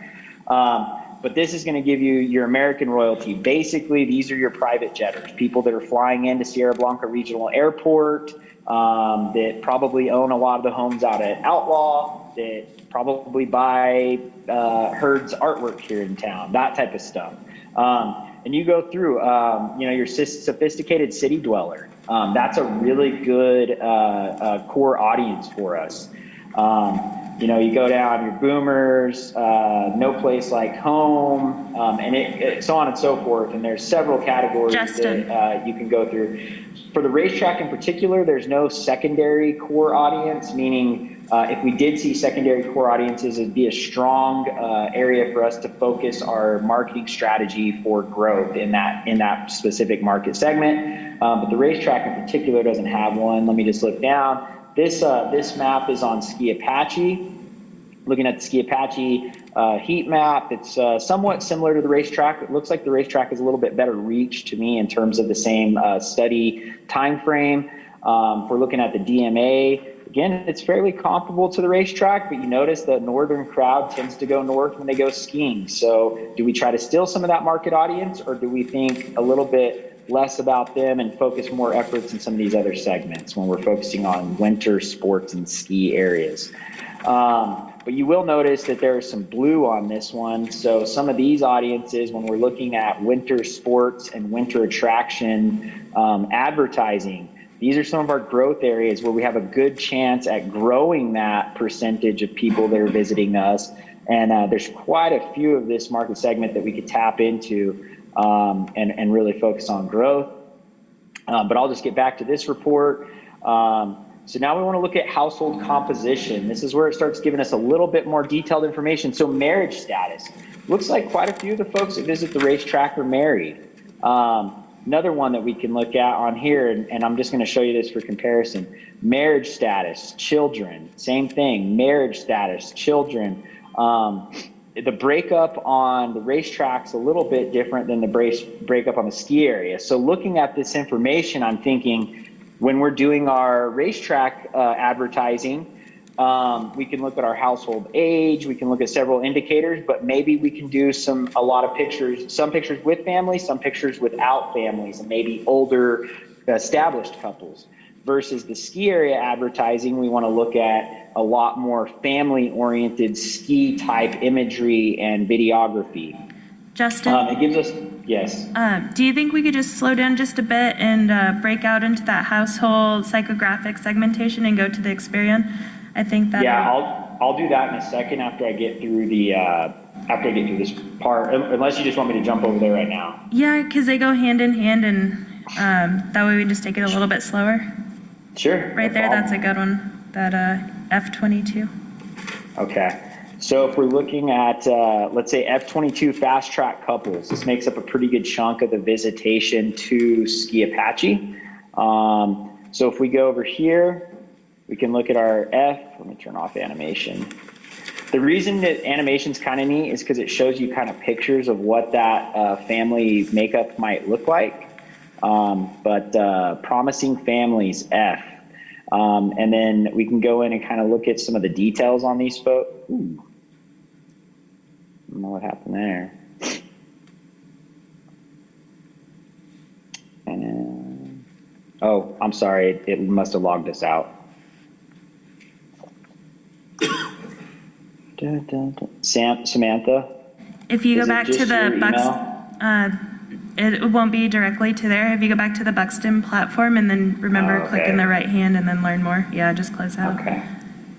[SPEAKER 11] But this is going to give you your American royalty. Basically, these are your private jetters, people that are flying into Sierra Blanca Regional Airport, that probably own a lot of the homes out at Outlaw, that probably buy Herd's artwork here in town, that type of stuff. And you go through, your sophisticated city dweller. That's a really good core audience for us. You go down your boomers, no place like home, and so on and so forth. And there's several categories that you can go through. For the racetrack in particular, there's no secondary core audience, meaning if we did see secondary core audiences, it'd be a strong area for us to focus our marketing strategy for growth in that specific market segment. But the racetrack in particular doesn't have one. Let me just look down. This map is on Ski Apache. Looking at the Ski Apache heat map, it's somewhat similar to the racetrack. It looks like the racetrack is a little bit better reach to me in terms of the same study time frame. If we're looking at the DMA, again, it's fairly comparable to the racetrack, but you notice the northern crowd tends to go north when they go skiing. So do we try to steal some of that market audience, or do we think a little bit less about them and focus more efforts in some of these other segments when we're focusing on winter sports and ski areas? But you will notice that there is some blue on this one. So some of these audiences, when we're looking at winter sports and winter attraction advertising, These are some of our growth areas where we have a good chance at growing that percentage of people that are visiting us. And there's quite a few of this market segment that we could tap into and really focus on growth. But I'll just get back to this report. So now we want to look at household composition. This is where it starts giving us a little bit more detailed information. So marriage status. Looks like quite a few of the folks that visit the racetrack are married. Another one that we can look at on here, and I'm just going to show you this for comparison. Marriage status, children, same thing. Marriage status, children. The breakup on the racetrack's a little bit different than the breakup on the ski area. So looking at this information, I'm thinking when we're doing our racetrack advertising, we can look at our household age, we can look at several indicators, but maybe we can do a lot of pictures, some pictures with families, some pictures without families, and maybe older established couples. Versus the ski area advertising, we want to look at a lot more family-oriented ski-type imagery and videography.
[SPEAKER 15] Justin?
[SPEAKER 11] It gives us, yes.
[SPEAKER 15] Do you think we could just slow down just a bit and break out into that household psychographic segmentation and go to the Experian? I think that.
[SPEAKER 11] Yeah, I'll do that in a second after I get through this part, unless you just want me to jump over there right now.
[SPEAKER 15] Yeah, because they go hand in hand, and that way we just take it a little bit slower.
[SPEAKER 11] Sure.
[SPEAKER 15] Right there, that's a good one. That F22.
[SPEAKER 11] Okay. So if we're looking at, let's say F22 fast track couples, this makes up a pretty good chunk of the visitation to Ski Apache. So if we go over here, we can look at our F. Let me turn off animation. The reason that animation's kind of neat is because it shows you kind of pictures of what that family makeup might look like. But promising families, F. And then we can go in and kind of look at some of the details on these folks. Ooh. I don't know what happened there. And, oh, I'm sorry. It must have logged us out. Samantha?
[SPEAKER 15] If you go back to the it won't be directly to there. If you go back to the Buxton platform and then remember clicking the right hand and then learn more. Yeah, just close out.
[SPEAKER 11] Okay.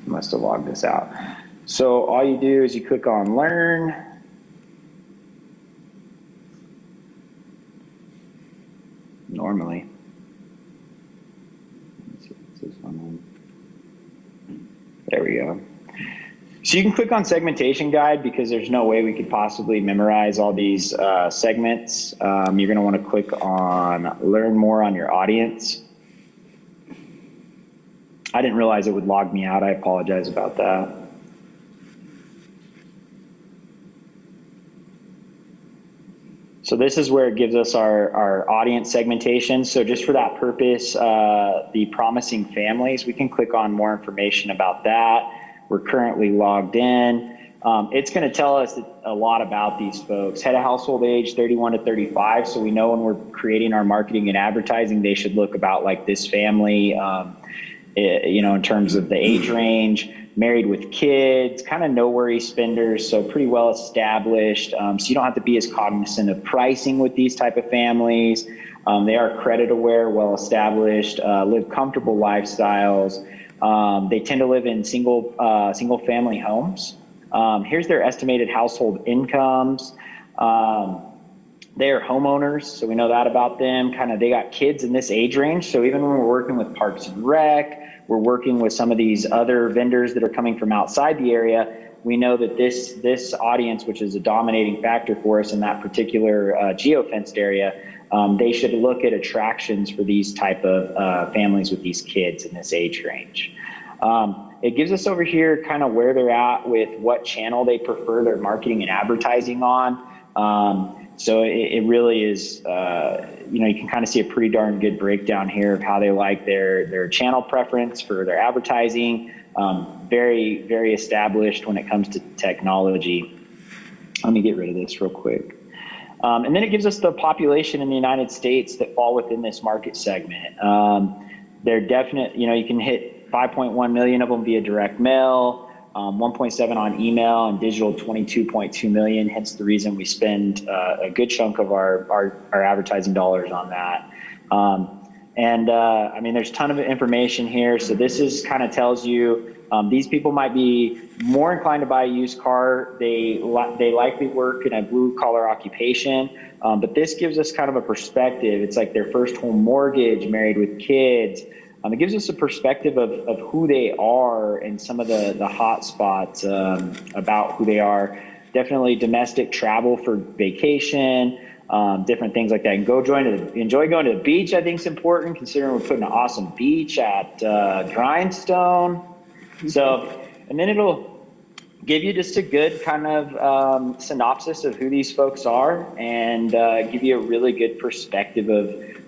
[SPEAKER 11] Must have logged this out. So all you do is you click on learn. Normally. Let's see if this is on. There we go. So you can click on segmentation guide because there's no way we could possibly memorize all these segments. You're going to want to click on learn more on your audience. I didn't realize it would log me out. I apologize about that. So this is where it gives us our audience segmentation. So just for that purpose, the promising families, we can click on more information about that. We're currently logged in. It's going to tell us a lot about these folks. Head of household age 31 to 35. So we know when we're creating our marketing and advertising, they should look about like this family, in terms of the age range, married with kids, kind of no worry spenders. So pretty well established. So you don't have to be as cognizant of pricing with these type of families. They are credit aware, well established, live comfortable lifestyles. They tend to live in single family homes. Here's their estimated household incomes. They are homeowners, so we know that about them. They got kids in this age range. So even when we're working with Parks and Rec, we're working with some of these other vendors that are coming from outside the area. We know that this audience, which is a dominating factor for us in that particular geofenced area, they should look at attractions for these type of families with these kids in this age range. It gives us over here kind of where they're at with what channel they prefer their marketing and advertising on. So it really is, you can kind of see a pretty darn good breakdown here of how they like their channel preference for their advertising. Very, very established when it comes to technology. Let me get rid of this real quick. And then it gives us the population in the United States that fall within this market segment. They're definite, you can hit 5.1 million of them via direct mail, 1.7 on email, and digital 22.2 million. Hence the reason we spend a good chunk of our advertising dollars on that. And I mean, there's a ton of information here. So this is kind of tells you these people might be more inclined to buy a used car. They likely work in a blue collar occupation, but this gives us kind of a perspective. It's like their first home mortgage, married with kids. It gives us a perspective of who they are and some of the hot spots about who they are. Definitely domestic travel for vacation, different things like that. And enjoy going to the beach, I think is important, considering we're putting an awesome beach at Grindstone. So, and then it'll give you just a good kind of synopsis of who these folks are and give you a really good perspective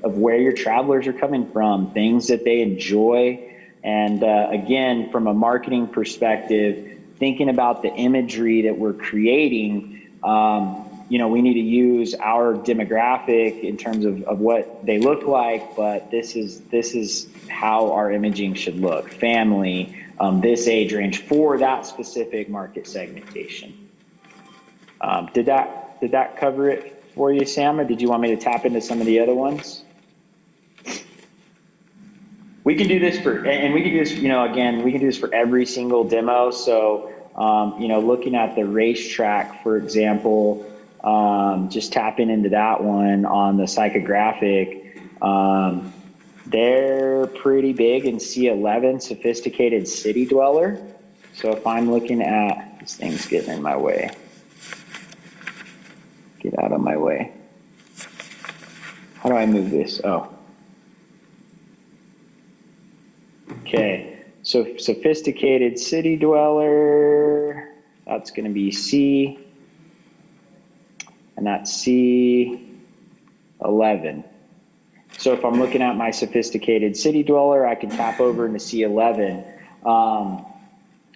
[SPEAKER 11] of where your travelers are coming from, things that they enjoy. And again, from a marketing perspective, thinking about the imagery that we're creating, we need to use our demographic in terms of what they look like, but this is how our imaging should look. Family, this age range for that specific market segmentation. Did that cover it for you, Sam, or did you want me to tap into some of the other ones? We can do this and we can do this, again, we can do this for every single demo. So, looking at the racetrack, for example, just tapping into that one on the psychographic, they're pretty big in C11, sophisticated city dweller. So if I'm looking at, this thing's getting in my way. Get out of my way. How do I move this? Oh. Okay, so sophisticated city dweller, that's going to be C, and that's C11. So if I'm looking at my sophisticated city dweller, I can tap over into C11.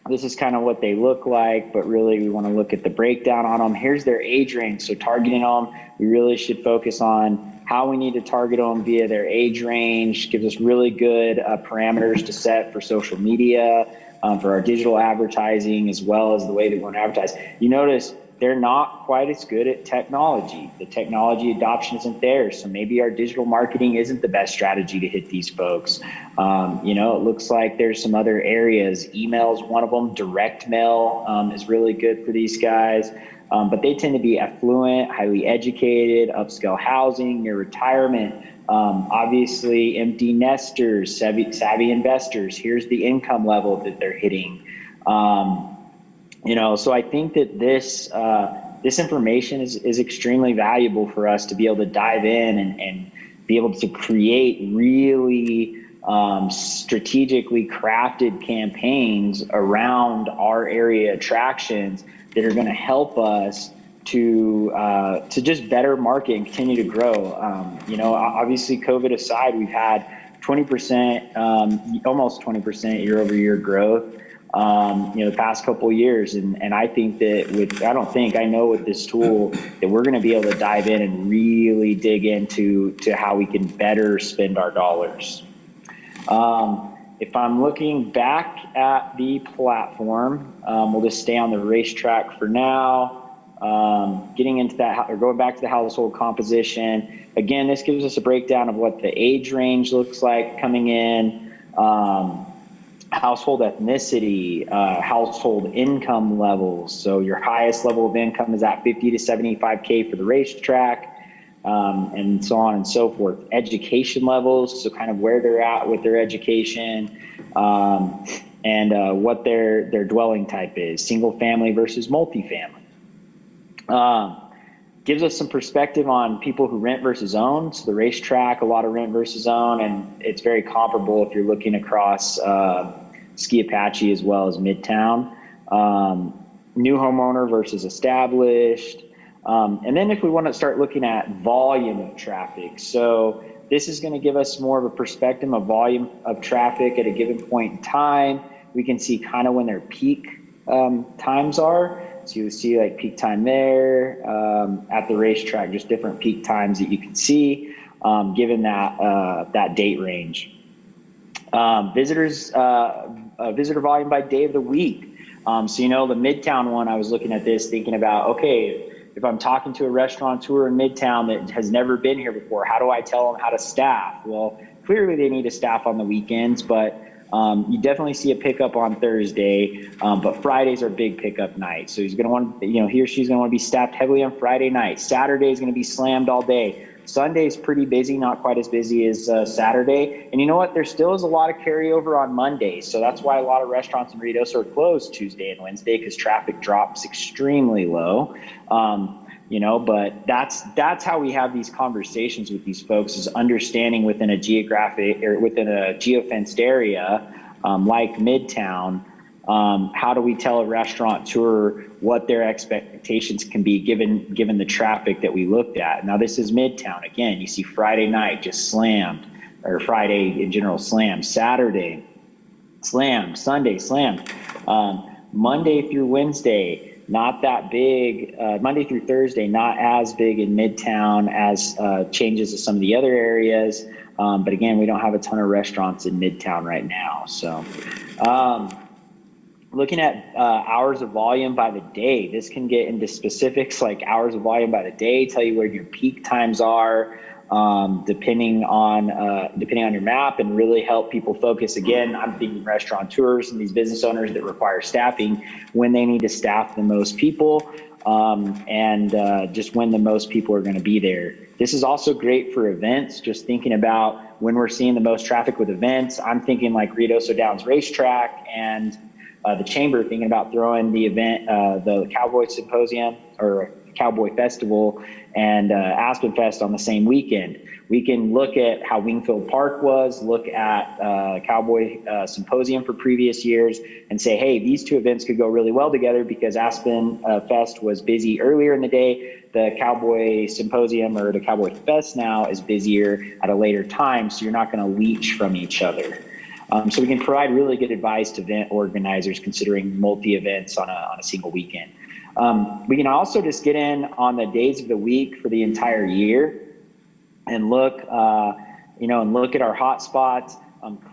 [SPEAKER 11] This is kind of what they look like, but really we want to look at the breakdown on them. Here's their age range. So targeting them, we really should focus on how we need to target them via their age range. Gives us really good parameters to set for social media, for our digital advertising, as well as the way that we want to advertise. You notice they're not quite as good at technology. The technology adoption isn't there. So maybe our digital marketing isn't the best strategy to hit these folks. It looks like there's some other areas. Email's one of them. Direct mail is really good for these guys. But they tend to be affluent, highly educated, upscale housing, near retirement. Obviously, empty nesters, savvy investors. Here's the income level that they're hitting. So I think that this information is extremely valuable for us to be able to dive in and be able to create really strategically crafted campaigns around our area attractions that are going to help us to just better market and continue to grow. Obviously COVID aside, we've had 20%, almost 20% year over year growth. The past couple of years. And I think that I know with this tool that we're going to be able to dive in and really dig into how we can better spend our dollars. If I'm looking back at the platform, we'll just stay on the racetrack for now. Getting into that, or going back to the household composition. Again, this gives us a breakdown of what the age range looks like coming in. Household ethnicity, household income levels. So your highest level of income is at 50 to 75K for the racetrack, and so on and so forth. Education levels, so kind of where they're at with their education, and what their dwelling type is, single family versus multifamily. Gives us some perspective on people who rent versus own. So the racetrack, a lot of rent versus own, and it's very comparable if you're looking across Ski Apache as well as Midtown. New homeowner versus established. And then if we want to start looking at volume of traffic. So this is going to give us more of a perspective of volume of traffic at a given point in time. We can see kind of when their peak times are. So you see like peak time there at the racetrack, just different peak times that you can see given that date range. Visitor volume by day of the week. So, the Midtown one, I was looking at this thinking about, okay, if I'm talking to a restaurateur in Midtown that has never been here before, how do I tell them how to staff? Well, clearly they need to staff on the weekends, but you definitely see a pickup on Thursday, but Fridays are big pickup night. So he's going to want, he or she's going to want to be staffed heavily on Friday night. Saturday is going to be slammed all day. Sunday is pretty busy, not quite as busy as Saturday. And you know what? There still is a lot of carryover on Monday. So that's why a lot of restaurants in Ruidoso are closed Tuesday and Wednesday, because traffic drops extremely low. But that's how we have these conversations with these folks, is understanding within a geographic or within a geofenced area like Midtown, how do we tell a restaurateur what their expectations can be given the traffic that we looked at. Now this is Midtown. Again, you see Friday night just slammed, or Friday in general slammed, Saturday slammed, Sunday slammed, Monday through Wednesday not that big, Monday through Thursday not as big in Midtown as changes to some of the other areas. But again, we don't have a ton of restaurants in Midtown right now. So looking at hours of volume by the day, this can get into specifics like hours of volume by the day, tell you where your peak times are, depending on your map, and really help people focus. Again, I'm thinking restaurateurs and these business owners that require staffing, when they need to staff the most people, and just when the most people are going to be there. This is also great for events, just thinking about when we're seeing the most traffic with events. I'm thinking like Ruidoso Downs Racetrack and the Chamber, thinking about throwing the event, the Cowboy Symposium or Cowboy Festival and Aspen Fest on the same weekend. We can look at how Wingfield Park was, look at Cowboy Symposium for previous years, and say, hey, these two events could go really well together because Aspen Fest was busy earlier in the day. The Cowboy Symposium or the Cowboy Fest now is busier at a later time, so you're not going to leach from each other. So we can provide really good advice to event organizers considering multi-events on a single weekend. We can also just get in on the days of the week for the entire year and look, and look at our hot spots.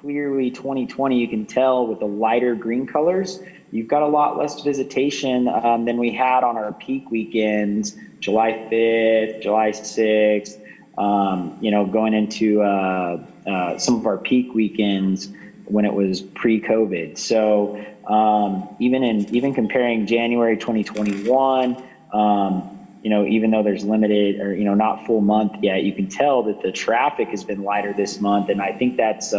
[SPEAKER 11] Clearly 2020, you can tell with the lighter green colors, you've got a lot less visitation than we had on our peak weekends, July 5th, July 6th, going into some of our peak weekends when it was pre-COVID. So even comparing January 2021, even though there's limited or not full month yet, you can tell that the traffic has been lighter this month, and I think that's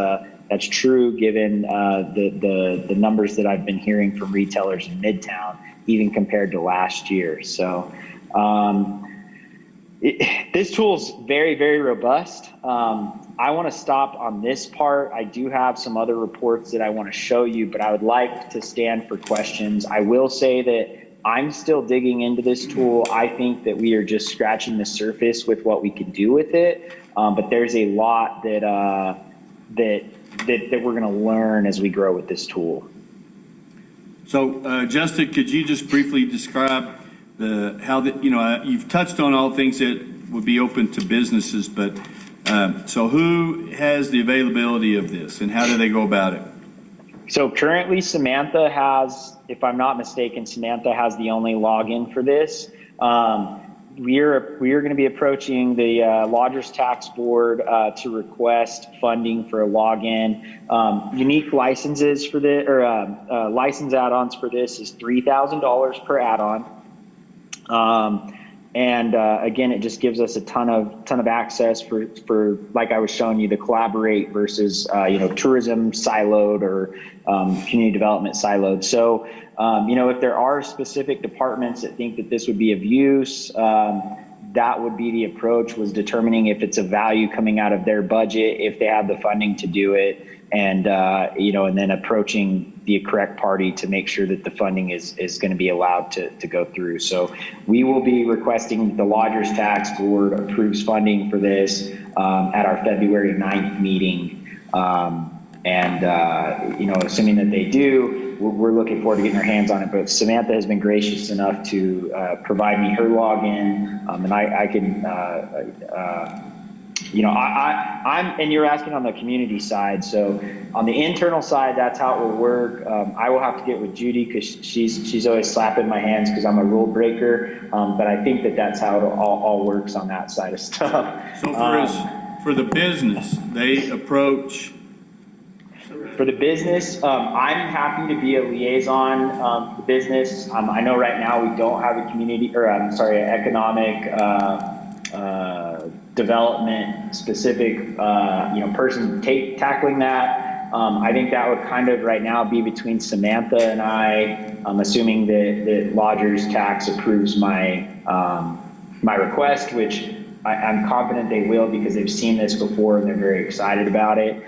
[SPEAKER 11] true given the numbers that I've been hearing from retailers in Midtown, even compared to last year. So this tool's very, very robust. I want to stop on this part. I do have some other reports that I want to show you, but I would like to stand for questions. I will say that I'm still digging into this tool. I think that we are just scratching the surface with what we can do with it, but there's a lot that we're going to learn as we grow with this tool.
[SPEAKER 1] So, Justin, could you just briefly describe you've touched on all things that would be open to businesses, but so who has the availability of this and how do they go about it?
[SPEAKER 11] So currently Samantha has, if I'm not mistaken, Samantha has the only login for this. We are going to be approaching the Lodgers Tax Board to request funding for a login. Unique licenses for this, or license add-ons for this is $3,000 per add-on. Again, it just gives us a ton of access for like I was showing you, the collaborate versus tourism siloed or community development siloed. So if there are specific departments that think that this would be of use, that would be the approach, was determining if it's a value coming out of their budget, if they have the funding to do it, and then approaching the correct party to make sure that the funding is going to be allowed to go through. So we will be requesting the Lodgers Tax Board approves funding for this at our February 9th meeting. Assuming that they do, we're looking forward to getting our hands on it. But Samantha has been gracious enough to provide me her login, and I can, and you're asking on the community side. So on the internal side, that's how it will work. I will have to get with Judy because she's always slapping my hands because I'm a rule breaker. But I think that's how it all works on that side of stuff.
[SPEAKER 1] So For the business, they approach,
[SPEAKER 11] For the business, I'm happy to be a liaison for the business. I know right now we don't have a community, or I'm sorry, economic development specific, person tackling that. I think that would kind of right now be between Samantha and I. I'm assuming that Lodgers Tax approves my my request, which I'm confident they will because they've seen this before and they're very excited about it.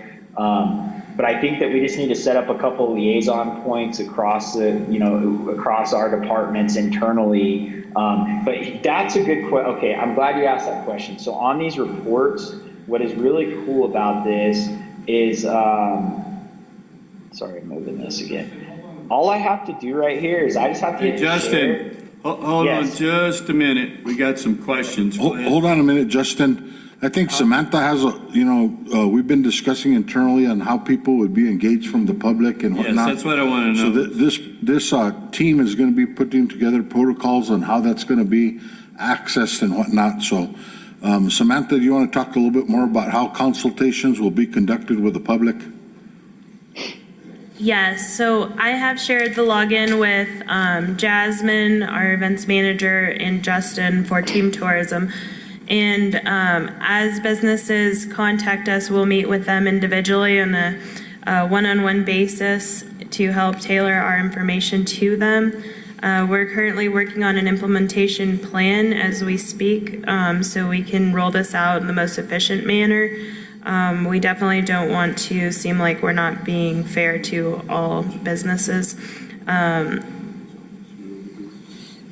[SPEAKER 11] But I think that we just need to set up a couple liaison points across across our departments internally. But that's a good question. Okay, I'm glad you asked that question. So on these reports, what is really cool about this is, sorry, I'm moving this again. All I have to do right here is I just have to hit share.
[SPEAKER 1] Justin, hold on just a minute. We got some questions.
[SPEAKER 6] Hold on a minute, Justin. I think Samantha has we've been discussing internally on how people would be engaged from the public and whatnot.
[SPEAKER 1] Yes, that's what I want to know.
[SPEAKER 6] So this team is going to be putting together protocols on how that's going to be accessed and whatnot. So Samantha, do you want to talk a little bit more about how consultations will be conducted with the public?
[SPEAKER 15] Yes, so I have shared the login with Jasmine, our events manager, and Justin for Team Tourism. And as businesses contact us, we'll meet with them individually on a one-on-one basis to help tailor our information to them. We're currently working on an implementation plan as we speak, so we can roll this out in the most efficient manner. We definitely don't want to seem like we're not being fair to all businesses.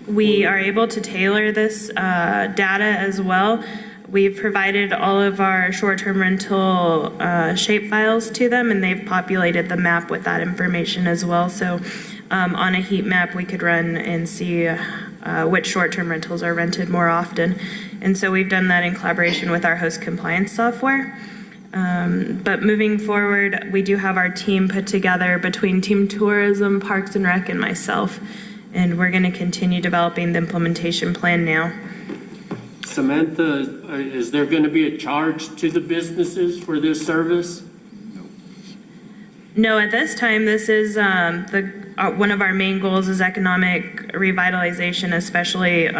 [SPEAKER 15] We are able to tailor this data as well. We've provided all of our short-term rental shape files to them, and they've populated the map with that information as well. So on a heat map, we could run and see which short-term rentals are rented more often. And so we've done that in collaboration with our host compliance software. But moving forward, we do have our team put together between Team Tourism, Parks and Rec, and myself. And we're going to continue developing the implementation plan now.
[SPEAKER 2] Samantha, is there going to be a charge to the businesses for this service?
[SPEAKER 15] No, at this time, this is one of our main goals is economic revitalization, especially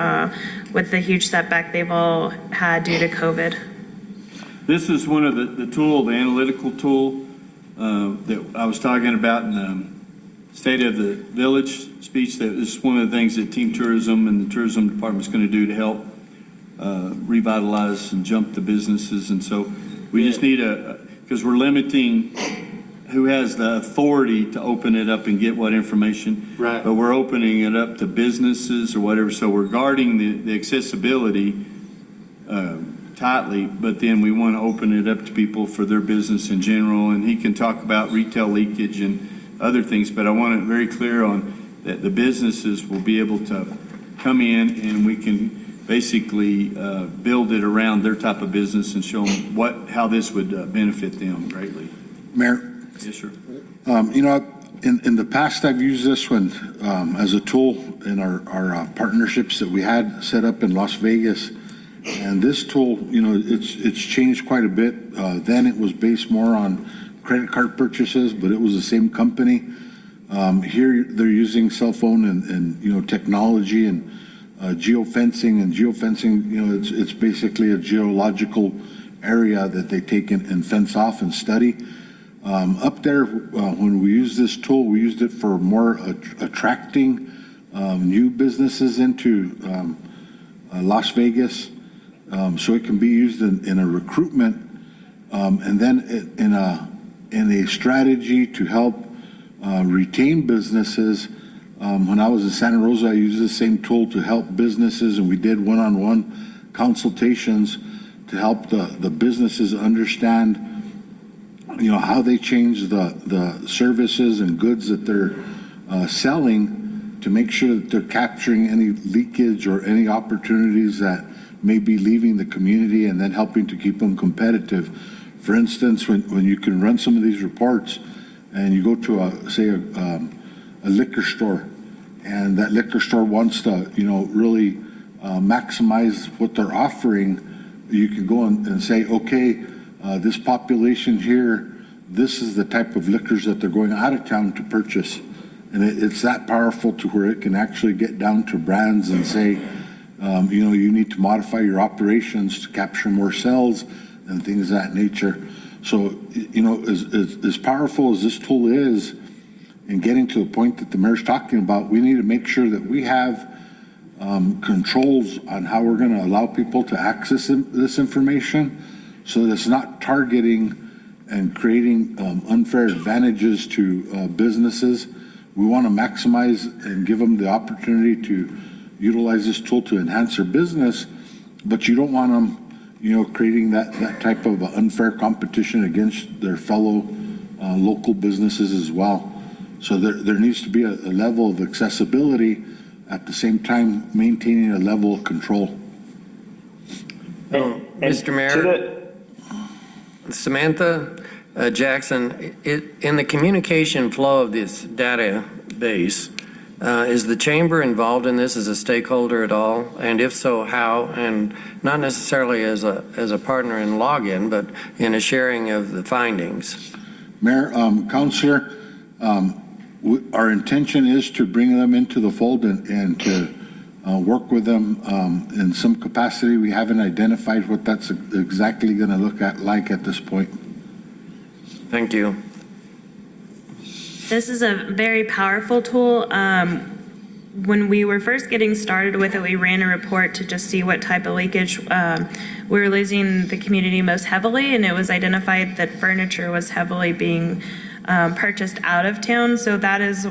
[SPEAKER 15] with the huge setback they've all had due to COVID.
[SPEAKER 1] This is one of the analytical tool that I was talking about in the State of the Village speech. That this is one of the things that Team Tourism and the Tourism Department is going to do to help revitalize and jump the businesses. And so we just need because we're limiting who has the authority to open it up and get what information.
[SPEAKER 2] Right.
[SPEAKER 1] But we're opening it up to businesses or whatever. So we're guarding the accessibility tightly, but then we want to open it up to people for their business in general. And he can talk about retail leakage and other things, but I want it very clear on that the businesses will be able to come in and we can basically build it around their type of business and show them how this would benefit them greatly.
[SPEAKER 6] Mayor?
[SPEAKER 1] Yes, sir.
[SPEAKER 6] In the past, I've used this one as a tool in our partnerships that we had set up in Las Vegas. And this tool, it's changed quite a bit. Then it was based more on credit card purchases, but it was the same company. Here they're using cell phone and technology and geofencing. And geofencing, it's basically a geological area that they take and fence off and study. Up there, when we use this tool, we used it for more attracting new businesses into Las Vegas. So it can be used in a recruitment and then in a strategy to help retain businesses. When I was in Santa Rosa, I used the same tool to help businesses, and we did one-on-one consultations to help the businesses understand how they change the services and goods that they're selling to make sure that they're capturing any leakage or any opportunities that may be leaving the community and then helping to keep them competitive. For instance, when you can run some of these reports and you go to a liquor store, and that liquor store wants to really maximize what they're offering, you can go and say, okay, this population here, this is the type of liquors that they're going out of town to purchase. And it's that powerful to where it can actually get down to brands and say, you need to modify your operations to capture more sales and things of that nature. So, as powerful as this tool is in getting to the point that the mayor's talking about, we need to make sure that we have controls on how we're going to allow people to access this information so that it's not targeting and creating unfair advantages to businesses. We want to maximize and give them the opportunity to utilize this tool to enhance their business, but you don't want them, creating that type of unfair competition against their fellow local businesses as well. So there needs to be a level of accessibility at the same time maintaining a level of control.
[SPEAKER 13] Mr. Mayor, Samantha Jackson, in the communication flow of this database, is the chamber involved in this as a stakeholder at all? And if so, how? And not necessarily as a partner in login, but in a sharing of the findings.
[SPEAKER 6] Mayor, Councilor, our intention is to bring them into the fold and to work with them in some capacity. We haven't identified what that's exactly going to look like at this point.
[SPEAKER 13] Thank you.
[SPEAKER 15] This is a very powerful tool. When we were first getting started with it, we ran a report to just see what type of leakage we were losing the community most heavily, and it was identified that furniture was heavily being purchased out of town. So that is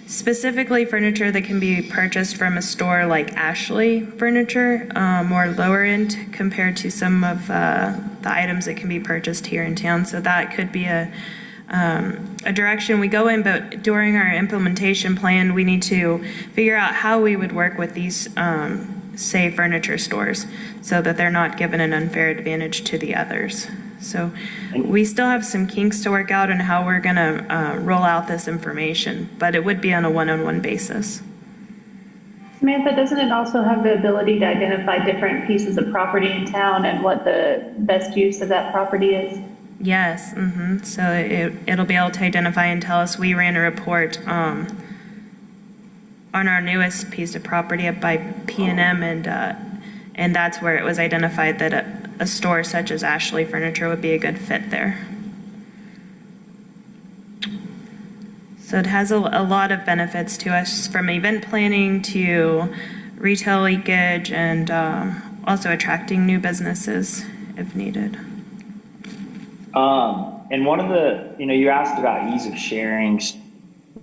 [SPEAKER 15] specifically furniture that can be purchased from a store like Ashley Furniture, more lower end compared to some of the items that can be purchased here in town. So that could be a direction we go in, but during our implementation plan, we need to figure out how we would work with these, say, furniture stores so that they're not given an unfair advantage to the others. So we still have some kinks to work out on how we're going to roll out this information, but it would be on a one-on-one basis.
[SPEAKER 10] Samantha, doesn't it also have the ability to identify different pieces of property in town and what the best use of that property is?
[SPEAKER 15] Yes, so it'll be able to identify and tell us. We ran a report on our newest piece of property up by P&M, and that's where it was identified that a store such as Ashley Furniture would be a good fit there. So it has a lot of benefits to us, from event planning to retail leakage and also attracting new businesses if needed.
[SPEAKER 11] And one of the, you asked about ease of sharing.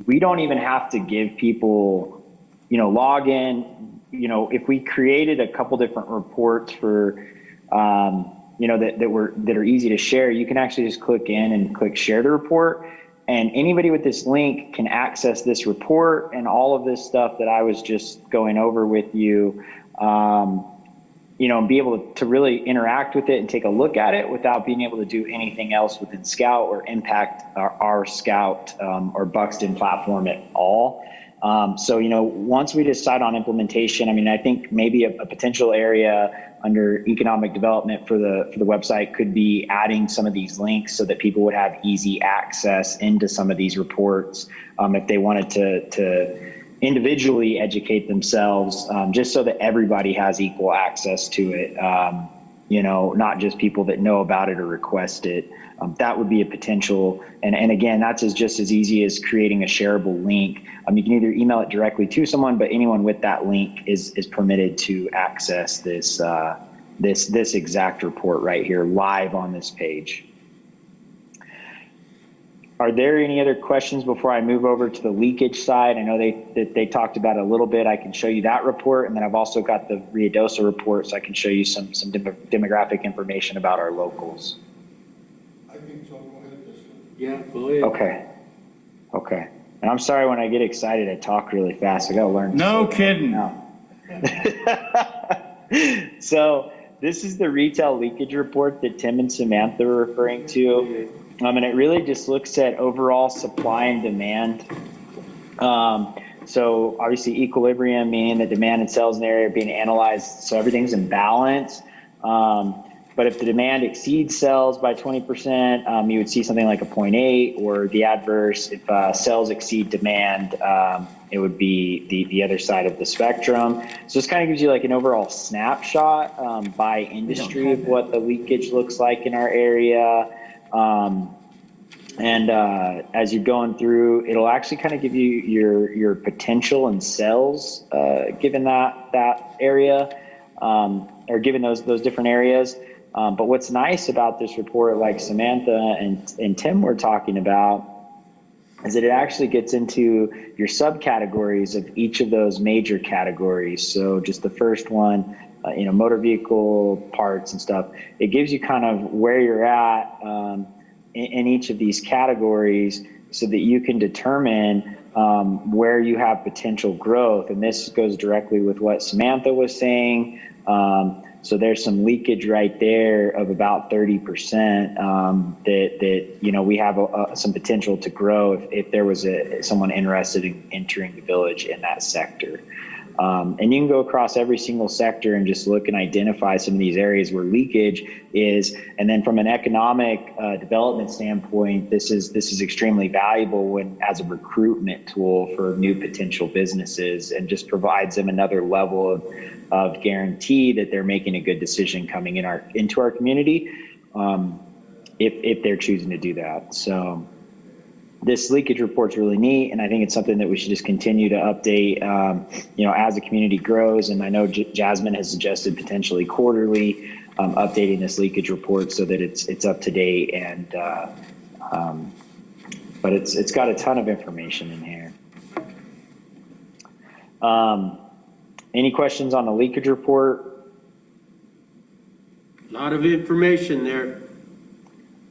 [SPEAKER 11] We don't even have to give people, log in. If we created a couple different reports for, that are easy to share, you can actually just click in and click share the report. And anybody with this link can access this report and all of this stuff that I was just going over with you. And be able to really interact with it and take a look at it without being able to do anything else within Scout or impact our Scout or Buxton platform at all. So, once we decide on implementation, I think maybe a potential area under economic development for the website could be adding some of these links so that people would have easy access into some of these reports if they wanted to individually educate themselves, just so that everybody has equal access to it, not just people that know about it or request it. That would be a potential. And again, that's just as easy as creating a shareable link. You can either email it directly to someone, but anyone with that link is permitted to access this exact report right here live on this page. Are there any other questions before I move over to the leakage side? I know they talked about it a little bit. I can show you that report, and then I've also got the Ruidoso report, so I can show you some demographic information about our locals.
[SPEAKER 6] I think so. Go ahead.
[SPEAKER 13] Yeah, go ahead.
[SPEAKER 11] Okay. And I'm sorry, when I get excited, I talk really fast. I got to learn.
[SPEAKER 1] No kidding.
[SPEAKER 11] So this is the retail leakage report that Tim and Samantha were referring to. And it really just looks at overall supply and demand. So obviously equilibrium, meaning that demand and sales in the area are being analyzed, so everything's in balance. But if the demand exceeds sales by 20%, you would see something like a 0.8, or the adverse, if sales exceed demand, it would be the other side of the spectrum. So this kind of gives you like an overall snapshot by industry of what the leakage looks like in our area. As you're going through, it'll actually kind of give you your potential in sales given that area, or given those different areas. But what's nice about this report, like Samantha and Tim were talking about, is that it actually gets into your subcategories of each of those major categories. So just the first one, motor vehicle parts and stuff, it gives you kind of where you're at in each of these categories so that you can determine where you have potential growth. And this goes directly with what Samantha was saying. So there's some leakage right there of about 30% that we have some potential to grow if there was someone interested in entering the village in that sector. And you can go across every single sector and just look and identify some of these areas where leakage is. And then from an economic development standpoint, this is extremely valuable as a recruitment tool for new potential businesses, and just provides them another level of guarantee that they're making a good decision coming into our community, if they're choosing to do that. So this leakage report's really neat, and I think it's something that we should just continue to update, as the community grows. And I know Jasmine has suggested potentially quarterly updating this leakage report so that it's up to date. And but it's got a ton of information in here. Any questions on the leakage report?
[SPEAKER 2] A lot of information there.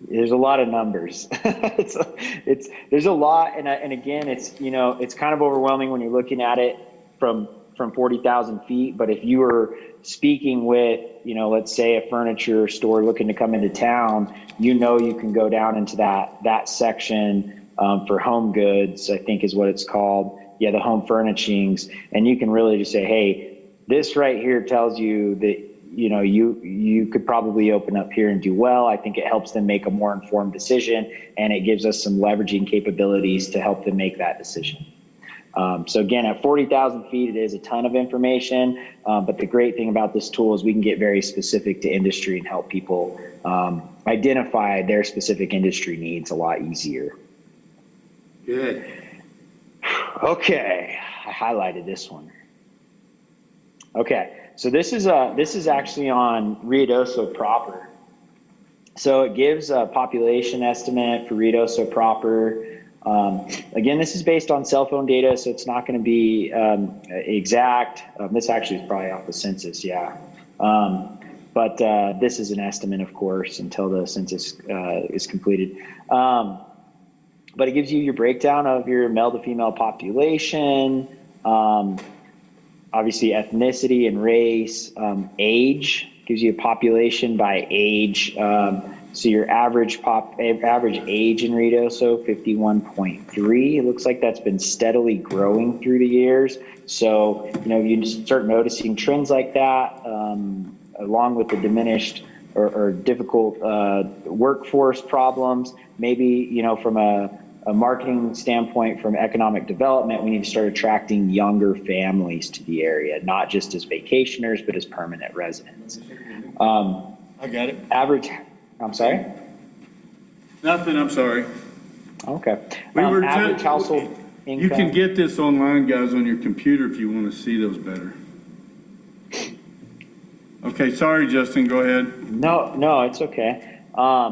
[SPEAKER 11] There's a lot of numbers. There's a lot, and again, it's kind of overwhelming when you're looking at it from 40,000 feet. But if you were speaking with, let's say a furniture store looking to come into town, you can go down into that section for home goods, I think is what it's called. Yeah, the home furnishings, and you can really just say, hey, this right here tells you that you could probably open up here and do well. I think it helps them make a more informed decision, and it gives us some leveraging capabilities to help them make that decision. So again, at 40,000 feet, it is a ton of information, but the great thing about this tool is we can get very specific to industry and help people identify their specific industry needs a lot easier.
[SPEAKER 2] Good.
[SPEAKER 11] Okay, I highlighted this one. Okay. So this is actually on Ruidoso proper. So it gives a population estimate for Ruidoso proper. Again, this is based on cell phone data, so it's not going to be exact. This actually is probably off the census, yeah. But this is an estimate, of course, until the census is completed. But it gives you your breakdown of your male to female population. Obviously ethnicity and race, age, gives you a population by age. So your average age in Ruidoso, 51.3. It looks like that's been steadily growing through the years. So, you start noticing trends like that, along with the diminished or difficult workforce problems. Maybe, from a marketing standpoint, from economic development, we need to start attracting younger families to the area, not just as vacationers, but as permanent residents.
[SPEAKER 1] I got it.
[SPEAKER 11] I'm sorry?
[SPEAKER 1] Nothing, I'm sorry.
[SPEAKER 11] Okay.
[SPEAKER 1] We were
[SPEAKER 11] average household income.
[SPEAKER 1] You can get this online, guys, on your computer if you want to see those better. Okay, sorry, Justin, go ahead.
[SPEAKER 11] No, it's okay.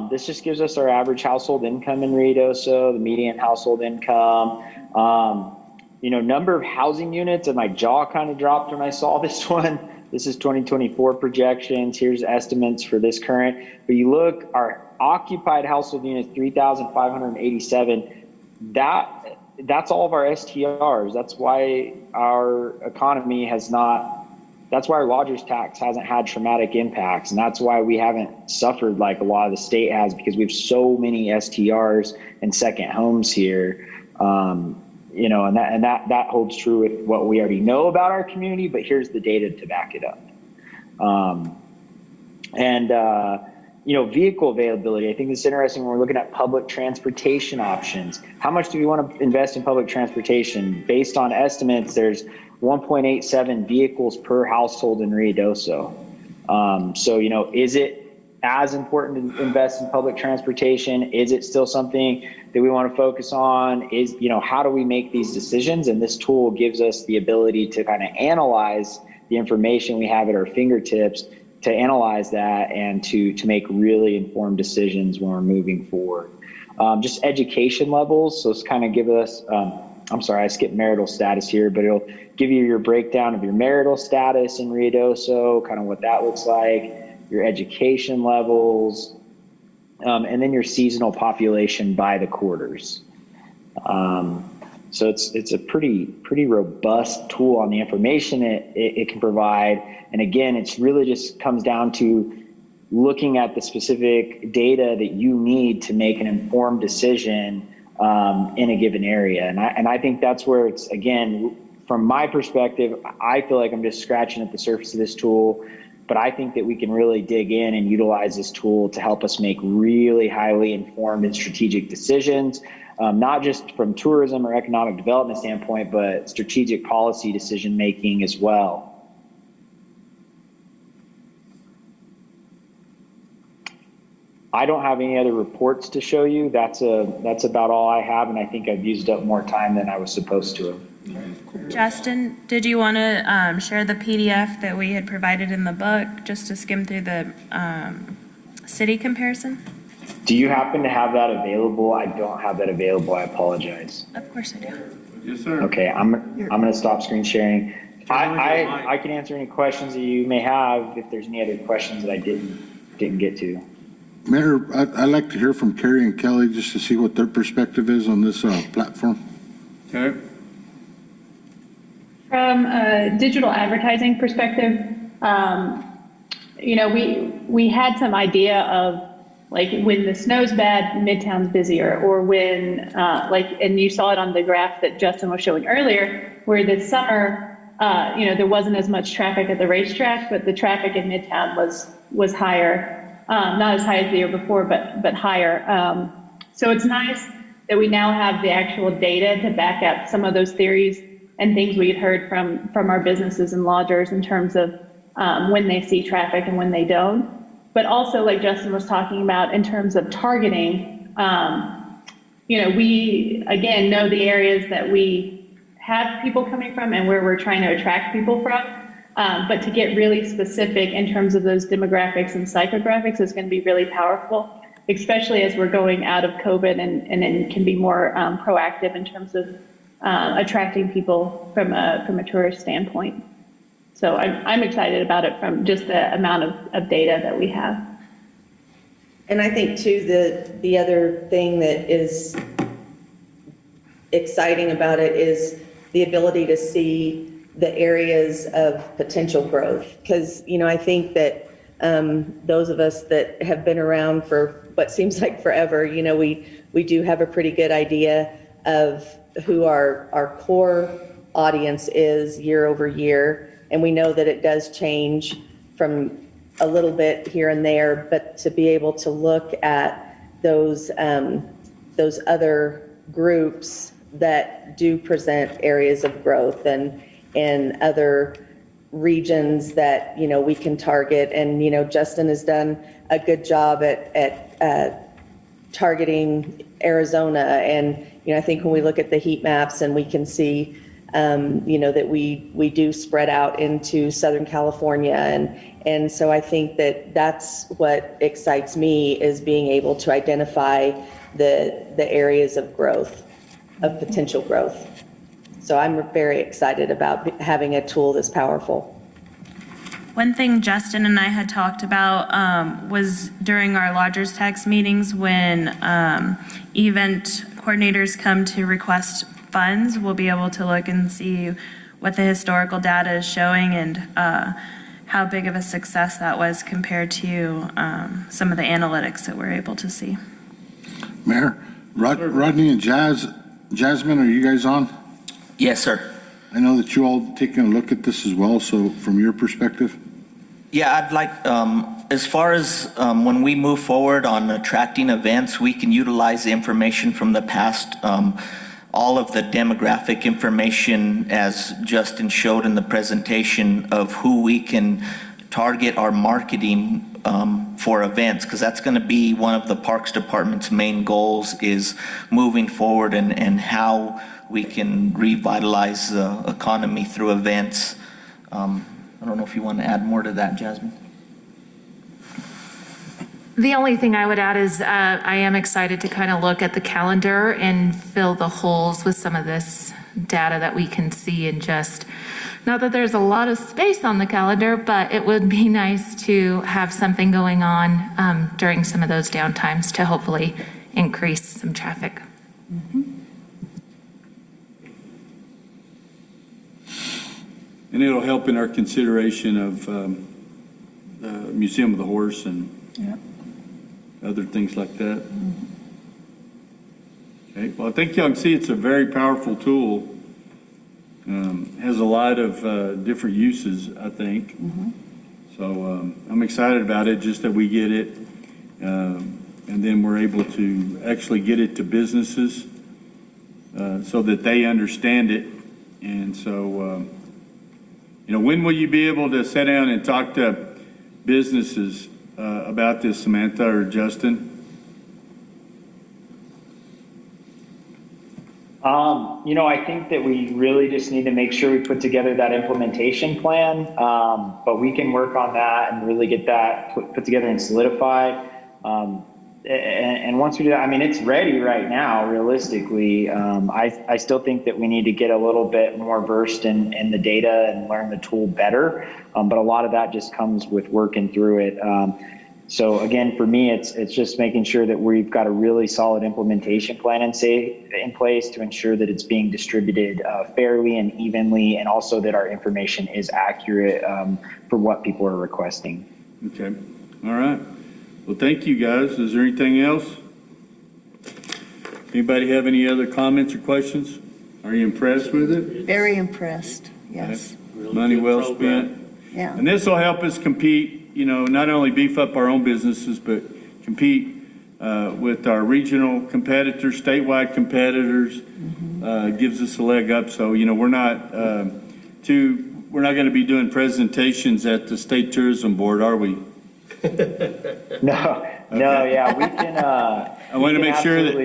[SPEAKER 11] This just gives us our average household income in Ruidoso, the median household income, number of housing units, and my jaw kind of dropped when I saw this one. This is 2024 projections. Here's estimates for this current. But you look, our occupied household units, 3,587. That's all of our STRs. That's why our economy has not. That's why our lodgers tax hasn't had traumatic impacts, and that's why we haven't suffered like a lot of the state has, because we have so many STRs and second homes here. And that holds true with what we already know about our community, but here's the data to back it up. And, vehicle availability. I think it's interesting when we're looking at public transportation options. How much do we want to invest in public transportation? Based on estimates, there's 1.87 vehicles per household in Ruidoso. Is it as important to invest in public transportation? Is it still something that we want to focus on? How do we make these decisions? And this tool gives us the ability to kind of analyze the information we have at our fingertips, to analyze that and to make really informed decisions when we're moving forward. Just education levels. So it's kind of give us, I'm sorry, I skipped marital status here, but it'll give you your breakdown of your marital status in Ruidoso, kind of what that looks like, your education levels, and then your seasonal population by the quarters. So it's a pretty robust tool on the information it can provide. And again, it's really just comes down to looking at the specific data that you need to make an informed decision in a given area. And I think that's where it's, again, from my perspective, I feel like I'm just scratching at the surface of this tool, but I think that we can really dig in and utilize this tool to help us make really highly informed and strategic decisions, not just from tourism or economic development standpoint, but strategic policy decision making as well. I don't have any other reports to show you. That's about all I have, and I think I've used up more time than I was supposed to.
[SPEAKER 15] Justin, did you want to share the PDF that we had provided in the book just to skim through the city comparison?
[SPEAKER 11] Do you happen to have that available? I don't have that available. I apologize.
[SPEAKER 15] Of course I do.
[SPEAKER 1] Yes, sir.
[SPEAKER 11] Okay, I'm going to stop screen sharing. I can answer any questions that you may have if there's any other questions that I didn't get to.
[SPEAKER 6] Mayor, I'd like to hear from Carrie and Kelly just to see what their perspective is on this platform.
[SPEAKER 1] Okay.
[SPEAKER 10] From a digital advertising perspective, we had some idea of like when the snow's bad, Midtown's busier, or when and you saw it on the graph that Justin was showing earlier, where this summer, there wasn't as much traffic at the racetrack, but the traffic in Midtown was higher. Not as high as the year before, but higher. So it's nice that we now have the actual data to back up some of those theories and things we had heard from our businesses and lodgers in terms of when they see traffic and when they don't. But also, like Justin was talking about, in terms of targeting, we, again, know the areas that we have people coming from and where we're trying to attract people from. But to get really specific in terms of those demographics and psychographics is going to be really powerful, especially as we're going out of COVID and it can be more proactive in terms of attracting people from a tourist standpoint. So I'm excited about it from just the amount of data that we have.
[SPEAKER 12] And I think too, the other thing that is exciting about it is the ability to see the areas of potential growth. Because, I think that those of us that have been around for what seems like forever, we do have a pretty good idea of who our core audience is year over year. And we know that it does change from a little bit here and there, but to be able to look at those other groups that do present areas of growth and other regions that, we can target. And, Justin has done a good job at targeting Arizona. And, I think when we look at the heat maps and we can see, that we do spread out into Southern California. And so I think that that's what excites me, is being able to identify the areas of growth, of potential growth. So I'm very excited about having a tool this powerful.
[SPEAKER 15] One thing Justin and I had talked about was during our Lodgers Tax meetings when event coordinators come to request funds, we'll be able to look and see what the historical data is showing and how big of a success that was compared to some of the analytics that we're able to see.
[SPEAKER 6] Mayor, Rodney and Jasmine, are you guys on?
[SPEAKER 4] Yes, sir.
[SPEAKER 6] I know that you all taking a look at this as well, so from your perspective?
[SPEAKER 4] Yeah, I'd like,
[SPEAKER 16] As far as when we move forward on attracting events, we can utilize the information from the past. All of the demographic information, as Justin showed in the presentation, of who we can target our marketing for events, because that's going to be one of the Parks Department's main goals, is moving forward and how we can revitalize the economy through events. I don't know if you want to add more to that, Jasmine.
[SPEAKER 14] The only thing I would add is I am excited to kind of look at the calendar and fill the holes with some of this data that we can see, and just, not that there's a lot of space on the calendar, but it would be nice to have something going on during some of those downtimes to hopefully increase some traffic.
[SPEAKER 1] And it'll help in our consideration of the Museum of the Horse and other things like that. Okay, well, I think y'all can see it's a very powerful tool. Has a lot of different uses, I think. So I'm excited about it, just that we get it, and then we're able to actually get it to businesses so that they understand it. And so, when will you be able to sit down and talk to businesses about this, Samantha or Justin?
[SPEAKER 11] I think that we really just need to make sure we put together that implementation plan, but we can work on that and really get that put together and solidified. And once we do that, it's ready right now, realistically. I still think that we need to get a little bit more versed in the data and learn the tool better, but a lot of that just comes with working through it. So again, for me, it's just making sure that we've got a really solid implementation plan in place to ensure that it's being distributed fairly and evenly, and also that our information is accurate for what people are requesting.
[SPEAKER 1] Okay. All right. Well, thank you, guys. Is there anything else? Anybody have any other comments or questions? Are you impressed with it?
[SPEAKER 5] Very impressed, yes.
[SPEAKER 1] Money well spent.
[SPEAKER 5] Yeah.
[SPEAKER 1] And this will help us compete, not only beef up our own businesses, but compete with our regional competitors, statewide competitors. Gives us a leg up. So, we're not going to be doing presentations at the State Tourism Board, are we?
[SPEAKER 11] No, yeah, we can.
[SPEAKER 1] I want to make sure that,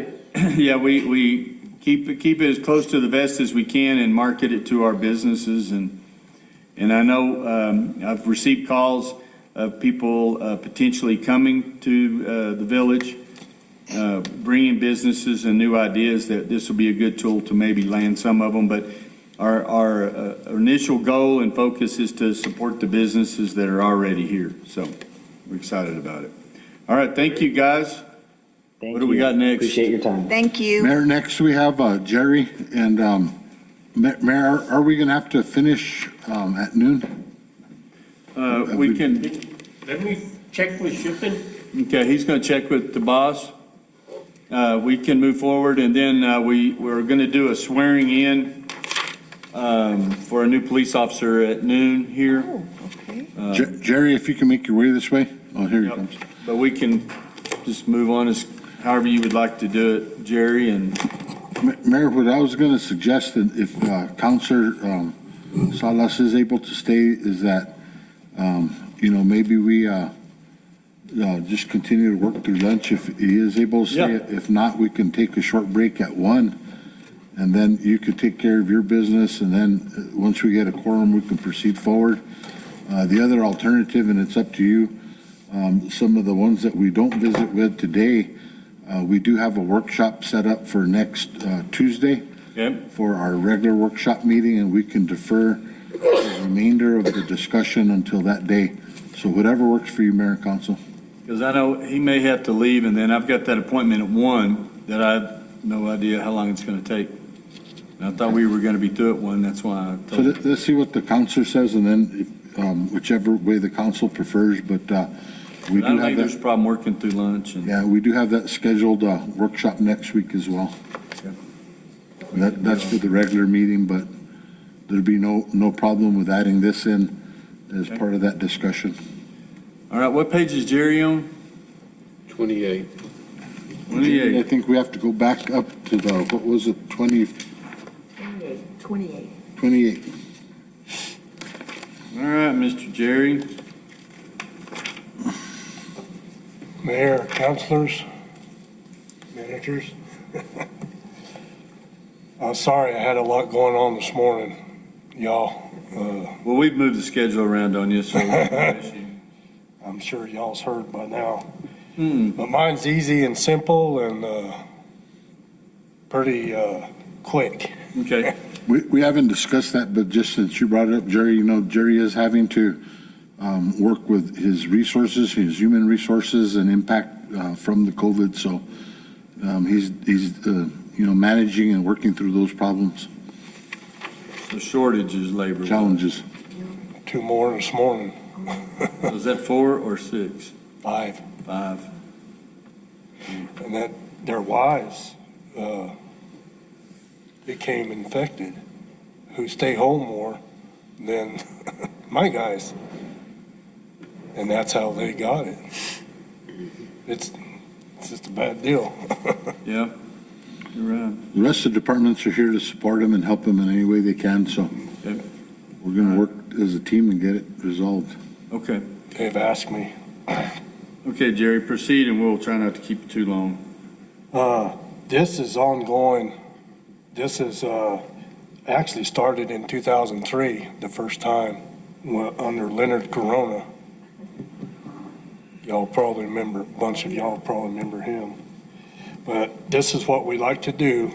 [SPEAKER 1] we keep it as close to the vest as we can and market it to our businesses. And I know I've received calls of people potentially coming to the village, bringing businesses and new ideas, that this will be a good tool to maybe land some of them. But our initial goal and focus is to support the businesses that are already here. So we're excited about it. All right. Thank you, guys. What do we got next?
[SPEAKER 11] Appreciate your time.
[SPEAKER 5] Thank you.
[SPEAKER 6] Mayor, next we have Jerry. And Mayor, are we going to have to finish at noon?
[SPEAKER 1] We can.
[SPEAKER 2] Let me check with shipping.
[SPEAKER 1] Okay, he's going to check with the boss. We can move forward, and then we're going to do a swearing in for a new police officer at noon here.
[SPEAKER 5] Oh, okay.
[SPEAKER 6] Jerry, if you can make your way this way. Oh, here he
[SPEAKER 1] Yep.
[SPEAKER 6] comes.
[SPEAKER 1] But we can just move on as however you would like to do it, Jerry. And
[SPEAKER 6] Mayor, what I was going to suggest, that if Counselor Salas is able to stay, is that, maybe we just continue to work through lunch if he is able to stay.
[SPEAKER 1] Yeah.
[SPEAKER 6] If not, we can take a short break at 1, and then you could take care of your business, and then once we get a quorum, we can proceed forward. The other alternative, and it's up to you, some of the ones that we don't visit with today, we do have a workshop set up for next Tuesday for our regular workshop meeting, and we can defer the remainder of the discussion until that day. So whatever works for you, Mayor and Council.
[SPEAKER 1] because I know he may have to leave, and then I've got that appointment at 1 that I have no idea how long it's going to take. And I thought we were going to be through at 1. That's why I
[SPEAKER 6] So
[SPEAKER 1] told you.
[SPEAKER 6] let's see what the counselor says, and then whichever way the council prefers, but we
[SPEAKER 1] I
[SPEAKER 6] do
[SPEAKER 1] don't
[SPEAKER 6] have
[SPEAKER 1] think there's a
[SPEAKER 6] that.
[SPEAKER 1] problem working through lunch. And
[SPEAKER 6] Yeah, we do have that scheduled workshop next week as well. That's for the regular meeting, but there'd be no problem with adding this in as part of that discussion.
[SPEAKER 1] All right, what page is Jerry on?
[SPEAKER 3] 28.
[SPEAKER 1] 28.
[SPEAKER 6] I think we have to go back up to the, what was it,
[SPEAKER 5] 28.
[SPEAKER 6] 28?
[SPEAKER 1] All right, Mr. Jerry.
[SPEAKER 17] Mayor, councilors, managers. I'm sorry I had a lot going on this morning, y'all.
[SPEAKER 1] Well, we've moved the schedule around on you, so.
[SPEAKER 17] I'm sure y'all's heard by now. But mine's easy and simple and pretty quick.
[SPEAKER 1] Okay.
[SPEAKER 6] We haven't discussed that, but just since you brought it up, Jerry, you know, Jerry is having to work with his resources, his human resources and impact from the COVID. So he's you know, managing and working through those problems.
[SPEAKER 1] The shortages, labor.
[SPEAKER 6] Challenges.
[SPEAKER 17] 2 more this morning.
[SPEAKER 1] Was that 4 or 6?
[SPEAKER 17] 5.
[SPEAKER 1] 5.
[SPEAKER 17] And that their wives became infected, who stay home more than my guys. And that's how they got it. It's just a bad deal.
[SPEAKER 1] Yeah, you're right.
[SPEAKER 6] The rest of the departments are here to support them and help them in any way they can. So
[SPEAKER 1] Okay.
[SPEAKER 6] we're going to work as a team and get it resolved.
[SPEAKER 1] Okay.
[SPEAKER 17] They've asked me.
[SPEAKER 1] Okay, Jerry, proceed, and we'll try not to keep it too long.
[SPEAKER 17] This is ongoing. This is actually started in 2003, the first time, under Leonard Corona. Y'all probably remember, a bunch of y'all probably remember him. But this is what we like to do,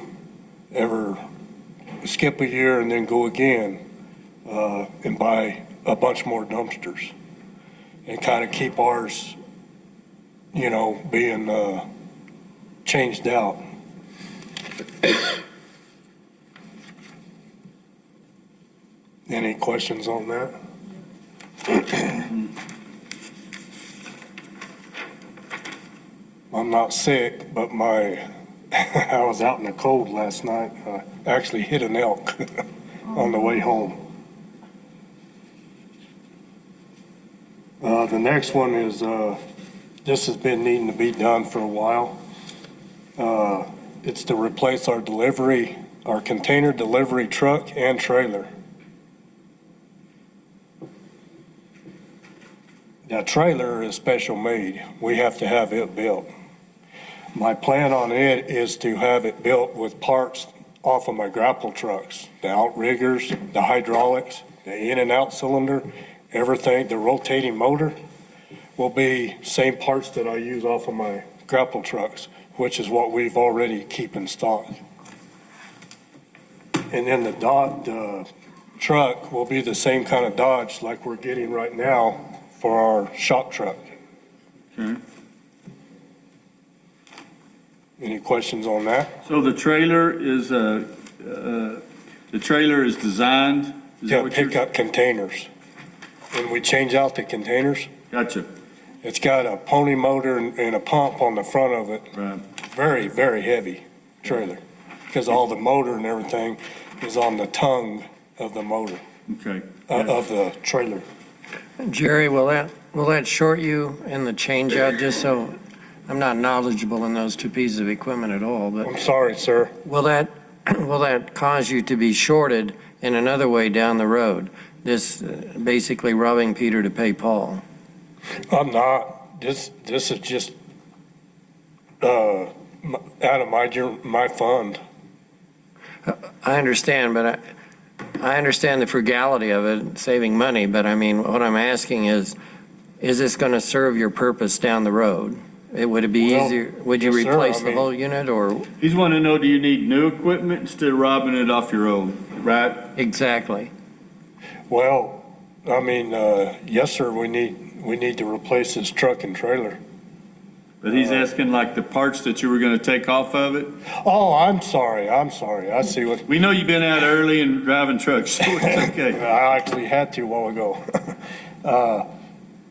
[SPEAKER 17] ever skip a year and then go again and buy a bunch more dumpsters and kind of keep ours, you know, being changed out. Any questions on that? I'm not sick, but I was out in the cold last night. I actually hit an elk on the way home. The next one is, this has been needing to be done for a while. It's to replace our container delivery truck and trailer. That trailer is special made. We have to have it built. My plan on it is to have it built with parts off of my grapple trucks, the outriggers, the hydraulics, the in and out cylinder, everything, the rotating motor will be same parts that I use off of my grapple trucks, which is what we've already keep in stock. And then the truck will be the same kind of Dodge like we're getting right now for our shop truck.
[SPEAKER 1] Okay.
[SPEAKER 17] Any questions on that?
[SPEAKER 1] So the trailer is designed? Is that
[SPEAKER 17] Yeah,
[SPEAKER 1] what
[SPEAKER 17] pick up containers. When we change out the containers,
[SPEAKER 1] Gotcha.
[SPEAKER 17] it's got a pony motor and a pump on the front of it.
[SPEAKER 1] Right.
[SPEAKER 17] Very, very heavy trailer because all the motor and everything is on the tongue of the motor,
[SPEAKER 1] Okay.
[SPEAKER 17] of the trailer.
[SPEAKER 13] Jerry, will that short you in the change out, just so, I'm not knowledgeable in those two pieces of equipment at all, but
[SPEAKER 17] I'm sorry, sir.
[SPEAKER 13] will that cause you to be shorted in another way down the road? This basically robbing Peter to pay Paul.
[SPEAKER 17] I'm not. This is just out of my fund.
[SPEAKER 13] I understand, but I understand the frugality of it, saving money, but I mean, what I'm asking is this going to serve your purpose down the road? Would it be
[SPEAKER 17] Well,
[SPEAKER 13] easier, would you
[SPEAKER 17] yes, sir.
[SPEAKER 13] replace
[SPEAKER 17] I
[SPEAKER 13] the
[SPEAKER 17] mean-
[SPEAKER 13] whole unit, or?
[SPEAKER 1] He's wanting to know, do you need new equipment instead of robbing it off your own, right?
[SPEAKER 13] Exactly.
[SPEAKER 17] Well, I mean, yes, sir, we need to replace this truck and trailer.
[SPEAKER 1] But he's asking like the parts that you were going to take off of it.
[SPEAKER 17] Oh, I'm sorry. I see what.
[SPEAKER 1] We know you've been out early and driving trucks, so it's okay.
[SPEAKER 17] I actually had to a while ago.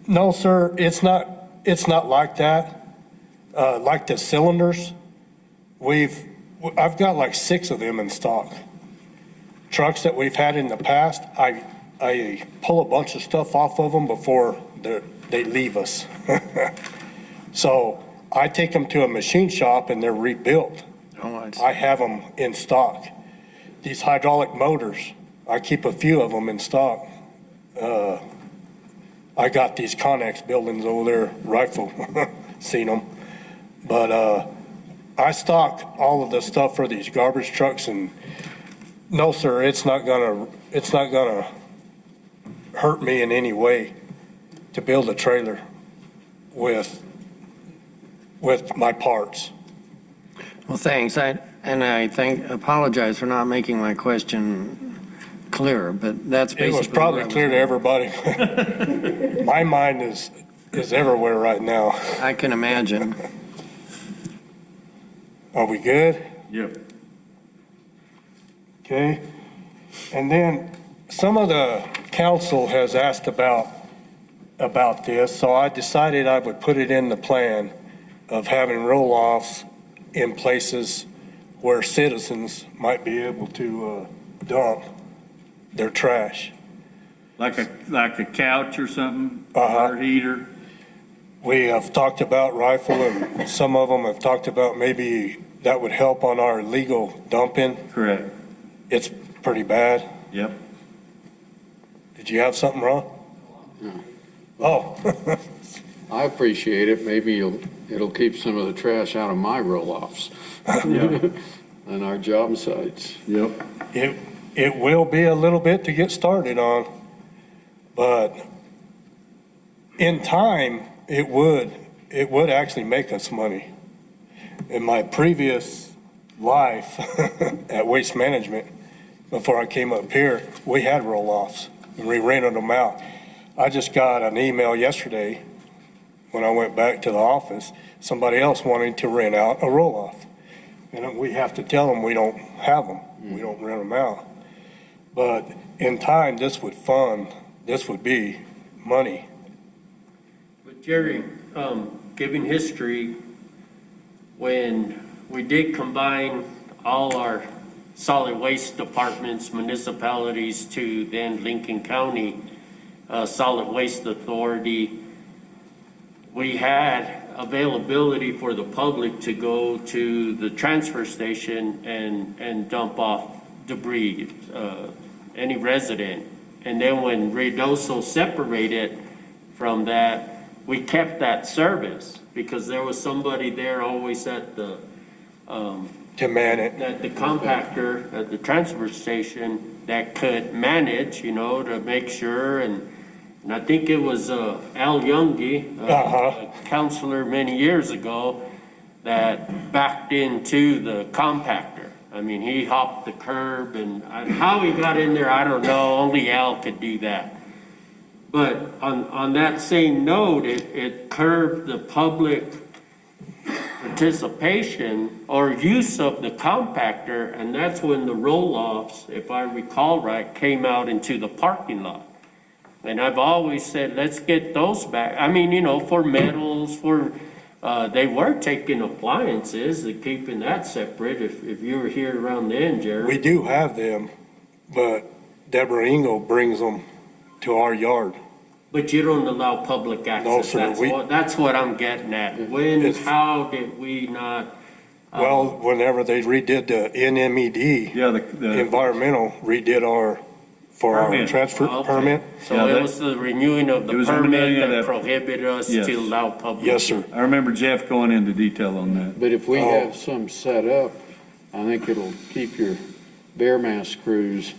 [SPEAKER 17] No, sir, it's not like that. Like the cylinders, I've got like 6 of them in stock. Trucks that we've had in the past, I pull a bunch of stuff off of them before they leave us. So I take them to a machine shop and they're rebuilt. I have them in stock. These hydraulic motors, I keep a few of them in stock. I got these Connex buildings over there, Rifle, seen them. But I stock all of the stuff for these garbage trucks, and no, sir, it's not gonna hurt me in any way to build a trailer with my parts.
[SPEAKER 13] Well, thanks. I apologize for not making my question clearer, but that's basically.
[SPEAKER 17] It was probably clear to everybody. My mind is everywhere right now.
[SPEAKER 13] I can imagine.
[SPEAKER 17] Are we good?
[SPEAKER 1] Yep.
[SPEAKER 17] Okay. And then some of the council has asked about this, so I decided I would put it in the plan of having roll-offs in places where citizens might be able to dump their trash.
[SPEAKER 1] Like a couch or something? Water heater?
[SPEAKER 17] We have talked about Rifle, and some of them have talked about maybe that would help on our illegal dumping.
[SPEAKER 1] Correct.
[SPEAKER 17] It's pretty bad.
[SPEAKER 1] Yep.
[SPEAKER 3] Did you have something wrong?
[SPEAKER 17] No.
[SPEAKER 3] Oh. I appreciate it. Maybe it'll keep some of the trash out of my roll-offs.
[SPEAKER 1] Yeah.
[SPEAKER 3] On our job sites.
[SPEAKER 1] Yep.
[SPEAKER 17] It will be a little bit to get started on, but in time, it would actually make us money. In my previous life at Waste Management, before I came up here, we had roll-offs and we rented them out. I just got an email yesterday when I went back to the office, somebody else wanting to rent out a roll-off. And we have to tell them we don't have them. We don't rent them out. But in time, this would be money.
[SPEAKER 2] But Jerry, given history, when we did combine all our solid waste departments, municipalities to then Lincoln County Solid Waste Authority, we had availability for the public to go to the transfer station and dump off debris, any resident. And then when Ruidoso separated from that, we kept that service because there was somebody there always at the
[SPEAKER 17] to man it.
[SPEAKER 2] At the compactor at the transfer station that could manage, to make sure. And I think it was Al Youngie, a counselor many years ago, that backed into the compactor. I mean, he hopped the curb, and how he got in there, I don't know. Only Al could do that. But on that same note, it curbed the public participation or use of the compactor, and that's when the roll-offs, if I recall right, came out into the parking lot. And I've always said, let's get those back. I mean, for metals, they were taking appliances and keeping that separate. If you were here around then, Jerry.
[SPEAKER 17] We do have them, but Deborah Engel brings them to our yard.
[SPEAKER 2] But you don't allow public access.
[SPEAKER 17] No, sir.
[SPEAKER 2] That's what I'm getting at. How did we not?
[SPEAKER 17] Well, whenever they redid the NMED, the environmental redid our transfer permit.
[SPEAKER 2] So it was the renewing of the permit that prohibited us to allow public.
[SPEAKER 17] Yes, sir.
[SPEAKER 1] I remember Jeff going into detail on that.
[SPEAKER 3] But if we have some set up, I think it'll keep your bear mass crews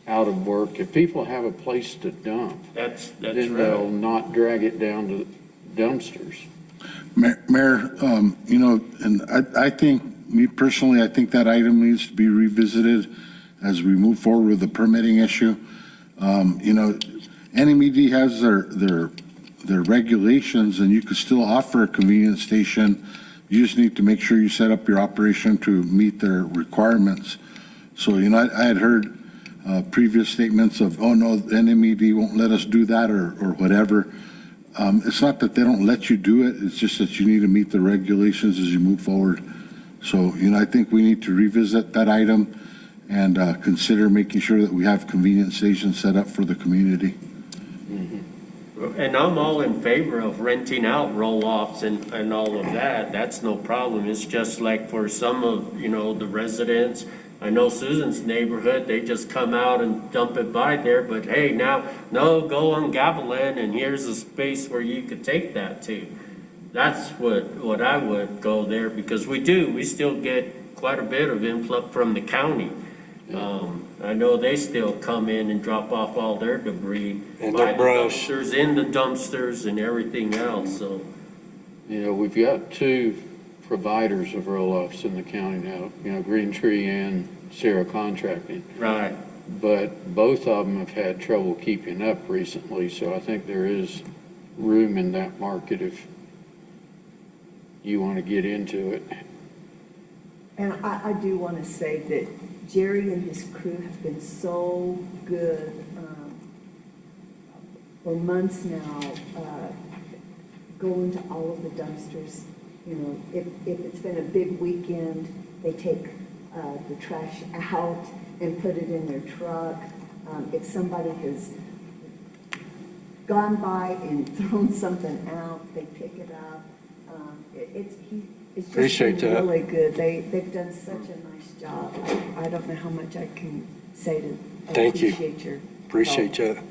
[SPEAKER 3] out of work. If people have a place to dump,
[SPEAKER 2] that's
[SPEAKER 3] then
[SPEAKER 2] right.
[SPEAKER 3] they'll not drag it down to dumpsters.
[SPEAKER 6] Mayor, and I think, me personally, I think that item needs to be revisited as we move forward with the permitting issue. NMED has their regulations, and you could still offer a convenience station. You just need to make sure you set up your operation to meet their requirements. So, I had heard previous statements of, oh no, NMED won't let us do that or whatever. It's not that they don't let you do it, it's just that you need to meet the regulations as you move forward. So, I think we need to revisit that item and consider making sure that we have convenience stations set up for the community.
[SPEAKER 2] And I'm all in favor of renting out roll-offs and all of that. That's no problem. It's just like for some of, the residents, I know Susan's neighborhood, they just come out and dump it by there, but hey, now, no, go on Gavilan and here's a space where you could take that to. That's what I would go there, because we still get quite a bit of influx from the county. I know they still come in and drop off all their debris.
[SPEAKER 17] And
[SPEAKER 2] by
[SPEAKER 17] their
[SPEAKER 2] the
[SPEAKER 17] brush.
[SPEAKER 2] dumpsters, in the dumpsters and everything else, so.
[SPEAKER 3] We've got two providers of roll-offs in the county now, Green Tree and Sierra Contracting.
[SPEAKER 2] Right.
[SPEAKER 3] But both of them have had trouble keeping up recently, so I think there is room in that market if you want to get into it.
[SPEAKER 5] And I do want to say that Jerry and his crew have been so good for months now, going to all of the dumpsters. If it's been a big weekend, they take the trash out and put it in their truck. If somebody has gone by and thrown something out, they pick it up. It's just
[SPEAKER 17] Appreciate
[SPEAKER 5] been
[SPEAKER 17] that.
[SPEAKER 5] really good. They've done such a nice job. I don't know how much I can say to
[SPEAKER 17] Thank you.
[SPEAKER 5] appreciate your
[SPEAKER 17] Appreciate
[SPEAKER 5] help.
[SPEAKER 17] you.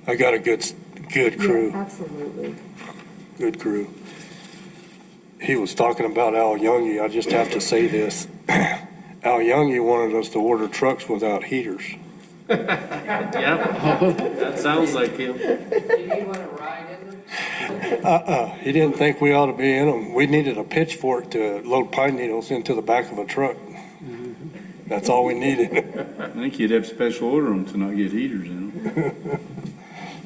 [SPEAKER 17] I got a good crew.
[SPEAKER 5] Yeah, absolutely.
[SPEAKER 17] Good crew. He was talking about Al Youngie. I just have to say this. Al Youngie wanted us to order trucks without heaters.
[SPEAKER 2] Yeah, that sounds like him.
[SPEAKER 17] He didn't think we ought to be in them. We needed a pitchfork to load pine needles into the back of a truck. That's all we needed.
[SPEAKER 1] I think you'd have to special order them to not get heaters in them.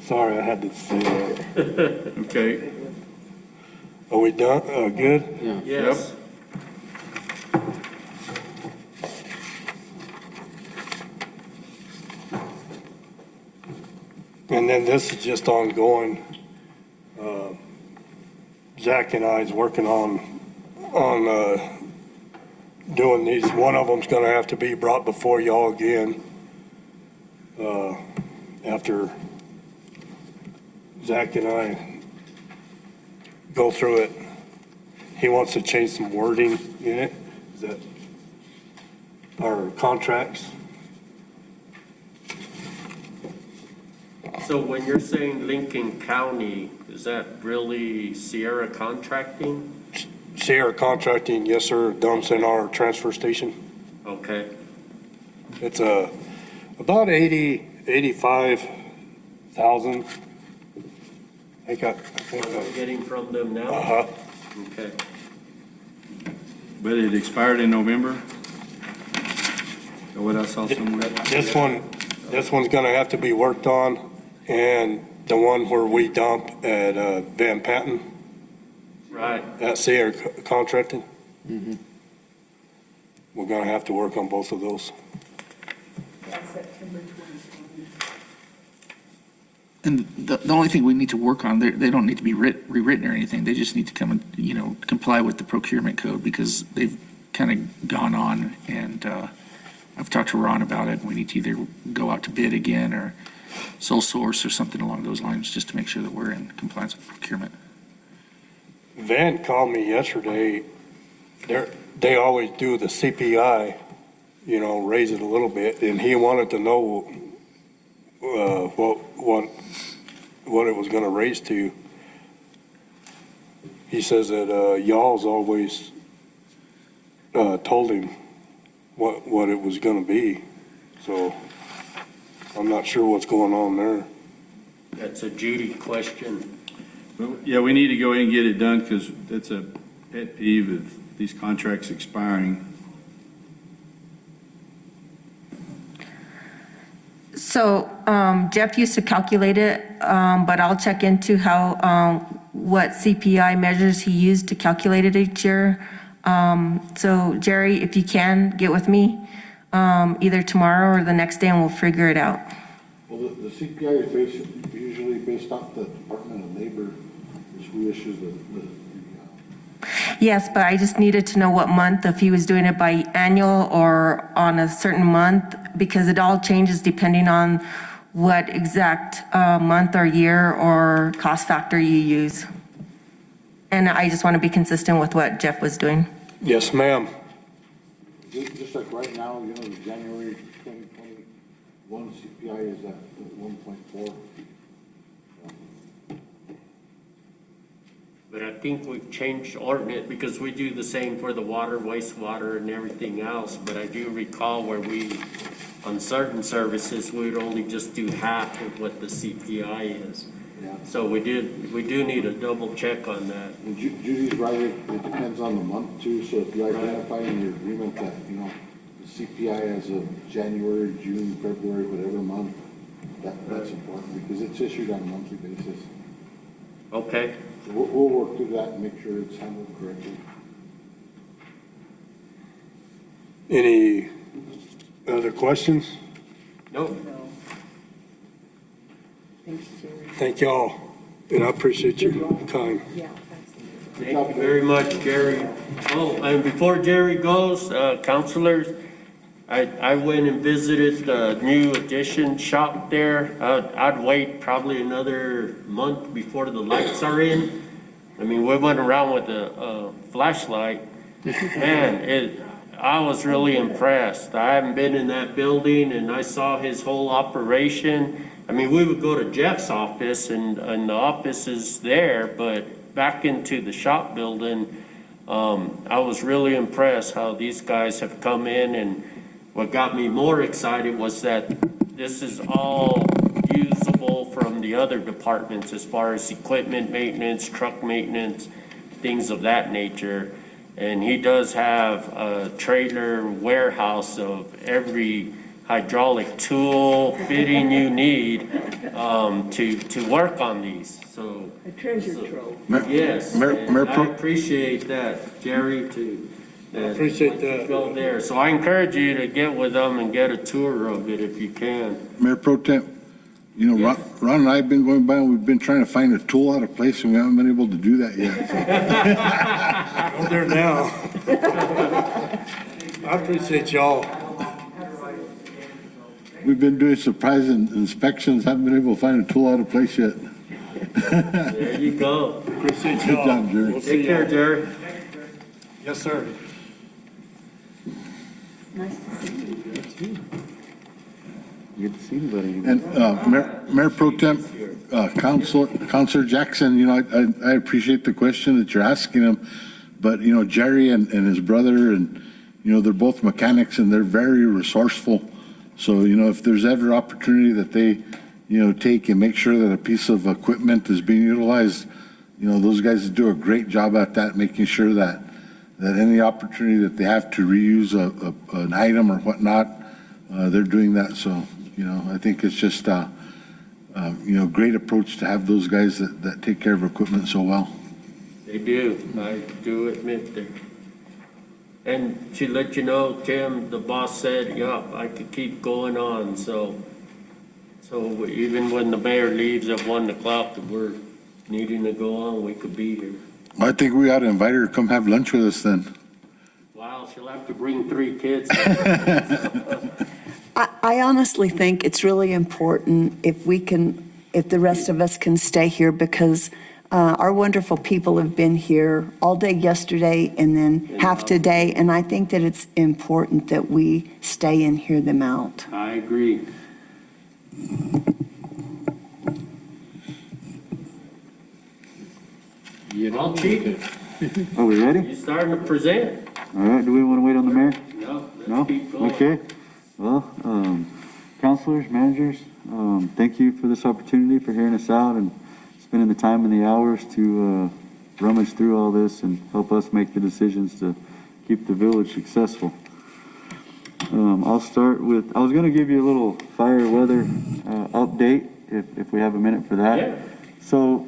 [SPEAKER 17] Sorry, I had to say that.
[SPEAKER 1] Okay.
[SPEAKER 17] Are we done? Good?
[SPEAKER 3] Yeah.
[SPEAKER 2] Yes.
[SPEAKER 17] And then this is just ongoing. Zach and I is working on doing these. One of them's gonna have to be brought before y'all again. After Zach and I go through it. He wants to change some wording in it. Is that our contracts?
[SPEAKER 2] So when you're saying Lincoln County, is that really Sierra Contracting?
[SPEAKER 17] Sierra Contracting, yes, sir, dumps in our transfer station.
[SPEAKER 2] Okay.
[SPEAKER 17] It's about 85,000. I think
[SPEAKER 2] What we're getting from them now?
[SPEAKER 17] Uh-huh.
[SPEAKER 2] Okay.
[SPEAKER 1] But it expired in November? Is that what I saw somewhere?
[SPEAKER 17] This one's gonna have to be worked on, and the one where we dump at Van Patten,
[SPEAKER 2] Right.
[SPEAKER 17] at Sierra Contracting,
[SPEAKER 3] Mhm.
[SPEAKER 17] we're gonna have to work on both of those.
[SPEAKER 5] That's September 2020.
[SPEAKER 18] And the only thing we need to work on, they don't need to be rewritten or anything. They just need to come and, comply with the procurement code, because they've kind of gone on, and I've talked to Ron about it. We need to either go out to bid again or sole source or something along those lines, just to make sure that we're in compliance with procurement.
[SPEAKER 17] Van called me yesterday. They always do the CPI, raise it a little bit, and he wanted to know what it was going to raise to. He says that y'all's always told him what it was going to be. So I'm not sure what's going on there.
[SPEAKER 2] That's a Judy question.
[SPEAKER 1] Well, yeah, we need to go ahead and get it done, because that's a pet peeve of these contracts expiring.
[SPEAKER 8] So Jeff used to calculate it, but I'll check into what CPI measures he used to calculate it each year. So Jerry, if you can, get with me either tomorrow or the next day, and we'll figure it out.
[SPEAKER 6] Well, the CPI is usually based off the Department of Labor, which reissues the
[SPEAKER 8] Yes, but I just needed to know what month, if he was doing it by annual or on a certain month, because it all changes depending on what exact month or year or cost factor you use. And I just want to be consistent with what Jeff was doing.
[SPEAKER 17] Yes, ma'am.
[SPEAKER 6] Just like right now, you know, the January 2021 CPI is at 1.4.
[SPEAKER 2] But I think we've changed ordinance because we do the same for the water, wastewater and everything else. But I do recall where we, on certain services, we would only just do half of what the CPI is.
[SPEAKER 6] Yeah.
[SPEAKER 2] So we do need a double check on that.
[SPEAKER 6] And Judy's right, it depends on the month too, so if you identify in your agreement that, you know, the CPI as of January, June, February, whatever month, that's important because it's issued on a monthly basis.
[SPEAKER 2] Okay.
[SPEAKER 6] So we'll work through that and make sure it's handled correctly.
[SPEAKER 17] Any other questions?
[SPEAKER 2] Nope.
[SPEAKER 17] Thank y'all, and I appreciate your time.
[SPEAKER 2] Thank you very much, Jerry. Oh, and before Jerry goes, counselors, I went and visited the new addition shop there. I'd wait probably another month before the lights are in. I mean, we went around with a flashlight. Man, I was really impressed. I haven't been in that building and I saw his whole operation. I mean, we would go to Jeff's office and the office is there, but back into the shop building, I was really impressed how these guys have come in, and what got me more excited was that this is all usable from the other departments as far as equipment maintenance, truck maintenance, things of that nature. And he does have a trailer warehouse of every hydraulic tool, fitting you need to work on these. So
[SPEAKER 5] A treasure trove.
[SPEAKER 2] yes, and I appreciate that, Jerry, too.
[SPEAKER 17] I appreciate that.
[SPEAKER 2] Go there. So I encourage you to get with them and get a tour of it if you can.
[SPEAKER 6] Mayor Pro Tem, you know, Ron and I have been going by and we've been trying to find a tool out of place and we haven't been able to do that yet.
[SPEAKER 17] Go there now. I appreciate y'all.
[SPEAKER 6] We've been doing surprise inspections, haven't been able to find a tool out of place yet.
[SPEAKER 2] There you go.
[SPEAKER 17] Appreciate
[SPEAKER 6] Good
[SPEAKER 17] y'all.
[SPEAKER 6] job, Jerry.
[SPEAKER 17] We'll see
[SPEAKER 2] Take care,
[SPEAKER 17] y'all.
[SPEAKER 2] Jerry.
[SPEAKER 17] Yes, sir.
[SPEAKER 5] Nice to see you.
[SPEAKER 7] Good to see anybody.
[SPEAKER 6] And Mayor Pro Tem, Councilor Jackson, you know, I appreciate the question that you're asking him, but, you know, Jerry and his brother, and, you know, they're both mechanics and they're very resourceful. So, you know, if there's ever opportunity that they, you know, take and make sure that a piece of equipment is being utilized, you know, those guys do a great job at that, making sure that any opportunity that they have to reuse an item or whatnot, they're doing that. So, you know, I think it's just, you know, great approach to have those guys that take care of equipment so well.
[SPEAKER 2] They do. I do admit that. And to let you know, Tim, the boss said, yup, I could keep going on. So even when the mayor leaves at 1 o'clock, if we're needing to go on, we could be here.
[SPEAKER 6] I think we ought to invite her to come have lunch with us then.
[SPEAKER 2] Wow, she'll have to bring 3 kids.
[SPEAKER 19] I honestly think it's really important if the rest of us can stay here, because our wonderful people have been here all day yesterday and then half today, and I think that it's important that we stay and hear them out.
[SPEAKER 2] I agree. Well, Chief,
[SPEAKER 7] Are we ready?
[SPEAKER 2] you starting to present?
[SPEAKER 7] All right, do we want to wait on the mayor?
[SPEAKER 2] No,
[SPEAKER 7] No?
[SPEAKER 2] let's keep going.
[SPEAKER 7] Okay. Well, counselors, managers, thank you for this opportunity, for hearing us out and spending the time and the hours to rummage through all this and help us make the decisions to keep the village successful. I'll start with, I was going to give you a little fire weather update if we have a minute for that.
[SPEAKER 2] Yeah.
[SPEAKER 7] So,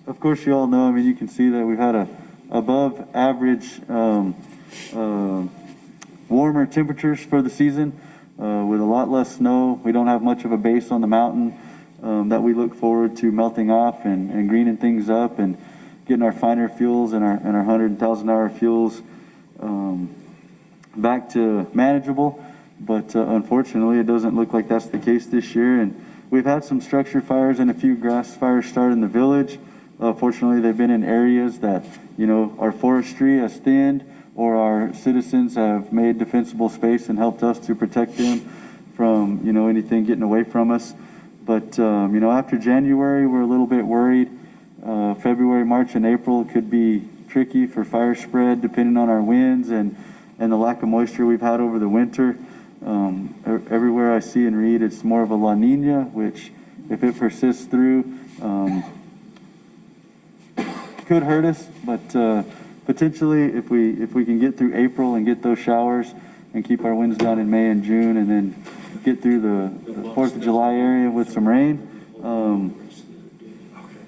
[SPEAKER 7] of course, you all know, I mean, you can see that we've had a above average warmer temperatures for the season with a lot less snow. We don't have much of a base on the mountain that we look forward to melting off and greening things up and getting our finer fuels and our 100,000-hour fuels back to manageable. But unfortunately, it doesn't look like that's the case this year. And
[SPEAKER 20] We've had some structure fires and a few grass fires start in the village. Fortunately, they've been in areas that, our forestry has thinned, or our citizens have made defensible space and helped us to protect them from, anything getting away from us. But, after January, we're a little bit worried. February, March, and April could be tricky for fire spread depending on our winds and the lack of moisture we've had over the winter. Everywhere I see and read, it's more of a La Nina, which if it persists through, could hurt us, but potentially if we can get through April and get those showers and keep our winds down in May and June, and then get through the 4th of July area with some rain,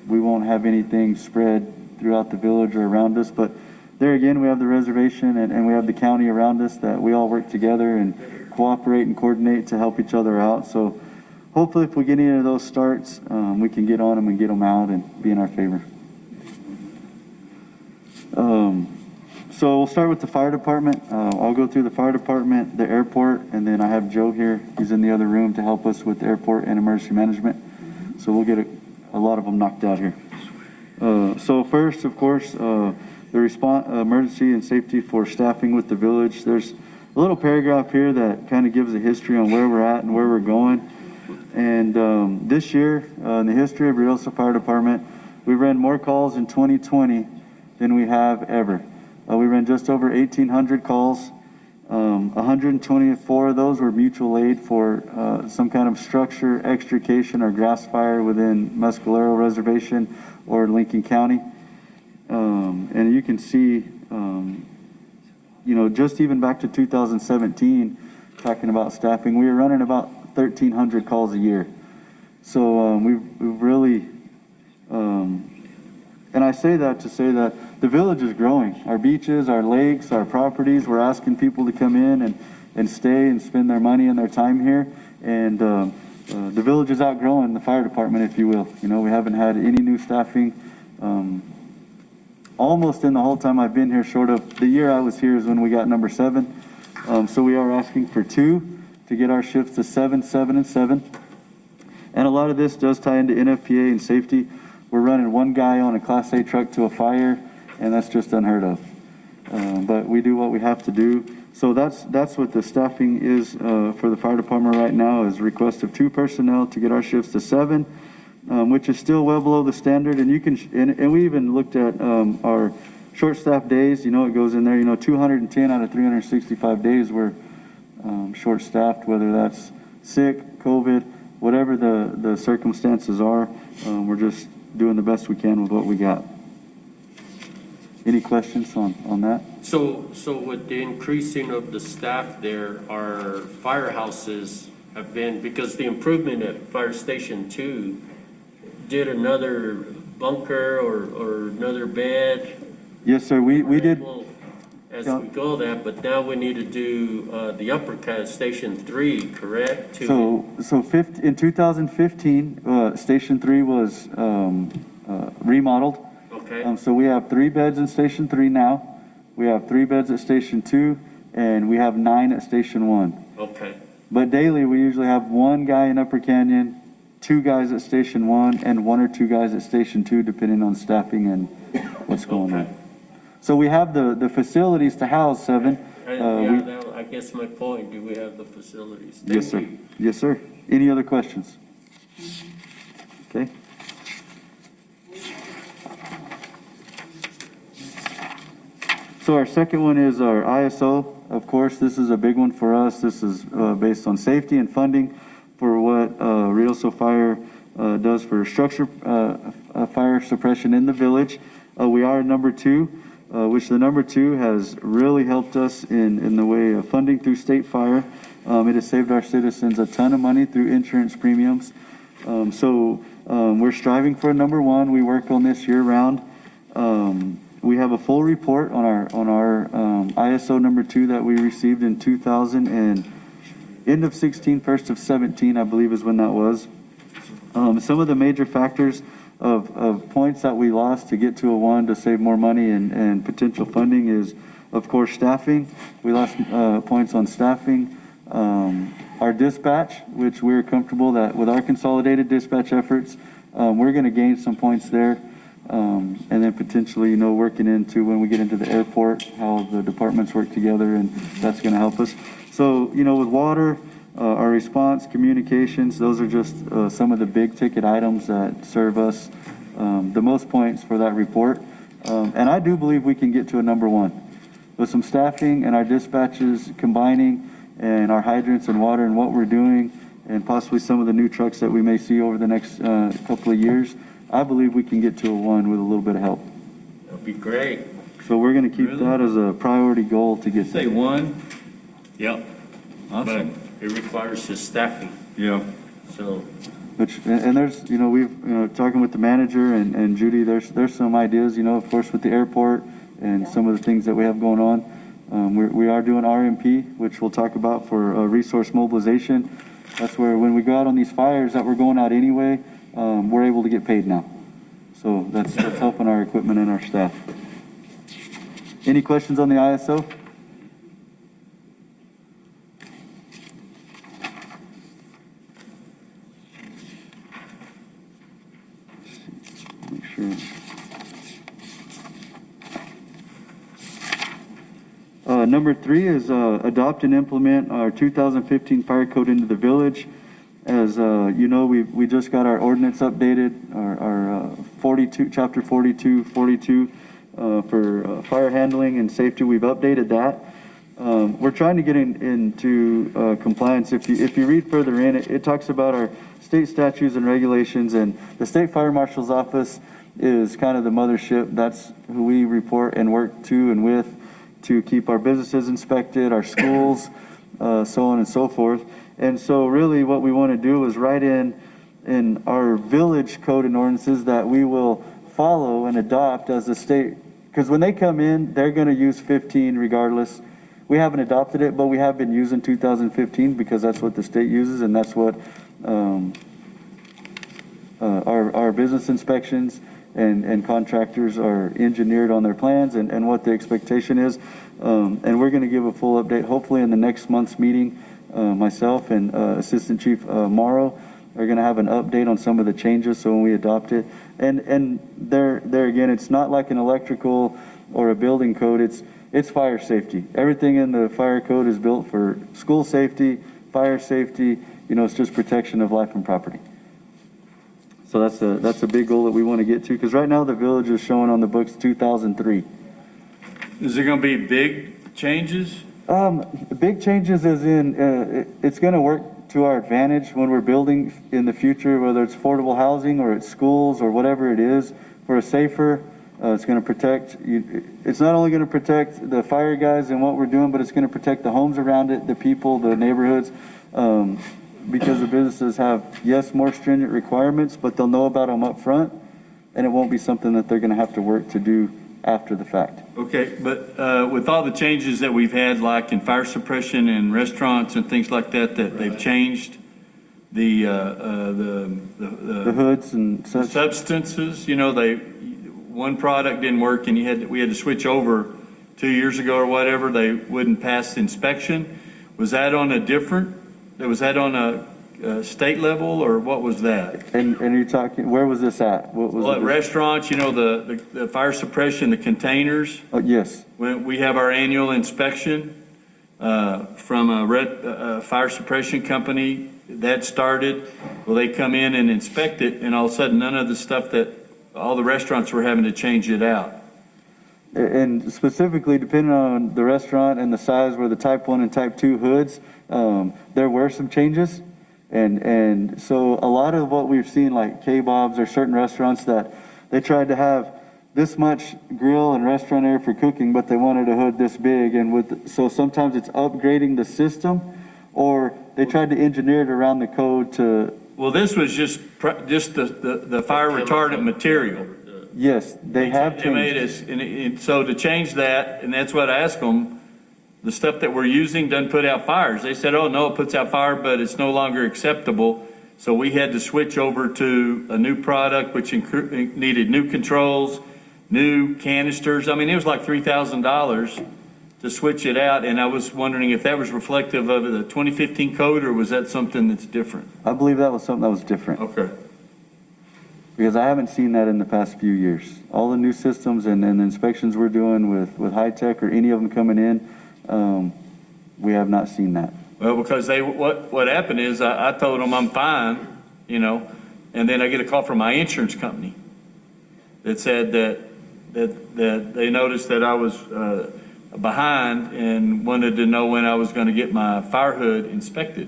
[SPEAKER 20] we won't have anything spread throughout the village or around us. But there again, we have the reservation and we have the county around us that we all work together and cooperate and coordinate to help each other out. So hopefully if we get any of those starts, we can get on them and get them out and be in our favor. So we'll start with the fire department. I'll go through the fire department, the airport, and then I have Joe here. He's in the other room to help us with the airport and emergency management. So we'll get a lot of them knocked out here. So first, of course, the emergency and safety for staffing with the village. There's a little paragraph here that kind of gives a history on where we're at and where we're going. And this year, in the history of Ruidoso Fire Department, we ran more calls in 2020 than we have ever. We ran just over 1,800 calls. 124 of those were mutual aid for some kind of structure, extrication, or grass fire within Mescalero Reservation or Lincoln County. And you can see, just even back to 2017, talking about staffing, we were running about 1,300 calls a year. So we've really, and I say that to say that the village is growing. Our beaches, our lakes, our properties, we're asking people to come in and stay and spend their money and their time here. And the village is outgrowing the fire department, if you will. We haven't had any new staffing almost in the whole time I've been here, short of the year I was here is when we got number 7. So we are asking for 2 to get our shifts to 7, 7, and 7. And a lot of this does tie into NFPA and safety. We're running one guy on a Class A truck to a fire, and that's just unheard of. But we do what we have to do. So that's what the staffing is for the fire department right now, is a request of 2 personnel to get our shifts to 7, which is still well below the standard. And you can, and we even looked at our short staff days. It goes in there. 210 out of 365 days we're short staffed, whether that's sick, COVID, whatever the circumstances are. We're just doing the best we can with what we got. Any questions on that?
[SPEAKER 2] So with the increasing of the staff there, our firehouses have been, because the improvement at Fire Station 2 did another bunker or another bed.
[SPEAKER 20] Yes, sir. We did.
[SPEAKER 2] As we go that, but now we need to do the upper Station 3, correct?
[SPEAKER 20] In 2015, Station 3 was remodeled.
[SPEAKER 2] Okay.
[SPEAKER 20] So we have 3 beds in Station 3 now. We have 3 beds at Station 2, and we have 9 at Station 1.
[SPEAKER 2] Okay.
[SPEAKER 20] But daily, we usually have 1 guy in Upper Canyon, 2 guys at Station 1, and 1 or 2 guys at Station 2, depending on staffing and what's going on. So we have the facilities to house 7.
[SPEAKER 2] I guess my point, do we have the facilities?
[SPEAKER 20] Yes, sir. Yes, sir. Any other questions? Okay. So our second one is our ISO. Of course, this is a big one for us. This is based on safety and funding for what Ruidoso Fire does for structure fire suppression in the village. We are number 2, which the number 2 has really helped us in the way of funding through state fire. It has saved our citizens a ton of money through insurance premiums. So we're striving for a number 1. We work on this year round. We have a full report on our ISO number 2 that we received in 2000 and end of 16, 1st of 17, I believe is when that was. Some of the major factors of points that we lost to get to a 1 to save more money and potential funding is, of course, staffing. We lost points on staffing. Our Our dispatch, which we're comfortable that with our consolidated dispatch efforts, we're going to gain some points there. And then potentially, working into when we get into the airport, how the departments work together, and that's going to help us. So, with water, our response, communications, those are just some of the big ticket items that serve us the most points for that report. And I do believe we can get to a number one. With some staffing and our dispatches combining and our hydrants and water and what we're doing and possibly some of the new trucks that we may see over the next couple of years, I believe we can get to a one with a little bit of help.
[SPEAKER 2] That'd be great.
[SPEAKER 20] So we're going to keep that as a priority goal to get
[SPEAKER 1] Say
[SPEAKER 20] there.
[SPEAKER 1] one?
[SPEAKER 2] Yep.
[SPEAKER 1] Awesome.
[SPEAKER 2] But it requires the staffing,
[SPEAKER 1] Yeah.
[SPEAKER 2] so.
[SPEAKER 20] Which, and there's, we've, talking with the manager and Judy, there's some ideas, of course, with the airport and some of the things that we have going on. We are doing RMP, which we'll talk about for resource mobilization. That's where when we go out on these fires that we're going out anyway, we're able to get paid now. So that's helping our equipment and our staff. Any questions on the ISO? Make sure. Number 3 is adopt and implement our 2015 fire code into the village. As we just got our ordinance updated, our 42, chapter 42 for fire handling and safety. We've updated that. We're trying to get into compliance. If you read further in, it talks about our state statutes and regulations, and the state fire marshal's office is kind of the mothership. That's who we report and work to and with to keep our businesses inspected, our schools, so on and so forth. And so really what we want to do is write in our village code and ordinances that we will follow and adopt as the state. Because when they come in, they're going to use 15 regardless. We haven't adopted it, but we have been using 2015 because that's what the state uses, and that's what our business inspections and contractors are engineered on their plans and what the expectation is. And we're going to give a full update, hopefully in the next month's meeting. Myself and Assistant Chief Morrow are going to have an update on some of the changes so when we adopt it. And there again, it's not like an electrical or a building code. It's fire safety. Everything in the fire code is built for school safety, fire safety. It's just protection of life and property. So that's a big goal that we want to get to, because right now the village is showing on the books 2003.
[SPEAKER 1] Is there going to be big changes?
[SPEAKER 20] Big changes as in it's going to work to our advantage when we're building in the future, whether it's affordable housing or it's schools or whatever it is, for a safer. It's going to protect you. It's not only going to protect the fire guys and what we're doing, but it's going to protect the homes around it, the people, the neighborhoods, because the businesses have, yes, more stringent requirements, but they'll know about them up front, and it won't be something that they're going to have to work to do after the fact.
[SPEAKER 1] Okay, but with all the changes that we've had, like in fire suppression and restaurants and things like that, they've changed the
[SPEAKER 20] hoods and such.
[SPEAKER 1] Substances. One product didn't work, and we had to switch over 2 years ago or whatever. They wouldn't pass inspection. Was that on a state level, or what was that?
[SPEAKER 20] And you're talking, where was this at? What was
[SPEAKER 1] at restaurants, the fire suppression, the containers.
[SPEAKER 20] Oh, yes.
[SPEAKER 1] When we have our annual inspection from a fire suppression company, that started. Well, they come in and inspect it, and all of a sudden, none of the stuff that all the restaurants were having to change it out.
[SPEAKER 20] And specifically, depending on the restaurant and the size, where the type 1 and type 2 hoods, there were some changes. And so a lot of what we've seen, like K-Bob's or certain restaurants, that they tried to have this much grill and restaurant area for cooking, but they wanted a hood this big. And so sometimes it's upgrading the system, or they tried to engineer it around the code to.
[SPEAKER 1] Well, this was just the fire retardant material.
[SPEAKER 20] Yes, they have changed.
[SPEAKER 1] They made us, and so to change that, and that's what I asked them. The stuff that we're using doesn't put out fires. They said, oh, no, it puts out fire, but it's no longer acceptable. So we had to switch over to a new product, which needed new controls, new canisters. I mean, it was like $3,000 to switch it out, and I was wondering if that was reflective of the 2015 code, or was that something that's different?
[SPEAKER 20] I believe that was something that was different.
[SPEAKER 1] Okay.
[SPEAKER 20] Because I haven't seen that in the past few years. All the new systems and the inspections we're doing with high tech or any of them coming in, we have not seen that.
[SPEAKER 1] Well, because what happened is I told them I'm fine, you know, and then I get a call from my insurance company that said that they noticed that I was behind and wanted to know when I was going to get my fire hood inspected.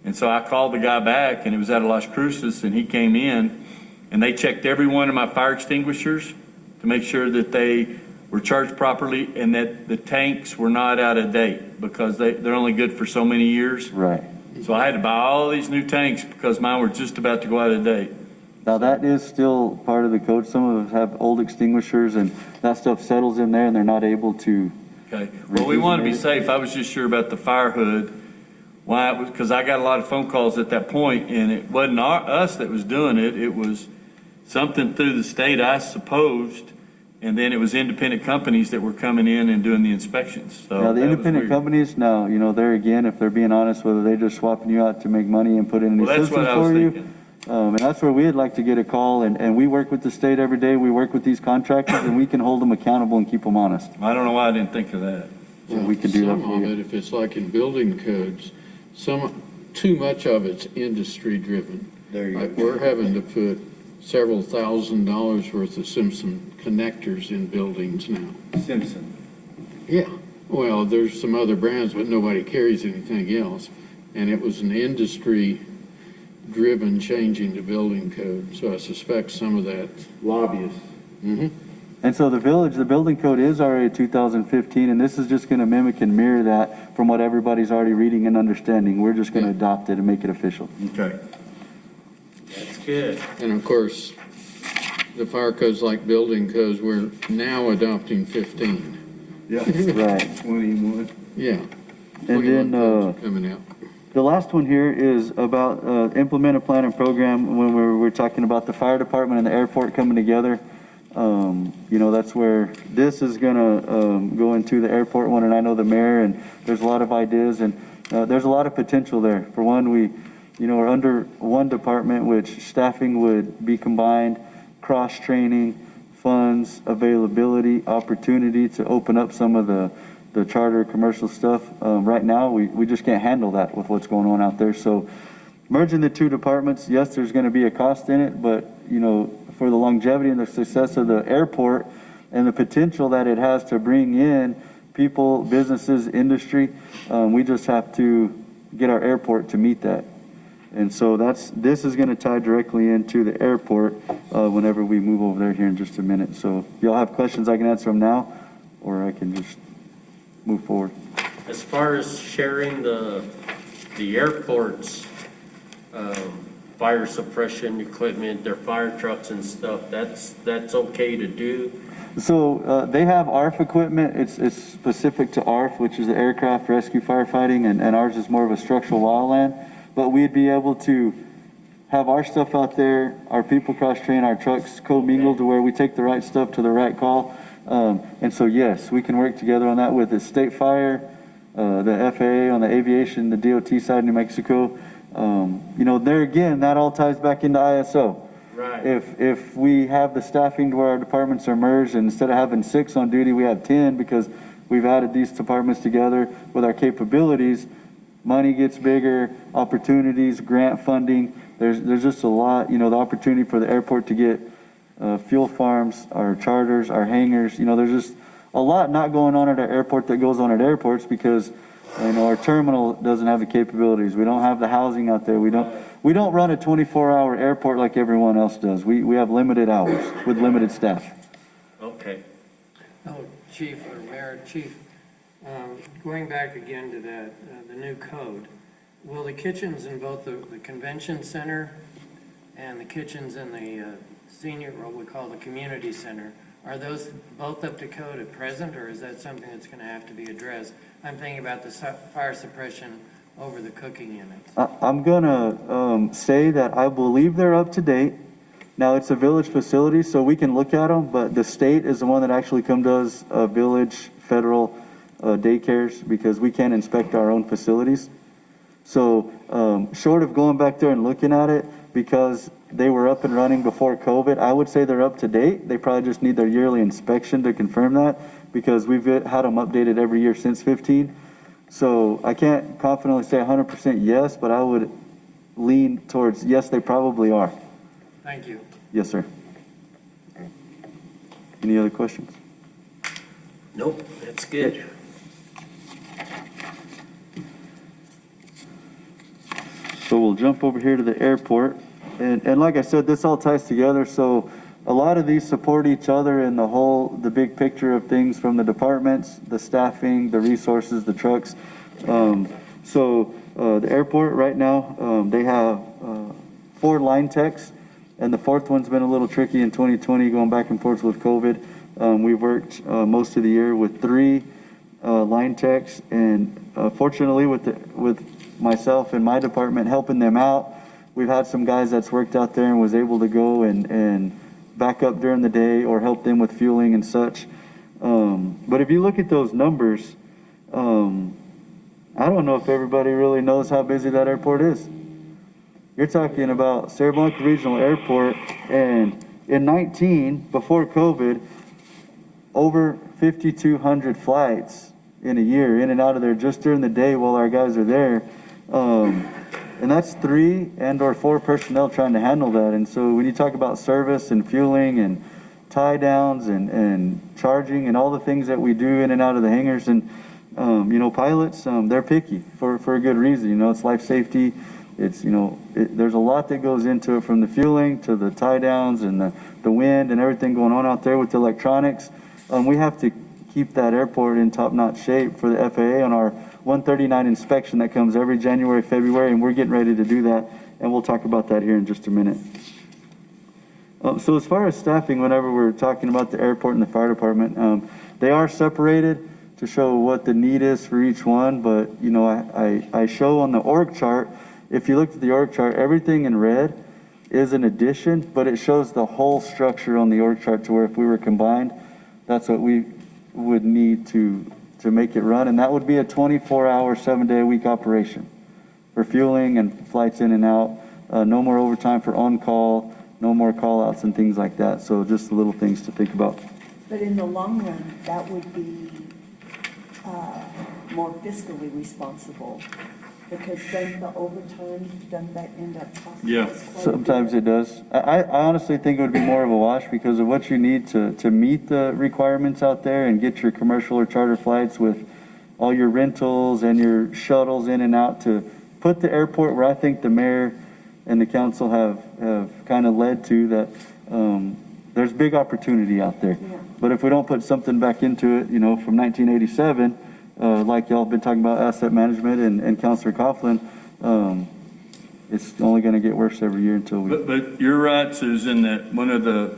[SPEAKER 1] And so I called the guy back, and it was out of Las Cruces, and he came in, and they checked every one of my fire extinguishers to make sure that they were charged properly and that the tanks were not out of date, because they're only good for so many years.
[SPEAKER 20] Right.
[SPEAKER 1] So I had to buy all these new tanks because mine were just about to go out of date.
[SPEAKER 20] Now, that is still part of the code. Some of us have old extinguishers, and that stuff settles in there, and they're not able to.
[SPEAKER 1] Okay. Well, we want to be safe. I was just sure about the fire hood. Why? Because I got a lot of phone calls at that point, and it wasn't us that was doing it. It was something through the state, I supposed, and then it was independent companies that were coming in and doing the inspections. So
[SPEAKER 20] Now, the
[SPEAKER 1] that was
[SPEAKER 20] independent
[SPEAKER 1] weird.
[SPEAKER 20] companies, now, you know, there again, if they're being honest, whether they're just swapping you out to make money and put in a new
[SPEAKER 1] Well, that's
[SPEAKER 20] system
[SPEAKER 1] what I was
[SPEAKER 20] for you.
[SPEAKER 1] thinking.
[SPEAKER 20] And that's where we'd like to get a call, and we work with the state every day. We work with these contractors, and we can hold them accountable and keep them honest.
[SPEAKER 1] I don't know why I didn't think of that.
[SPEAKER 20] So we can do that
[SPEAKER 3] Some
[SPEAKER 20] for
[SPEAKER 3] of
[SPEAKER 20] you.
[SPEAKER 3] it, if it's like in building codes, too much of it's industry driven.
[SPEAKER 1] There you
[SPEAKER 3] Like,
[SPEAKER 1] go.
[SPEAKER 3] we're having to put several $1,000s worth of Simpson connectors in buildings now.
[SPEAKER 1] Simpson.
[SPEAKER 3] Yeah, well, there's some other brands, but nobody carries anything else. And it was an industry-driven changing the building code, so I suspect some of that.
[SPEAKER 1] Lobbyists.
[SPEAKER 3] Mm-hmm.
[SPEAKER 20] And so the building code is already 2015, and this is just going to mimic and mirror that from what everybody's already reading and understanding. We're just going to adopt it and make it official.
[SPEAKER 1] Okay.
[SPEAKER 2] That's good.
[SPEAKER 3] And of course, the fire codes like building codes, we're now adopting 15.
[SPEAKER 1] Yeah.
[SPEAKER 20] Right.
[SPEAKER 1] 21.
[SPEAKER 3] Yeah.
[SPEAKER 20] And
[SPEAKER 3] 21
[SPEAKER 20] then,
[SPEAKER 3] codes are coming out.
[SPEAKER 20] The last one here is about implement a plan and program when we're talking about the fire department and the airport coming together. You know, that's where this is going to go into the airport one, and I know the mayor, and there's a lot of ideas, and there's a lot of potential there. For one, we, you know, are under one department, which staffing would be combined, cross-training, funds, availability, opportunity to open up some of the charter commercial stuff. Right now, we just can't handle that with what's going on out there. So merging the two departments, yes, there's going to be a cost in it, but, you know, for the longevity and the success of the airport and the potential that it has to bring in people, businesses, industry, we just have to get our airport to meet that. And so this is going to tie directly into the airport whenever we move over there here in just a minute. So if y'all have questions, I can answer them now, or I can just move forward.
[SPEAKER 2] As far as sharing the airport's fire suppression equipment, their fire trucks and stuff, that's okay to do?
[SPEAKER 20] So they have ARF equipment. It's specific to ARF, which is the aircraft rescue firefighting, and ours is more of a structural wildland. But we'd be able to have our stuff out there, our people cross-train, our trucks co-mingle to where we take the right stuff to the right call. And so, yes, we can work together on that with the state fire, the FAA on the aviation, the DOT side in New Mexico. You know, there again, that all ties back into ISO.
[SPEAKER 2] Right.
[SPEAKER 20] If we have the staffing to where our departments are merged, and instead of having 6 on duty, we have 10 because we've added these departments together with our capabilities, money gets bigger, opportunities, grant funding. There's just a lot, you know, the opportunity for the airport to get fuel farms, our charters, our hangars. You know, there's just a lot not going on at our airport that goes on at airports because, you know, our terminal doesn't have the capabilities. We don't have the housing out there. We don't run a 24-hour airport like everyone else does. We have limited hours with limited staff.
[SPEAKER 2] Okay.
[SPEAKER 13] Oh, Chief or Mayor, Chief, going back again to that, the new code, will the kitchens in both the convention center and the kitchens in the senior, what we call the community center, are those both up to code at present, or is that something that's going to have to be addressed? I'm thinking about the fire suppression over the cooking units.
[SPEAKER 20] I'm gonna say that I believe they're up to date. Now, it's a village facility, so we can look at them, but the state is the one that actually does village, federal, daycares because we can't inspect our own facilities. So short of going back there and looking at it, because they were up and running before COVID, I would say they're up to date. They probably just need their yearly inspection to confirm that, because we've had them updated every year since 15. So I can't confidently say 100% yes, but I would lean towards yes, they probably are.
[SPEAKER 13] Thank you.
[SPEAKER 20] Yes, sir. Any other questions?
[SPEAKER 13] Nope, that's good.
[SPEAKER 20] So we'll jump over here to the airport. And like I said, this all ties together. So a lot of these support each other in the big picture of things, from the departments, the staffing, the resources, the trucks. The airport right now, they have 4 line techs, and the 4th one's been a little tricky in 2020, going back and forth with COVID. We've worked most of the year with 3 line techs, and fortunately with myself and my department helping them out, we've had some guys that's worked out there and was able to go and back up during the day or help them with fueling and such. But if you look at those numbers, I don't know if everybody really knows how busy that airport is. You're talking about Sierra Blanca Regional Airport, and in 19, before COVID, over 5,200 flights in a year, in and out of there just during the day while our guys are there. And that's 3 and or 4 personnel trying to handle that. And so when you talk about service and fueling and tie downs and charging and all the things that we do in and out of the hangars, and pilots, they're picky for a good reason. It's life safety. It's, there's a lot that goes into it, from the fueling to the tie downs and the wind and everything going on out there with the electronics. We have to keep that airport in top-notch shape for the FAA on our 139 inspection that comes every January, February, and we're getting ready to do that, and we'll talk about that here in just a minute. So as far as staffing, whenever we're talking about the airport and the fire department, they are separated to show what the need is for each one, but I show on the org chart, if you look at the org chart, everything in red is an addition, but it shows the whole structure on the org chart, to where if we were combined, that's what we would need to make it run, and that would be a 24-hour, 7-day-a-week operation for fueling and flights in and out. No more overtime for on-call, no more call-outs and things like that. So just little things to think about.
[SPEAKER 5] But in the long run, that would be more fiscally responsible, because then the overtime, doesn't that end up costing us quite a bit?
[SPEAKER 20] Sometimes it does. I honestly think it would be more of a wash because of what you need to meet the requirements out there and get your commercial or charter flights with all your rentals and your shuttles in and out, to put the airport where I think the mayor and the council have kind of led to, that there's big opportunity out there.
[SPEAKER 5] Yeah.
[SPEAKER 20] But if we don't put something back into it, from 1987, like y'all have been talking about asset management and Councilor Coughlin, it's only going to get worse every year until we...
[SPEAKER 1] But you're right, Susan, that one of the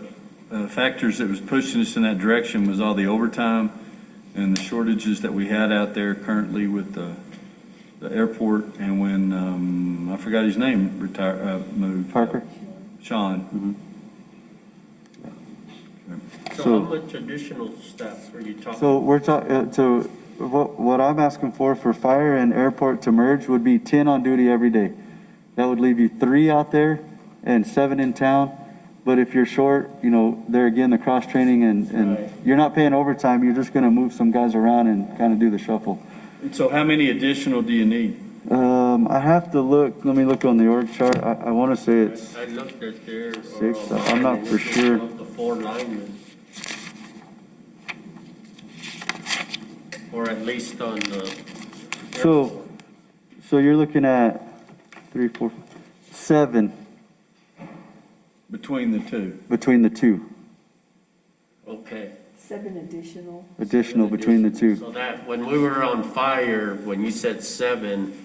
[SPEAKER 1] factors that was pushing us in that direction was all the overtime and the shortages that we had out there currently with the airport. And when, I forgot his name, moved.
[SPEAKER 20] Parker?
[SPEAKER 1] Sean.
[SPEAKER 2] So how much additional staff are you talking?
[SPEAKER 20] So we're talking, what I'm asking for fire and airport to merge would be 10 on duty every day. That would leave you 3 out there and 7 in town. But if you're short, there again, the cross training and
[SPEAKER 2] Right.
[SPEAKER 20] You're not paying overtime. You're just going to move some guys around and kind of do the shuffle.
[SPEAKER 1] So how many additional do you need?
[SPEAKER 20] I have to look. Let me look on the org chart. I want to say it's
[SPEAKER 2] I looked at there.
[SPEAKER 20] 6. I'm not for sure.
[SPEAKER 2] Of the 4 linemen. Or at least on the.
[SPEAKER 20] So you're looking at 3, 4, 7
[SPEAKER 1] Between the two?
[SPEAKER 20] between the two.
[SPEAKER 2] Okay.
[SPEAKER 5] 7 additional.
[SPEAKER 20] Additional between the two.
[SPEAKER 2] So that, when we were on fire, when you said 7,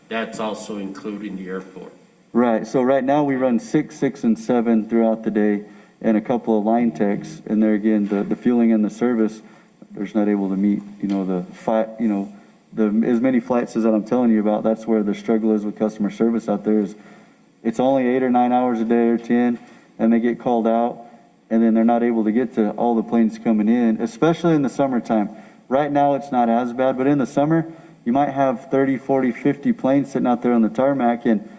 [SPEAKER 2] that's also including the airport.
[SPEAKER 20] Right, so right now we run 6, 6, and 7 throughout the day, and a couple of line techs, and there again, the fueling and the service, there's not able to meet, as many flights as that I'm telling you about. That's where the struggle is with customer service out there. Is it's only 8 or 9 hours a day or 10, and they get called out, and then they're not able to get to all the planes coming in, especially in the summertime. Right now, it's not as bad, but in the summer, you might have 30, 40, 50 planes sitting out there on the tarmac, and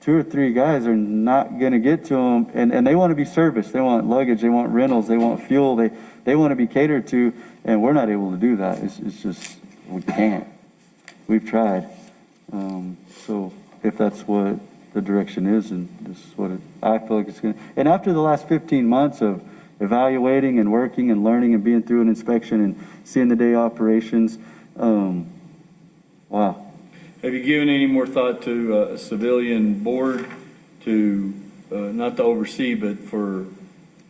[SPEAKER 20] 2 or 3 guys are not going to get to them, and they want to be serviced. They want luggage, they want rentals, they want fuel, they want to be catered to, and we're not able to do that. It's just, we can't. We've tried. So if that's what the direction is, and this is what I feel like it's going to, and after the last 15 months of evaluating and working and learning and being through an inspection and seeing the day operations, wow.
[SPEAKER 1] Have you given any more thought to a civilian board to, not to oversee, but for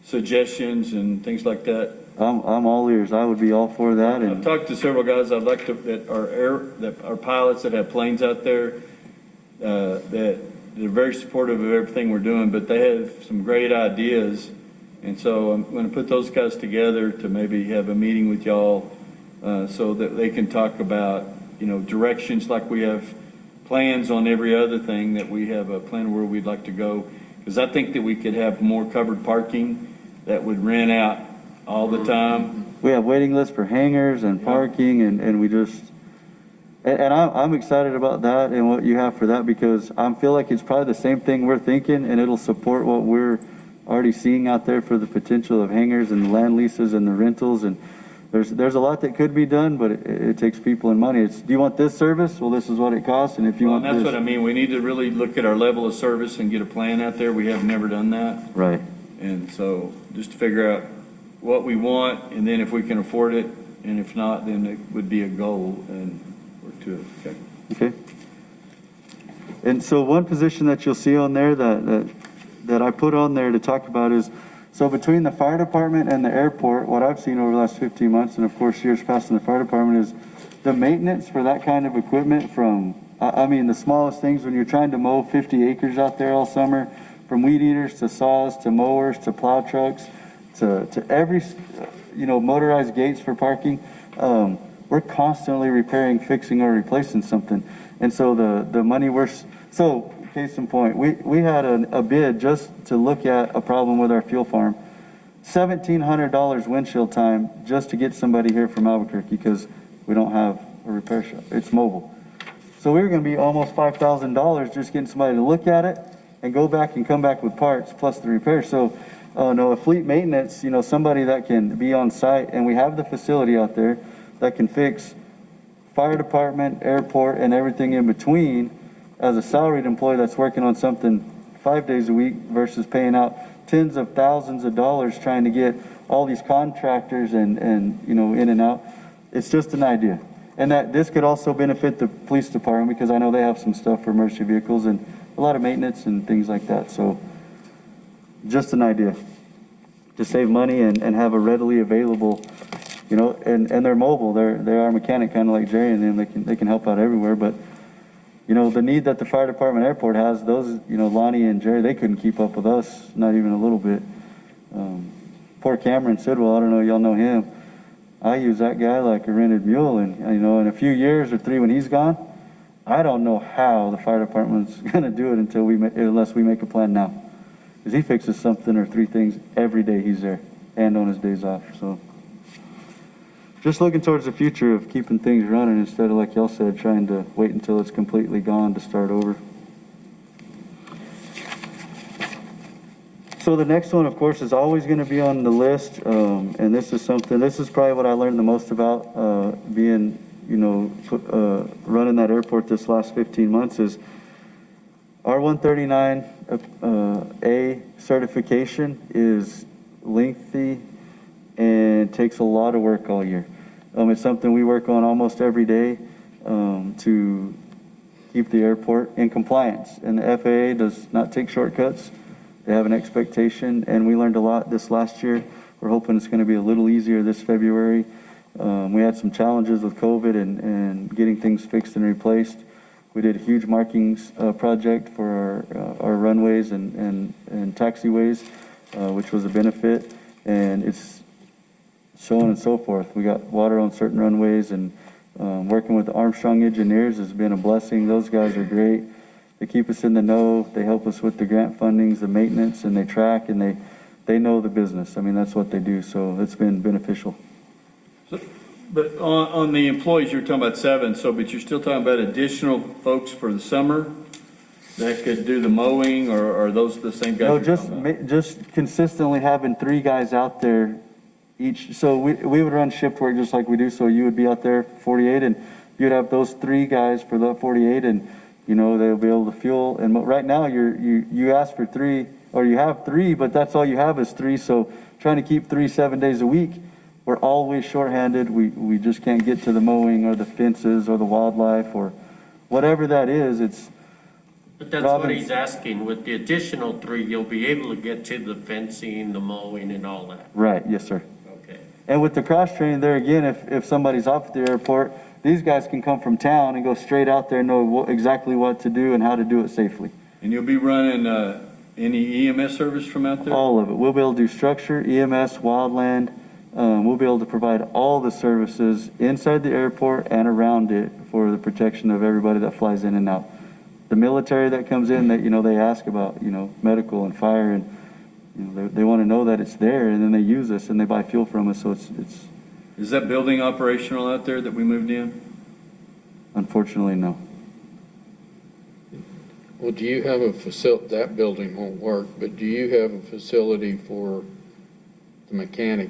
[SPEAKER 1] suggestions and things like that?
[SPEAKER 20] I'm all ears. I would be all for that.
[SPEAKER 1] I've talked to several guys I'd like to, that are pilots that have planes out there, that they're very supportive of everything we're doing, but they have some great ideas. And so I'm going to put those guys together to maybe have a meeting with y'all, so that they can talk about, directions, like we have plans on every other thing, that we have a plan where we'd like to go. Because I think that we could have more covered parking that would rent out all the time.
[SPEAKER 20] We have waiting lists for hangars and parking, and we just, and I'm excited about that and what you have for that, because I feel like it's probably the same thing we're thinking, and it'll support what we're already seeing out there for the potential of hangars and the land leases and the rentals. And there's a lot that could be done, but it takes people and money. It's, do you want this service? Well, this is what it costs, and if you want
[SPEAKER 1] that's
[SPEAKER 20] this.
[SPEAKER 1] what I mean. We need to really look at our level of service and get a plan out there. We have never done that.
[SPEAKER 20] Right.
[SPEAKER 1] And so just to figure out what we want, and then if we can afford it, and if not, then it would be a goal and work to it.
[SPEAKER 20] Okay. And so one position that you'll see on there that I put on there to talk about is, so between the fire department and the airport, what I've seen over the last 15 months, and of course years past in the fire department, is the maintenance for that kind of equipment, from, the smallest things when you're trying to mow 50 acres out there all summer, from weed eaters to saws to mowers to plow trucks to every, motorized gates for parking. We're constantly repairing, fixing, or replacing something. And so the money so case in point, we had a bid just to look at a problem with our fuel farm. $1,700 windshield time just to get somebody here from Albuquerque, because we don't have a repair shop. It's mobile. So we were going to be almost $5,000 just getting somebody to look at it and go back and come back with parts plus the repair. So a fleet maintenance, somebody that can be on site, and we have the facility out there that can fix fire department, airport, and everything in between, as a salaried employee that's working on something 5 days a week versus paying out tens of thousands of dollars trying to get all these contractors and in and out. It's just an idea. And that this could also benefit the police department, because I know they have some stuff for emergency vehicles and a lot of maintenance and things like that. So just an idea to save money and have a readily available, and they're mobile. They are mechanic, kind of like Jerry and them. They can help out everywhere, but the need that the fire department airport has, those, Lonnie and Jerry, they couldn't keep up with us, not even a little bit. Poor Cameron Sidwell, I don't know, y'all know him. I use that guy like a rented mule, and, in a few years or 3 when he's gone, I don't know how the fire department's going to do it unless we make a plan now. Because he fixes something or 3 things every day he's there, and on his days off, so. Just looking towards the future of keeping things running instead of, like y'all said, trying to wait until it's completely gone to start over. So the next one, of course, is always going to be on the list, and this is probably what I learned the most about being, running that airport this last 15 months, is our 139A certification is lengthy and takes a lot of work all year. It's something we work on almost every day to keep the airport in compliance. And the FAA does not take shortcuts. They have an expectation, and we learned a lot this last year. We're hoping it's going to be a little easier this February. We had some challenges with COVID and getting things fixed and replaced. We did a huge markings project for our runways and taxiways, which was a benefit, and it's so on and so forth. We got water on certain runways, and working with the Armstrong engineers has been a blessing. Those guys are great. They keep us in the know. They help us with the grant fundings, the maintenance, and they track, and they know the business. That's what they do, so it's been beneficial.
[SPEAKER 1] But on the employees, you were talking about 7, but you're still talking about additional folks for the summer that could do the mowing, or are those the same guys?
[SPEAKER 20] No,
[SPEAKER 1] you're talking about?
[SPEAKER 20] just consistently having 3 guys out there each, so we would run shift work just like we do, so you would be out there 48, and you'd have those 3 guys for the 48, and, you know, they'll be able to fuel, and right now, you ask for 3, or you have 3, but that's all you have is 3, so trying to keep 3 7 days a week, we're always shorthanded, we just can't get to the mowing, or the fences, or the wildlife, or whatever that is, it's.
[SPEAKER 2] But that's what he's asking. With the additional 3, you'll be able to get to the fencing, the mowing, and all that.
[SPEAKER 20] Right, yes, sir.
[SPEAKER 2] Okay.
[SPEAKER 20] And with the cross training there again, if somebody's off at the airport, these guys can come from town and go straight out there and know exactly what to do and how to do it safely.
[SPEAKER 1] And you'll be running any EMS service from out there?
[SPEAKER 20] All of it. We'll be able to do structure, EMS, wildland. We'll be able to provide all the services inside the airport and around it for the protection of everybody that flies in and out. The military that comes in, that, you know, they ask about, you know, medical and fire, and, you know, they want to know that it's there, and then they use us and they buy fuel from us, so it's.
[SPEAKER 1] Is that building operational out there that we moved in?
[SPEAKER 20] Unfortunately, no.
[SPEAKER 3] Well, do you have a facility, that building won't work, but do you have a facility for the mechanic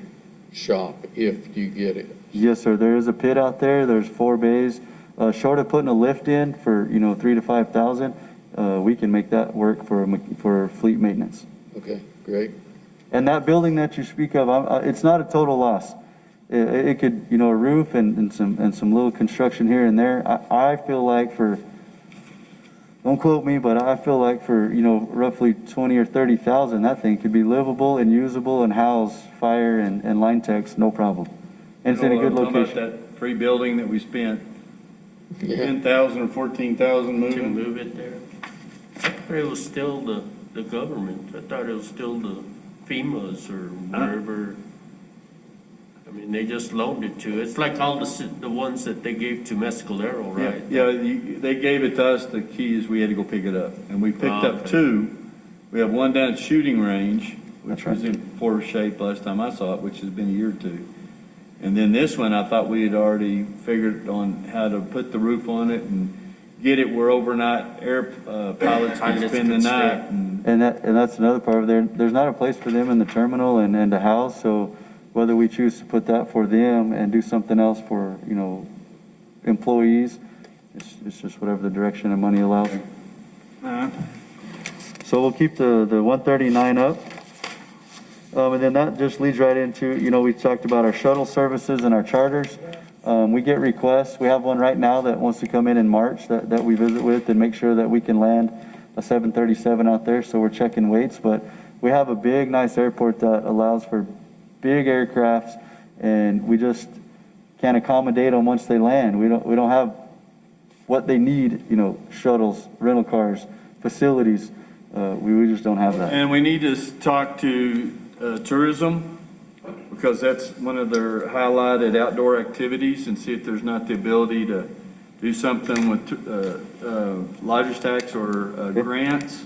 [SPEAKER 3] shop if you get it?
[SPEAKER 20] Yes, sir. There is a pit out there. There's 4 bays. Short of putting a lift in for, you know, 3,000 to 5,000, we can make that work for fleet maintenance.
[SPEAKER 3] Okay, great.
[SPEAKER 20] And that building that you speak of, it's not a total loss. It could, you know, a roof and some little construction here and there. I feel like don't quote me, but I feel like for, you know, roughly 20 or 30,000, that thing could be livable and usable and house fire and line techs, no problem. And it's in a good location.
[SPEAKER 1] About that free building that we spent
[SPEAKER 3] Yeah.
[SPEAKER 1] 10,000 or 14,000
[SPEAKER 2] To
[SPEAKER 1] moving?
[SPEAKER 2] move it there. I thought it was still the government. I thought it was still the FEMA's or wherever. I mean, they just loaned it to. It's like all the ones that they gave to Mescalero, right?
[SPEAKER 1] Yeah, they gave it to us. The key is we had to go pick it up. And we picked up
[SPEAKER 2] Okay.
[SPEAKER 1] 2. We have one down at shooting range, which
[SPEAKER 20] That's right.
[SPEAKER 1] was in poor shape last time I saw it, which has been a year or 2. And then this one, I thought we had already figured on how to put the roof on it and get it where overnight air pilots can spend the night.
[SPEAKER 20] And that's another part of it. There's not a place for them in the terminal and the house, so whether we choose to put that for them and do something else for, you know, employees, it's just whatever the direction and money allows. So we'll keep the 139 up. And then that just leads right into, you know, we talked about our shuttle services and our charters. We get requests. We have one right now that wants to come in March that we visit with and make sure that we can land a 737 out there. So we're checking weights, but we have a big, nice airport that allows for big aircrafts, and we just can't accommodate them once they land. We don't have what they need, you know, shuttles, rental cars, facilities. We just don't have that.
[SPEAKER 1] And we need to talk to tourism, because that's one of their highlighted outdoor activities, and see if there's not the ability to do something with lodgers tax or grants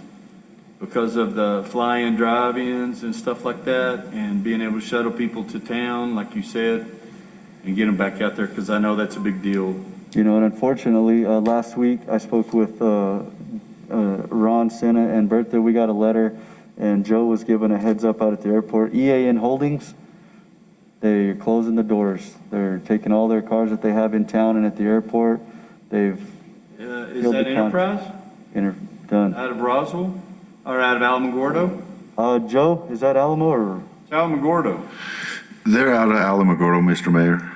[SPEAKER 1] because of the fly-in drive-ins and stuff like that, and being able to shuttle people to town, like you said, and get them back out there, because I know that's a big deal.
[SPEAKER 20] You know, and unfortunately, last week I spoke with Ron, Senna, and Bertha. We got a letter, and Joe was given a heads up out at the airport. EAN Holdings, they're closing the doors. They're taking all their cars that they have in town and at the airport. They've
[SPEAKER 1] Is that Enterprise?
[SPEAKER 20] Done.
[SPEAKER 1] Out of Roswell? Or out of Alamogordo?
[SPEAKER 20] Joe, is that Alamo or?
[SPEAKER 1] It's Alamogordo.
[SPEAKER 21] They're out of Alamogordo, Mr. Mayor.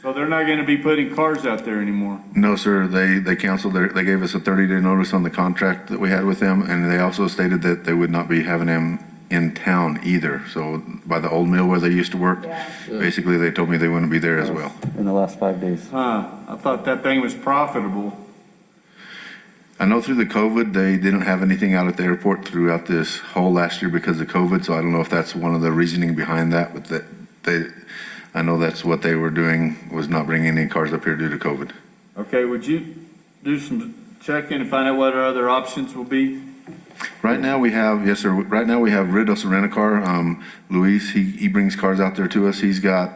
[SPEAKER 1] So they're not going to be putting cars out there anymore?
[SPEAKER 21] No, sir, they canceled they gave us a 30-day notice on the contract that we had with them, and they also stated that they would not be having them in town either. So by the old mill where they used to work, basically they told me they wouldn't be there as well.
[SPEAKER 20] In the last 5 days.
[SPEAKER 1] I thought that thing was profitable.
[SPEAKER 21] I know through the COVID, they didn't have anything out at the airport throughout this whole last year because of COVID, so I don't know if that's one of the reasoning behind that, but I know that's what they were doing, was not bringing any cars up here due to COVID.
[SPEAKER 1] Okay, would you do some checking and find out what our other options will be?
[SPEAKER 21] Right now we have, yes, sir, right now we have Ruidoso Rent-A-Car. Luis, he brings cars out there to us. He's got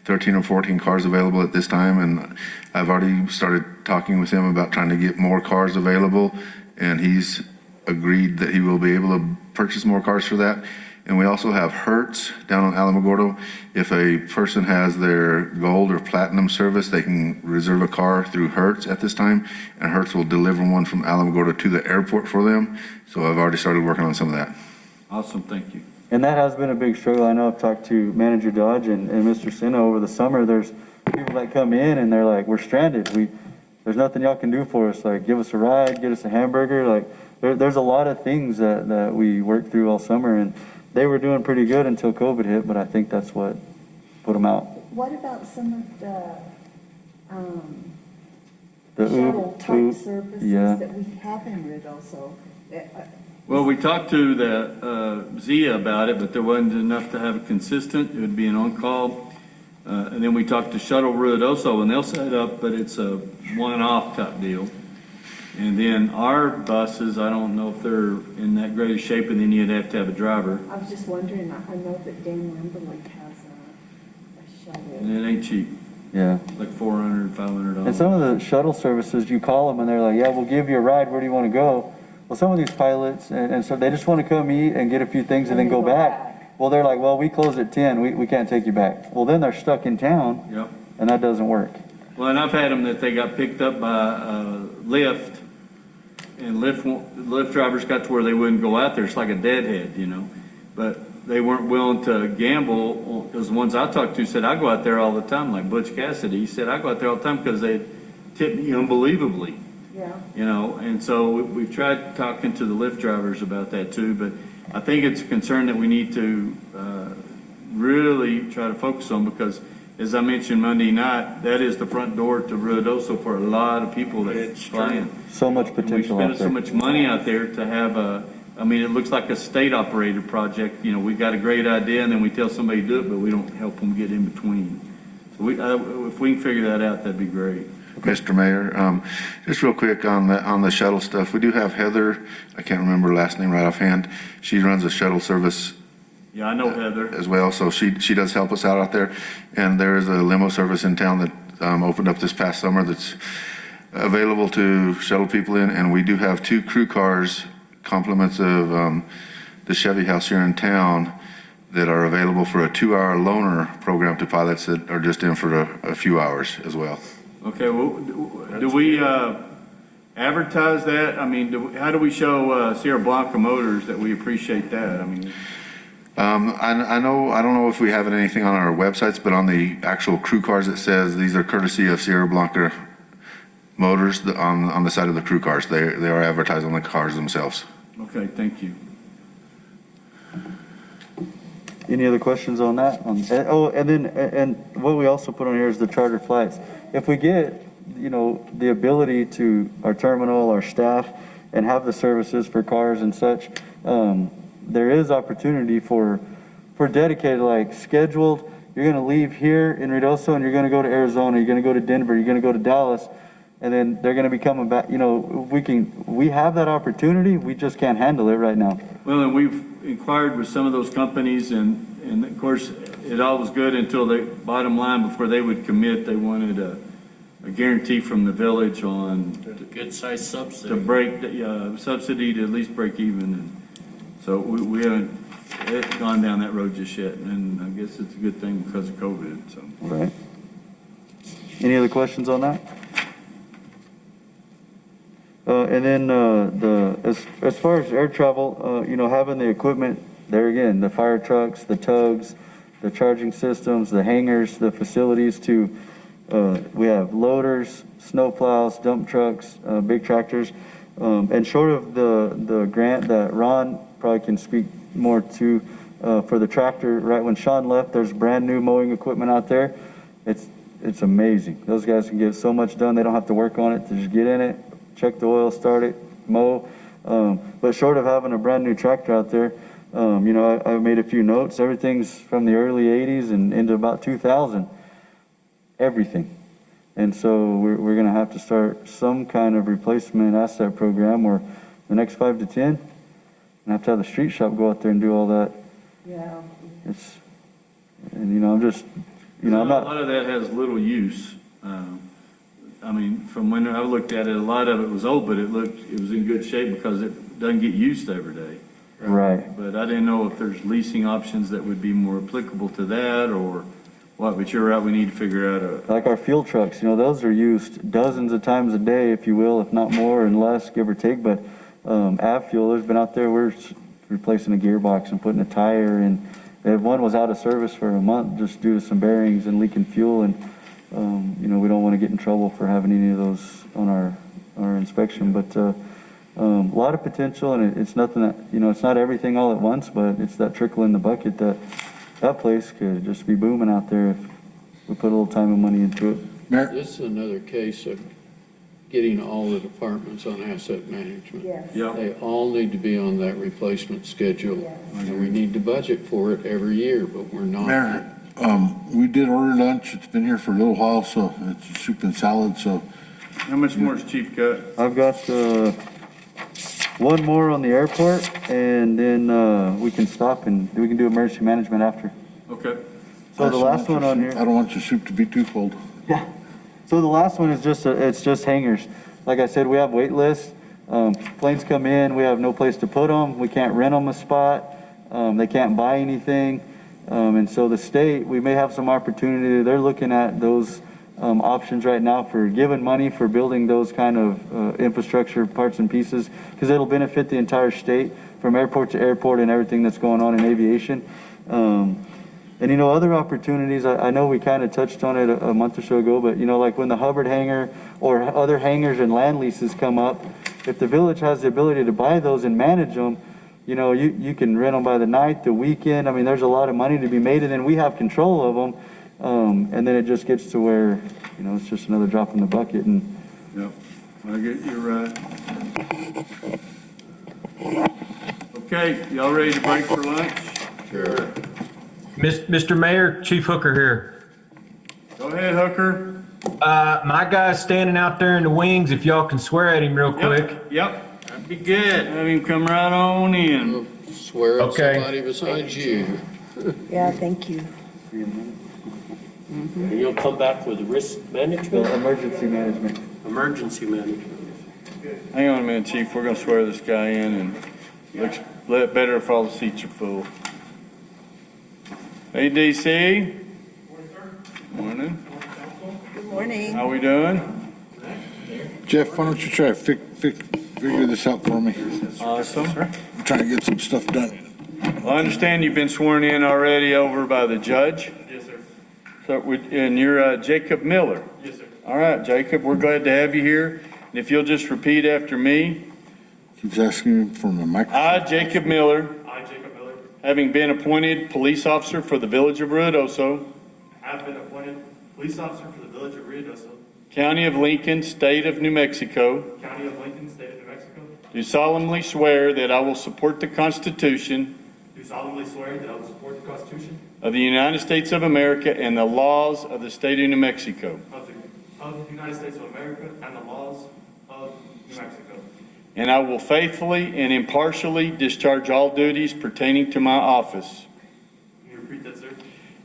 [SPEAKER 21] 13 or 14 cars available at this time, and I've already started talking with him about trying to get more cars available, and he's agreed that he will be able to purchase more cars for that. And we also have Hertz down on Alamogordo. If a person has their gold or platinum service, they can reserve a car through Hertz at this time, and Hertz will deliver one from Alamogordo to the airport for them. So I've already started working on some of that.
[SPEAKER 1] Awesome, thank you.
[SPEAKER 20] And that has been a big struggle. I know I've talked to Manager Dodge and Mr. Sino over the summer. There's people that come in and they're like, we're stranded. There's nothing y'all can do for us. Like, give us a ride, get us a hamburger. Like, there's a lot of things that we worked through all summer, and they were doing pretty good until COVID hit, but I think that's what put them out.
[SPEAKER 5] What about some of the
[SPEAKER 20] The
[SPEAKER 5] shuttle type
[SPEAKER 20] Uber,
[SPEAKER 5] services
[SPEAKER 20] yeah.
[SPEAKER 5] that we have in Ruidoso?
[SPEAKER 1] Well, we talked to the Zia about it, but there wasn't enough to have it consistent. It would be an on-call. And then we talked to Shuttle Ruidoso, and they'll set it up, but it's a one-off type deal. And then our buses, I don't know if they're in that great a shape, and then you'd have to have a driver.
[SPEAKER 5] I was just wondering, I know that Dan Limberley has a shuttle.
[SPEAKER 1] And it ain't cheap.
[SPEAKER 20] Yeah.
[SPEAKER 1] Like $400, $500.
[SPEAKER 20] And some of the shuttle services, you call them and they're like, yeah, we'll give you a ride. Where do you want to go? Well, some of these pilots, and so they just want to come eat and get a few things and then go back. Well, they're like, well, we close at 10. We can't take you back. Well, then they're stuck in town.
[SPEAKER 1] Yep.
[SPEAKER 20] And that doesn't work.
[SPEAKER 1] Well, and I've had them that they got picked up by Lyft, and Lyft drivers got to where they wouldn't go out there. It's like a deadhead, you know. But they weren't willing to gamble, because the ones I talked to said, I go out there all the time, like Butch Cassidy. He said, I go out there all the time because they tip me unbelievably.
[SPEAKER 5] Yeah.
[SPEAKER 1] You know, and so we've tried talking to the Lyft drivers about that too, but I think it's a concern that we need to really try to focus on, because as I mentioned Monday night, that is the front door to Ruidoso for a lot of people that fly in.
[SPEAKER 20] So much potential
[SPEAKER 1] We
[SPEAKER 20] out
[SPEAKER 1] spend
[SPEAKER 20] there.
[SPEAKER 1] so much money out there to have it looks like a state-operated project. You know, we got a great idea, and then we tell somebody to do it, but we don't help them get in between. So if we can figure that out, that'd be great.
[SPEAKER 21] Mr. Mayor, just real quick on the shuttle stuff, we do have Heather, I can't remember her last name right offhand. She runs a shuttle service
[SPEAKER 1] Yeah, I know Heather.
[SPEAKER 21] as well, so she does help us out there. And there is a limo service in town that opened up this past summer that's available to shuttle people in, and we do have 2 crew cars, compliments of the Chevy House here in town, that are available for a 2-hour loaner program to pilots that are just in for a few hours as well.
[SPEAKER 1] Okay, well, do we advertise that? I mean, how do we show Sierra Blanca Motors that we appreciate that? I mean,
[SPEAKER 21] I don't know if we have anything on our websites, but on the actual crew cars, it says these are courtesy of Sierra Blanca Motors on the side of the crew cars. They are advertised on the cars themselves.
[SPEAKER 1] okay, thank you.
[SPEAKER 20] Any other questions on that? And what we also put on here is the charter flights. If we get, the ability to our terminal, our staff, and have the services for cars and such, there is opportunity for dedicated, like scheduled. You're going to leave here in Ruidoso and you're going to go to Arizona. You're going to go to Denver. You're going to go to Dallas, and then they're going to be coming back. We have that opportunity. We just can't handle it right now.
[SPEAKER 1] Well, and we've inquired with some of those companies, and of course, it all was good until the bottom line, before they would commit, they wanted a guarantee from the village on
[SPEAKER 2] Good-sized subsidy.
[SPEAKER 1] to break, subsidy to at least break even. And so we haven't gone down that road just yet, and I guess it's a good thing because of COVID, so.
[SPEAKER 20] Right. Any other questions on that? And then as far as air travel, having the equipment there again, the fire trucks, the tugs, the charging systems, the hangars, the facilities we have loaders, snow plows, dump trucks, big tractors, and short of the grant that Ron probably can speak more to for the tractor. Right when Sean left, there's brand new mowing equipment out there. It's amazing. Those guys can get so much done. They don't have to work on it. To just get in it, check the oil, start it, mow. But short of having a brand new tractor out there, I made a few notes. Everything's from the early 80s and into about 2000. Everything. And so we're going to have to start some kind of replacement asset program where the next 5 to 10, and have to have the street shop go out there and do all that.
[SPEAKER 5] Yeah.
[SPEAKER 20] I'm just You know, I'm
[SPEAKER 1] A
[SPEAKER 20] not,
[SPEAKER 1] lot of that has little use. I mean, from when I looked at it, a lot of it was old, but it was in good shape because it doesn't get used every day.
[SPEAKER 20] right.
[SPEAKER 1] But I didn't know if there's leasing options that would be more applicable to that or what, but you're right, we need to figure out a,
[SPEAKER 20] Like our fuel trucks, you know, those are used dozens of times a day, if you will, if not more and less, give or take. But Av Fuel has been out there, we're replacing a gearbox and putting a tire in. One was out of service for a month just due to some bearings and leaking fuel. And, you know, we don't want to get in trouble for having any of those on our inspection. But a lot of potential, and it's nothing that, you know, it's not everything all at once, but it's that trickle in the bucket that place could just be booming out there if we put a little time and money into it.
[SPEAKER 3] This is another case of getting all the departments on asset management.
[SPEAKER 5] Yes.
[SPEAKER 1] yeah.
[SPEAKER 3] They all need to be on that replacement schedule.
[SPEAKER 5] Yes.
[SPEAKER 3] And we need to budget for it every year, but we're not.
[SPEAKER 6] Mayor, we did order lunch. It's been here for a little while, so it's soup and salad, so.
[SPEAKER 1] How much more has Chief got?
[SPEAKER 20] I've got one more on the airport, and then we can stop and we can do emergency management after.
[SPEAKER 1] Okay.
[SPEAKER 20] So the last one on here.
[SPEAKER 6] I don't want your soup to be too cold.
[SPEAKER 20] Yeah. So the last one is it's just hangars. Like I said, we have wait lists. Planes come in, we have no place to put them. We can't rent them a spot. They can't buy anything. And so the state, we may have some opportunity. They're looking at those options right now for giving money for building those kind of infrastructure parts and pieces, because it'll benefit the entire state from airport to airport and everything that's going on in aviation. And, you know, other opportunities, I know we kind of touched on it a month or so ago, but, you know, like when the Hubbard hangar or other hangars and land leases come up, if the village has the ability to buy those and manage them, you know, you can rent them by the night, the weekend. I mean, there's a lot of money to be made, and then we have control of them. And then it just gets to where, you know, it's just another drop in the bucket. And
[SPEAKER 1] Yep, I get, you're right. Okay, y'all ready to break for lunch?
[SPEAKER 3] Sure.
[SPEAKER 9] Mr. Mayor, Chief Hooker here.
[SPEAKER 1] Go ahead, Hooker.
[SPEAKER 9] My guy's standing out there in the wings, if y'all can swear at him real quick.
[SPEAKER 1] Yep, that'd be good. Have him come right on in.
[SPEAKER 3] Swear at
[SPEAKER 9] Okay.
[SPEAKER 3] somebody besides you.
[SPEAKER 19] Yeah, thank you.
[SPEAKER 2] And you'll come back with risk management?
[SPEAKER 20] emergency management.
[SPEAKER 2] Emergency management.
[SPEAKER 1] Hang on a minute, Chief, we're gonna swear this guy in, and looks better if all the seats are full. Hey, DC. Morning.
[SPEAKER 19] Good morning.
[SPEAKER 1] How we doing?
[SPEAKER 6] Jeff, why don't you try to figure this out for me?
[SPEAKER 1] Awesome.
[SPEAKER 6] I'm trying to get some stuff done.
[SPEAKER 1] Well, I understand you've been sworn in already over by the judge.
[SPEAKER 2] Yes, sir.
[SPEAKER 1] So, and you're Jacob Miller.
[SPEAKER 2] Yes, sir.
[SPEAKER 1] All right, Jacob, we're glad to have you here. And if you'll just repeat after me.
[SPEAKER 6] Keeps asking me for my microphone.
[SPEAKER 1] I, Jacob Miller,
[SPEAKER 2] I, Jacob Miller,
[SPEAKER 1] having been appointed police officer for the village of Ruidoso,
[SPEAKER 2] have been appointed police officer for the village of Ruidoso,
[SPEAKER 1] County of Lincoln, State of New Mexico,
[SPEAKER 2] County of Lincoln, State of New Mexico,
[SPEAKER 1] do solemnly swear that I will support the Constitution
[SPEAKER 2] do solemnly swear that I will support the Constitution
[SPEAKER 1] of the United States of America and the laws of the State of New Mexico,
[SPEAKER 2] of the United States of America and the laws of New Mexico.
[SPEAKER 1] and I will faithfully and impartially discharge all duties pertaining to my office.
[SPEAKER 2] Can you repeat that, sir?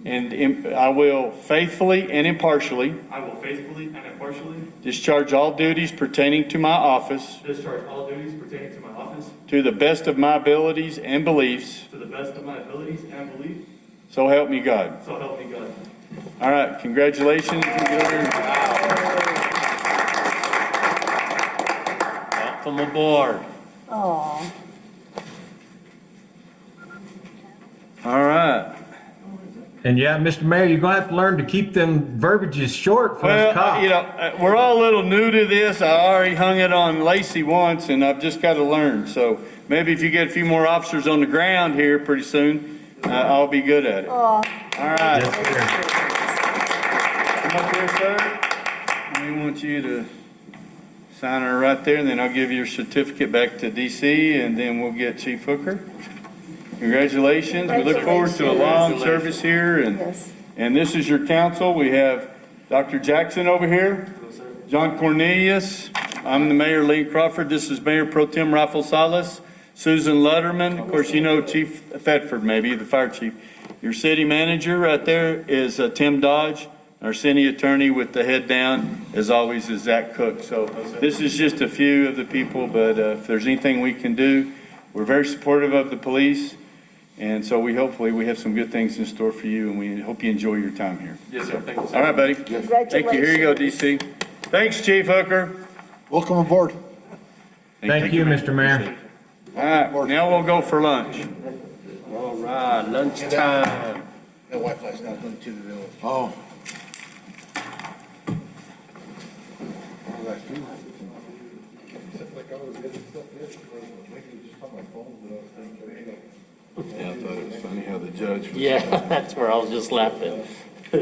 [SPEAKER 1] And I will faithfully and impartially
[SPEAKER 2] I will faithfully and impartially
[SPEAKER 1] discharge all duties pertaining to my office
[SPEAKER 2] discharge all duties pertaining to my office
[SPEAKER 1] to the best of my abilities and beliefs.
[SPEAKER 2] to the best of my abilities and belief,
[SPEAKER 1] So help me God.
[SPEAKER 2] so help me God.
[SPEAKER 1] All right, congratulations.
[SPEAKER 2] Welcome aboard.
[SPEAKER 19] Aw.
[SPEAKER 1] All right.
[SPEAKER 9] And yeah, Mr. Mayor, you're gonna have to learn to keep them verbiages short for us
[SPEAKER 1] Well,
[SPEAKER 9] cops.
[SPEAKER 1] you know, we're all a little new to this. I already hung it on Lacey once, and I've just got to learn. So maybe if you get a few more officers on the ground here pretty soon, I'll be good at it. All right. Come up here, sir. We want you to sign her right there, and then I'll give your certificate back to DC, and then we'll get Chief Hooker. Congratulations. We look forward to a long service here, and this is your council. We have Dr. Jackson over here, John Cornelius. I'm the Mayor, Lee Crawford. This is Mayor Pro Tem Rafael Salas, Susan Lutterman. Of course, you know Chief Thetford, maybe, the fire chief. Your city manager right there is Tim Dodge. Our city attorney with the head down, as always, is Zach Cook. So this is just a few of the people, but if there's anything we can do, we're very supportive of the police. And so hopefully we have some good things in store for you, and we hope you enjoy your time here.
[SPEAKER 9] Yes, sir. Thank you, sir.
[SPEAKER 1] All right, buddy. Thank you. Here you go, DC. Thanks, Chief Hooker.
[SPEAKER 6] Welcome aboard.
[SPEAKER 9] Thank you, Mr. Mayor.
[SPEAKER 1] All right, now we'll go for lunch.
[SPEAKER 2] All right, lunchtime.
[SPEAKER 6] That Wi-Fi's not hooked to the village. Oh.
[SPEAKER 1] Yeah, I thought it was funny how the judge was.
[SPEAKER 2] Yeah, that's where I was just laughing.
[SPEAKER 6] Yeah.